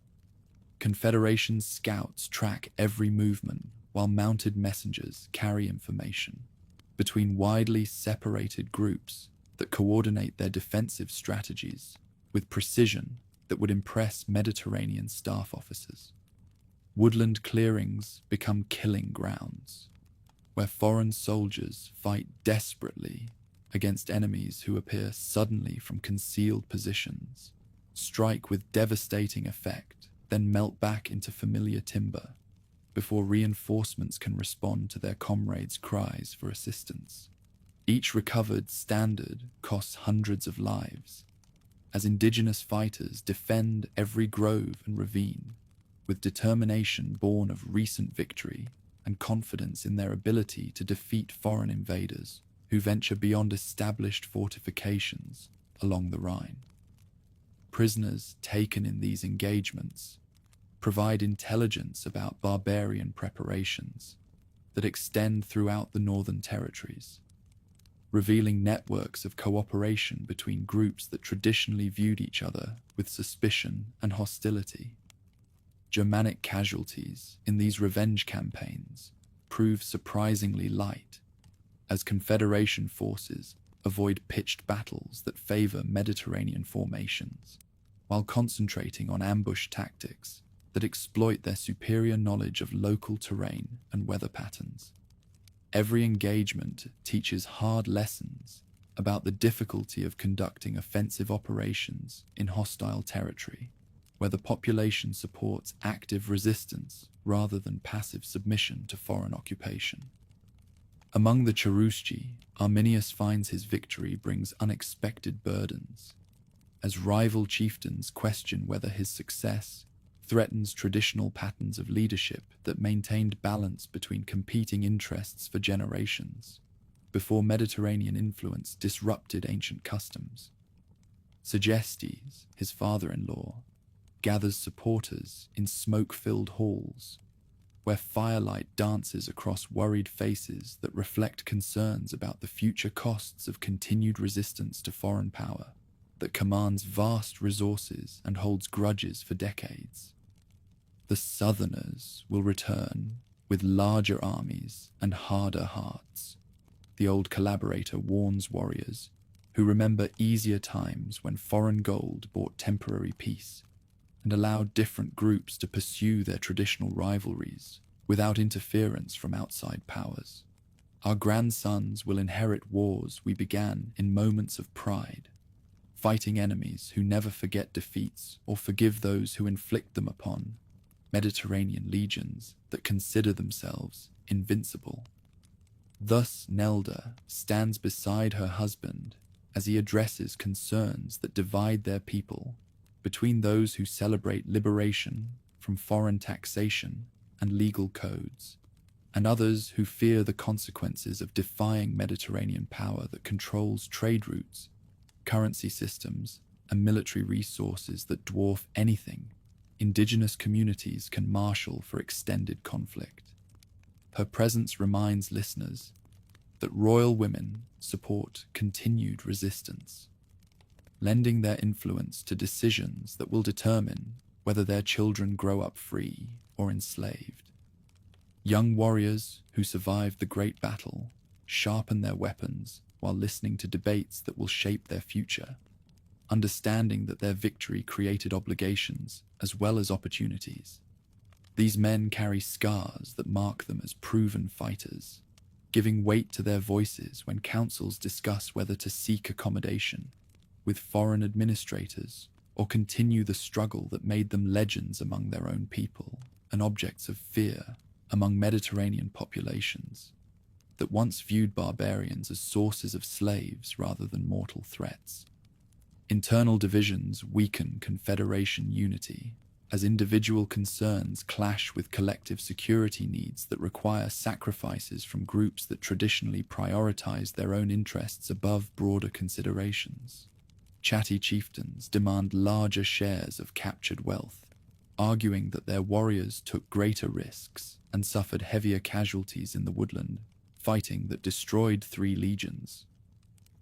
Confederation scouts track every movement while mounted messengers carry information between widely separated groups that coordinate their defensive strategies with precision that would impress Mediterranean staff officers. Woodland clearings become killing grounds, where foreign soldiers fight desperately against enemies who appear suddenly from concealed positions, strike with devastating effect, then melt back into familiar timber before reinforcements can respond to their comrades' cries for assistance. Each recovered standard costs hundreds of lives, as indigenous fighters defend every grove and ravine with determination born of recent victory and confidence in their ability to defeat foreign invaders who venture beyond established fortifications along the Rhine. Prisoners taken in these engagements provide intelligence about barbarian preparations that extend throughout the northern territories, revealing networks of cooperation between groups that traditionally viewed each other with suspicion and hostility. Germanic casualties in these revenge campaigns prove surprisingly light, as Confederation forces avoid pitched battles that favor Mediterranean formations, while concentrating on ambush tactics that exploit their superior knowledge of local terrain and weather patterns. Every engagement teaches hard lessons about the difficulty of conducting offensive operations in hostile territory, where the population supports active resistance rather than passive submission to foreign occupation. Among the Cherusci, Arminius finds his victory brings unexpected burdens, as rival chieftains question whether his success threatens traditional patterns of leadership that maintained balance between competing interests for generations, before Mediterranean influence disrupted ancient customs. Segestes, his father-in-law, gathers supporters in smoke-filled halls, where firelight dances across worried faces that reflect concerns about the future costs of continued resistance to foreign power that commands vast resources and holds grudges for decades. The Southerners will return with larger armies and harder hearts, the old collaborator warns warriors who remember easier times when foreign gold bought temporary peace and allowed different groups to pursue their traditional rivalries without interference from outside powers. Our grandsons will inherit wars we began in moments of pride, fighting enemies who never forget defeats or forgive those who inflict them upon Mediterranean legions that consider themselves invincible. Thus Nelda stands beside her husband as he addresses concerns that divide their people between those who celebrate liberation from foreign taxation and legal codes, and others who fear the consequences of defying Mediterranean power that controls trade routes, currency systems, and military resources that dwarf anything indigenous communities can marshal for extended conflict. Her presence reminds listeners that royal women support continued resistance, lending their influence to decisions that will determine whether their children grow up free or enslaved. Young warriors who survived the Great Battle sharpen their weapons while listening to debates that will shape their future, understanding that their victory created obligations as well as opportunities. These men carry scars that mark them as proven fighters, giving weight to their voices when councils discuss whether to seek accommodation with foreign administrators or continue the struggle that made them legends among their own people and objects of fear among Mediterranean populations that once viewed barbarians as sources of slaves rather than mortal threats. Internal divisions weaken confederation unity as individual concerns clash with collective security needs that require sacrifices from groups that traditionally prioritize their own interests above broader considerations. Chatty chieftains demand larger shares of captured wealth, arguing that their warriors took greater risks and suffered heavier casualties in the woodland, fighting that destroyed 3 legions.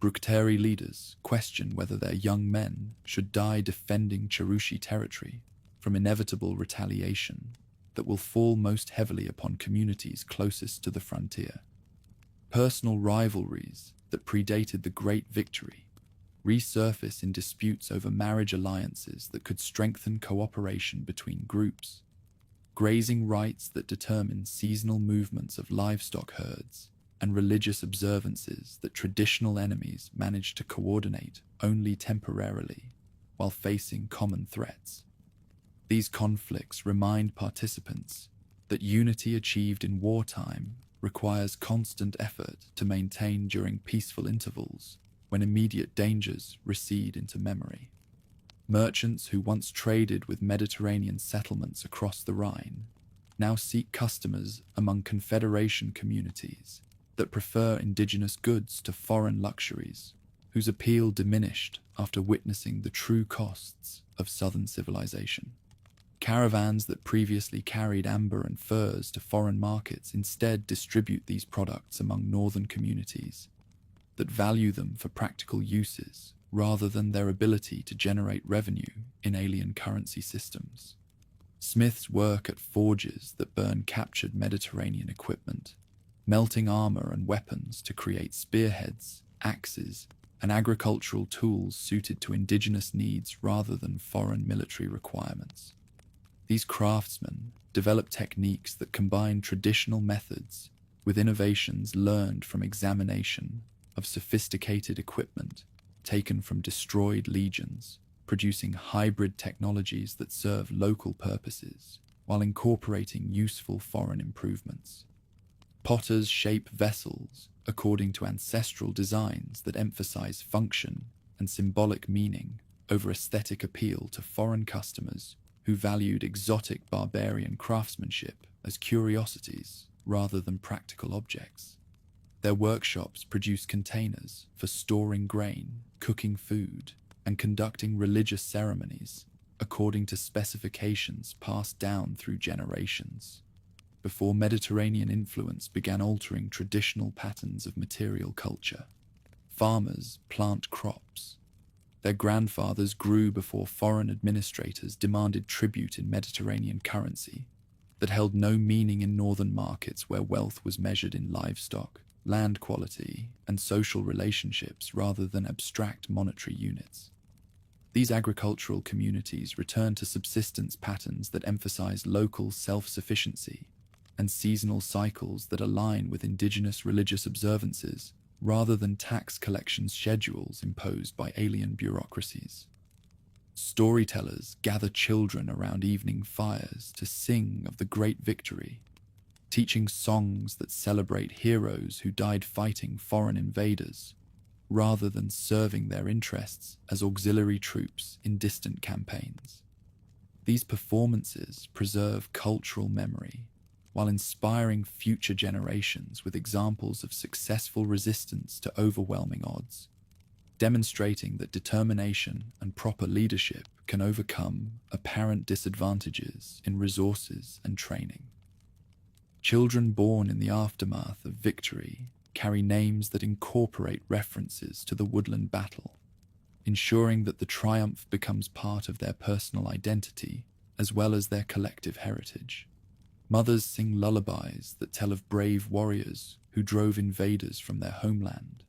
Bructeri leaders question whether their young men should die defending Cherushi territory from inevitable retaliation that will fall most heavily upon communities closest to the frontier. Personal rivalries that predated the Great Victory resurface in disputes over marriage alliances that could strengthen cooperation between groups, grazing rights that determine seasonal movements of livestock herds, and religious observances that traditional enemies manage to coordinate only temporarily while facing common threats. These conflicts remind participants that unity achieved in wartime requires constant effort to maintain during peaceful intervals when immediate dangers recede into memory. Merchants who once traded with Mediterranean settlements across the Rhine now seek customers among confederation communities that prefer indigenous goods to foreign luxuries, whose appeal diminished after witnessing the true costs of southern civilization. Caravans that previously carried amber and furs to foreign markets instead distribute these products among northern communities that value them for practical uses rather than their ability to generate revenue in alien currency systems. Smiths work at forges that burn captured Mediterranean equipment, melting armor and weapons to create spearheads, axes, and agricultural tools suited to indigenous needs rather than foreign military requirements. These craftsmen develop techniques that combine traditional methods with innovations learned from examination of sophisticated equipment taken from destroyed legions, producing hybrid technologies that serve local purposes while incorporating useful foreign improvements. Potters shape vessels according to ancestral designs that emphasize function and symbolic meaning over aesthetic appeal to foreign customers who valued exotic barbarian craftsmanship as curiosities rather than practical objects. Their workshops produce containers for storing grain, cooking food, and conducting religious ceremonies according to specifications passed down through generations, before Mediterranean influence began altering traditional patterns of material culture. Farmers plant crops. Their grandfathers grew before foreign administrators demanded tribute in Mediterranean currency that held no meaning in northern markets where wealth was measured in livestock, land quality, and social relationships rather than abstract monetary units. These agricultural communities return to subsistence patterns that emphasize local self-sufficiency and seasonal cycles that align with indigenous religious observances rather than tax collection schedules imposed by alien bureaucracies. Storytellers gather children around evening fires to sing of the great victory, teaching songs that celebrate heroes who died fighting foreign invaders rather than serving their interests as auxiliary troops in distant campaigns. These performances preserve cultural memory while inspiring future generations with examples of successful resistance to overwhelming odds, demonstrating that determination and proper leadership can overcome apparent disadvantages in resources and training. Children born in the aftermath of victory carry names that incorporate references to the woodland battle, ensuring that the triumph becomes part of their personal identity as well as their collective heritage. Mothers sing lullabies that tell of brave warriors who drove invaders from their homeland,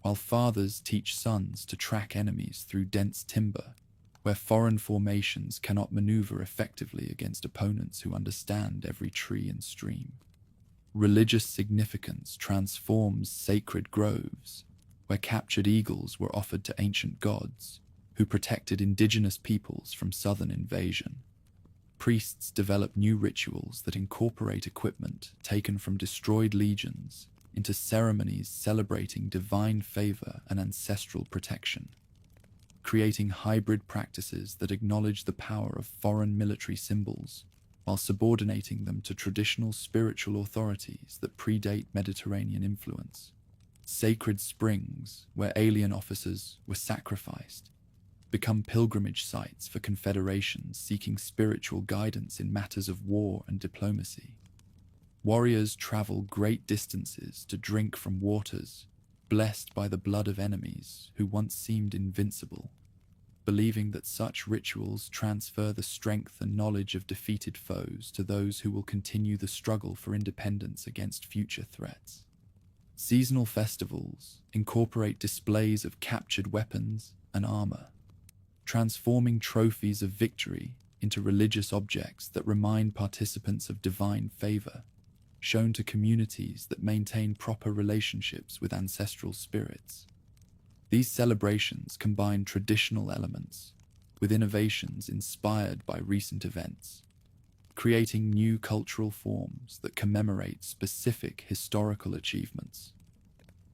while fathers teach sons to track enemies through dense timber where foreign formations cannot maneuver effectively against opponents who understand every tree and stream. Religious significance transforms sacred groves, where captured eagles were offered to ancient gods who protected indigenous peoples from southern invasion. Priests develop new rituals that incorporate equipment taken from destroyed legions into ceremonies celebrating divine favor and ancestral protection, creating hybrid practices that acknowledge the power of foreign military symbols while subordinating them to traditional spiritual authorities that predate Mediterranean influence. Sacred springs, where alien officers were sacrificed, become pilgrimage sites for confederations seeking spiritual guidance in matters of war and diplomacy. Warriors travel great distances to drink from waters blessed by the blood of enemies who once seemed invincible, believing that such rituals transfer the strength and knowledge of defeated foes to those who will continue the struggle for independence against future threats. Seasonal festivals incorporate displays of captured weapons and armor, transforming trophies of victory into religious objects that remind participants of divine favor, shown to communities that maintain proper relationships with ancestral spirits. These celebrations combine traditional elements with innovations inspired by recent events, creating new cultural forms that commemorate specific historical achievements,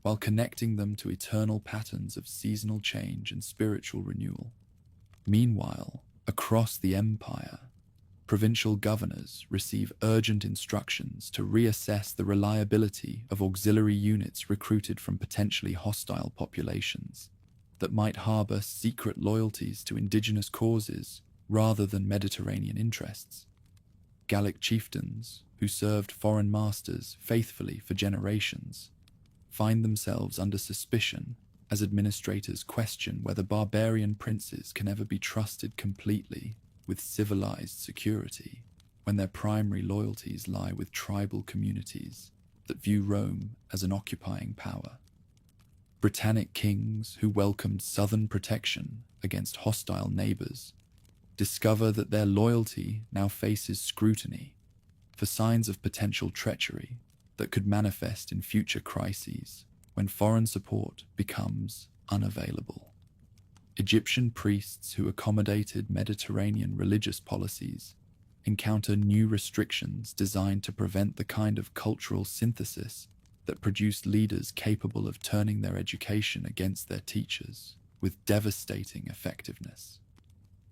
while connecting them to eternal patterns of seasonal change and spiritual renewal. Meanwhile, across the empire, provincial governors receive urgent instructions to reassess the reliability of auxiliary units recruited from potentially hostile populations that might harbor secret loyalties to indigenous causes rather than Mediterranean interests. Gallic chieftains, who served foreign masters faithfully for generations, find themselves under suspicion as administrators question whether barbarian princes can ever be trusted completely with civilized security, when their primary loyalties lie with tribal communities that view Rome as an occupying power. Britannic kings who welcomed southern protection against hostile neighbors discover that their loyalty now faces scrutiny for signs of potential treachery that could manifest in future crises when foreign support becomes unavailable. Egyptian priests who accommodated Mediterranean religious policies encounter new restrictions designed to prevent the kind of cultural synthesis that produced leaders capable of turning their education against their teachers with devastating effectiveness.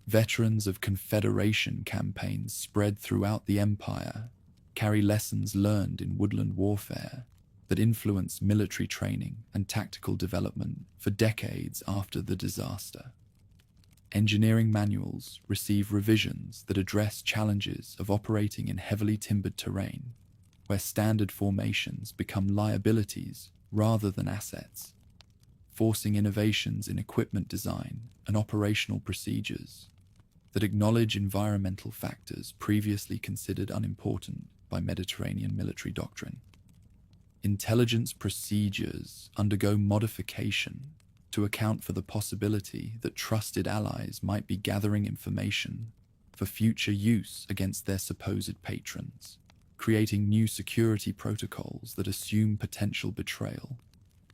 Veterans of confederation campaigns spread throughout the empire carry lessons learned in woodland warfare that influence military training and tactical development for decades after the disaster. Engineering manuals receive revisions that address challenges of operating in heavily timbered terrain, where standard formations become liabilities rather than assets, forcing innovations in equipment design and operational procedures that acknowledge environmental factors previously considered unimportant by Mediterranean military doctrine. Intelligence procedures undergo modification to account for the possibility that trusted allies might be gathering information for future use against their supposed patrons, creating new security protocols that assume potential betrayal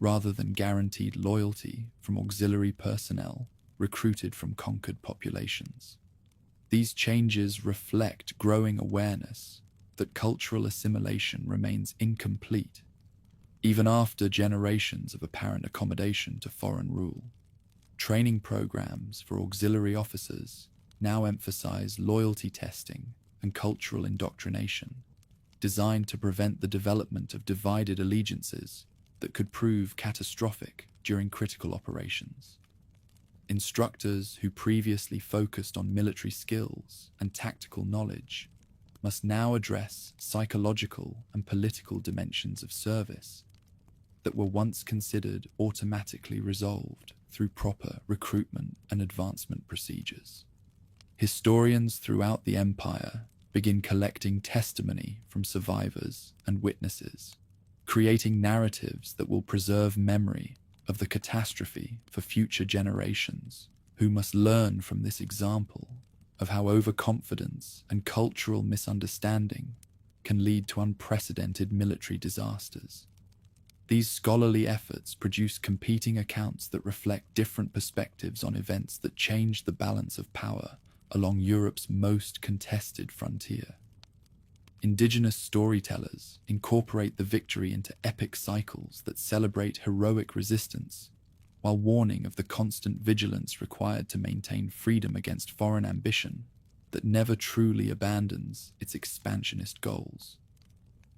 rather than guaranteed loyalty from auxiliary personnel recruited from conquered populations. These changes reflect growing awareness that cultural assimilation remains incomplete even after generations of apparent accommodation to foreign rule. Training programs for auxiliary officers now emphasize loyalty testing and cultural indoctrination, designed to prevent the development of divided allegiances that could prove catastrophic during critical operations. Instructors who previously focused on military skills and tactical knowledge must now address psychological and political dimensions of service that were once considered automatically resolved through proper recruitment and advancement procedures. Historians throughout the empire begin collecting testimony from survivors and witnesses, creating narratives that will preserve memory of the catastrophe for future generations who must learn from this example of how overconfidence and cultural misunderstanding can lead to unprecedented military disasters. These scholarly efforts produce competing accounts that reflect different perspectives on events that changed the balance of power along Europe's most contested frontier. Indigenous storytellers incorporate the victory into epic cycles that celebrate heroic resistance, while warning of the constant vigilance required to maintain freedom against foreign ambition that never truly abandons its expansionist goals.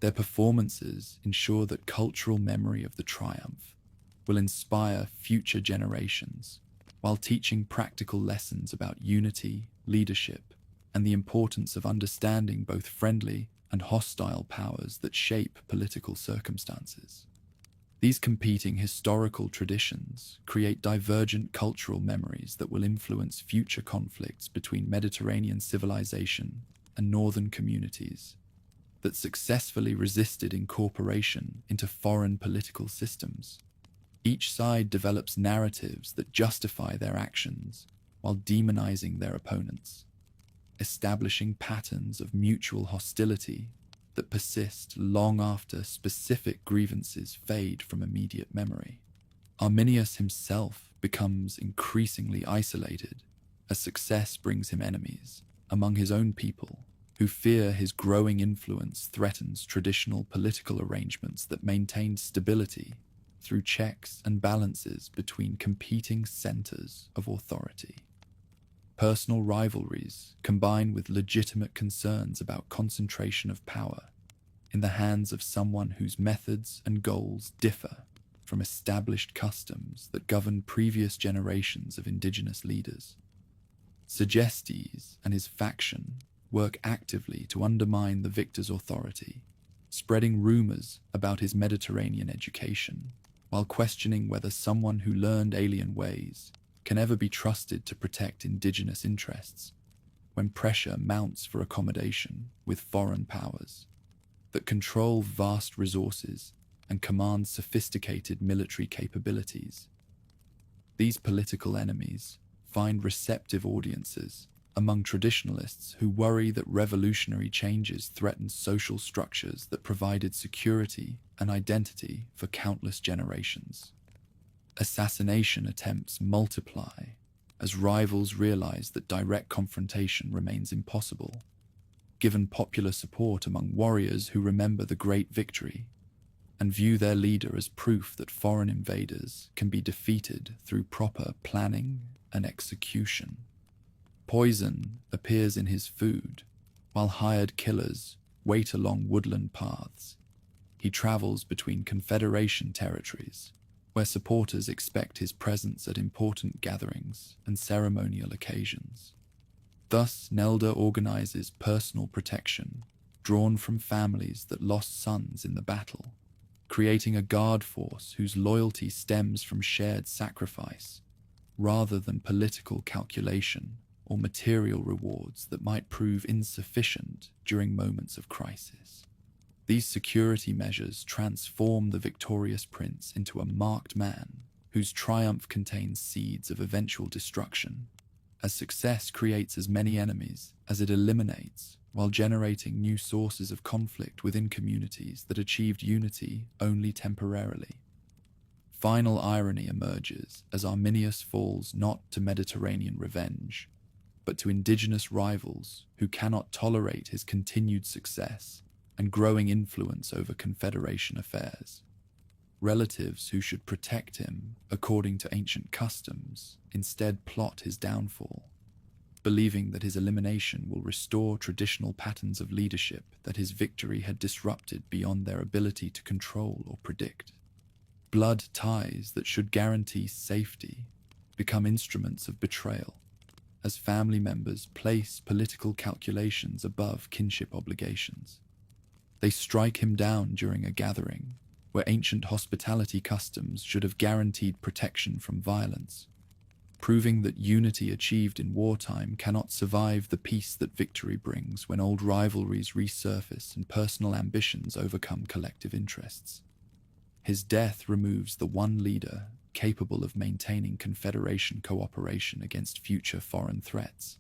Their performances ensure that cultural memory of the triumph will inspire future generations, while teaching practical lessons about unity, leadership, and the importance of understanding both friendly and hostile powers that shape political circumstances. These competing historical traditions create divergent cultural memories that will influence future conflicts between Mediterranean civilization and northern communities that successfully resisted incorporation into foreign political systems. Each side develops narratives that justify their actions while demonizing their opponents, establishing patterns of mutual hostility that persist long after specific grievances fade from immediate memory. Arminius himself becomes increasingly isolated as success brings him enemies among his own people, who fear his growing influence threatens traditional political arrangements that maintained stability through checks and balances between competing centers of authority. Personal rivalries combine with legitimate concerns about concentration of power in the hands of someone whose methods and goals differ from established customs that govern previous generations of indigenous leaders. Segestes and his faction work actively to undermine the victor's authority, spreading rumors about his Mediterranean education, while questioning whether someone who learned alien ways can ever be trusted to protect indigenous interests when pressure mounts for accommodation with foreign powers that control vast resources and command sophisticated military capabilities. These political enemies find receptive audiences among traditionalists who worry that revolutionary changes threaten social structures that provided security and identity for countless generations. Assassination attempts multiply as rivals realize that direct confrontation remains impossible, given popular support among warriors who remember the great victory and view their leader as proof that foreign invaders can be defeated through proper planning and execution. Poison appears in his food, while hired killers wait along woodland paths. He travels between Confederation territories, where supporters expect his presence at important gatherings and ceremonial occasions. Thus, Nelda organizes personal protection, drawn from families that lost sons in the battle, creating a guard force whose loyalty stems from shared sacrifice, rather than political calculation or material rewards that might prove insufficient during moments of crisis. These security measures transform the victorious prince into a marked man whose triumph contains seeds of eventual destruction, as success creates as many enemies as it eliminates, while generating new sources of conflict within communities that achieved unity only temporarily. Final irony emerges as Arminius falls not to Mediterranean revenge, but to indigenous rivals who cannot tolerate his continued success and growing influence over Confederation affairs. Relatives who should protect him according to ancient customs instead plot his downfall, believing that his elimination will restore traditional patterns of leadership that his victory had disrupted beyond their ability to control or predict. Blood ties that should guarantee safety become instruments of betrayal, as family members place political calculations above kinship obligations. They strike him down during a gathering where ancient hospitality customs should have guaranteed protection from violence, proving that unity achieved in wartime cannot survive the peace that victory brings when old rivalries resurface and personal ambitions overcome collective interests. His death removes the one leader capable of maintaining Confederation cooperation against future foreign threats,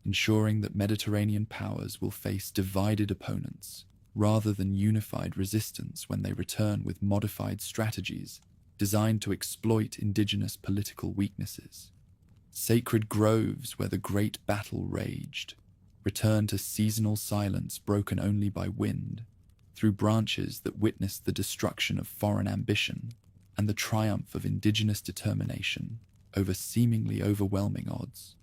ensuring that Mediterranean powers will face divided opponents rather than unified resistance when they return with modified strategies designed to exploit indigenous political weaknesses. Sacred groves where the great battle raged return to seasonal silence broken only by wind, through branches that witnessed the destruction of foreign ambition and the triumph of indigenous determination over seemingly overwhelming odds.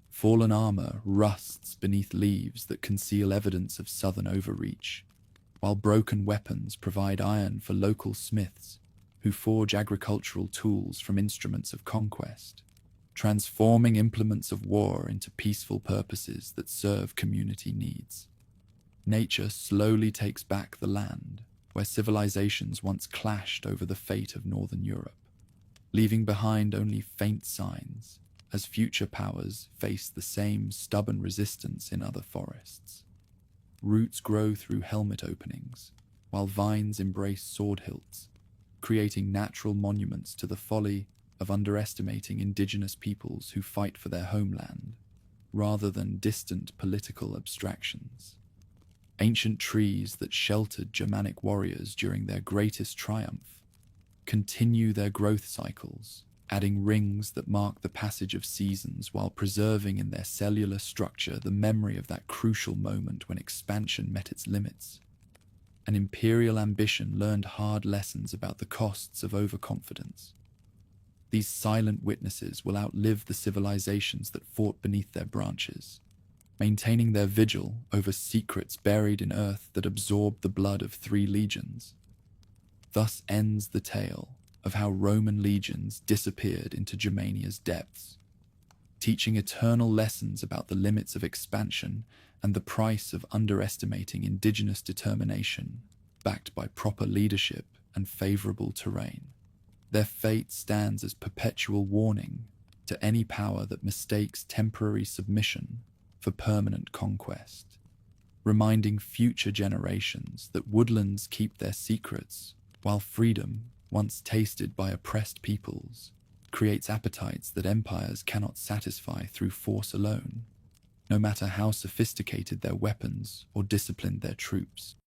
Fallen armor rusts beneath leaves that conceal evidence of southern overreach, while broken weapons provide iron for local smiths who forge agricultural tools from instruments of conquest, transforming implements of war into peaceful purposes that serve community needs. Nature slowly takes back the land where civilizations once clashed over the fate of Northern Europe, leaving behind only faint signs as future powers face the same stubborn resistance in other forests. Roots grow through helmet openings, while vines embrace sword hilts, creating natural monuments to the folly of underestimating indigenous peoples who fight for their homeland, rather than distant political abstractions. Ancient trees that sheltered Germanic warriors during their greatest triumph continue their growth cycles, adding rings that mark the passage of seasons while preserving in their cellular structure the memory of that crucial moment when expansion met its limits. An imperial ambition learned hard lessons about the costs of overconfidence. These silent witnesses will outlive the civilizations that fought beneath their branches, maintaining their vigil over secrets buried in earth that absorbed the blood of 3 legions. Thus ends the tale of how Roman legions disappeared into Germania's depths, teaching eternal lessons about the limits of expansion and the price of underestimating indigenous determination, backed by proper leadership and favorable terrain. Their fate stands as perpetual warning to any power that mistakes temporary submission for permanent conquest, reminding future generations that woodlands keep their secrets, while freedom, once tasted by oppressed peoples, creates appetites that empires cannot satisfy through force alone, no matter how sophisticated their weapons or disciplined their troops.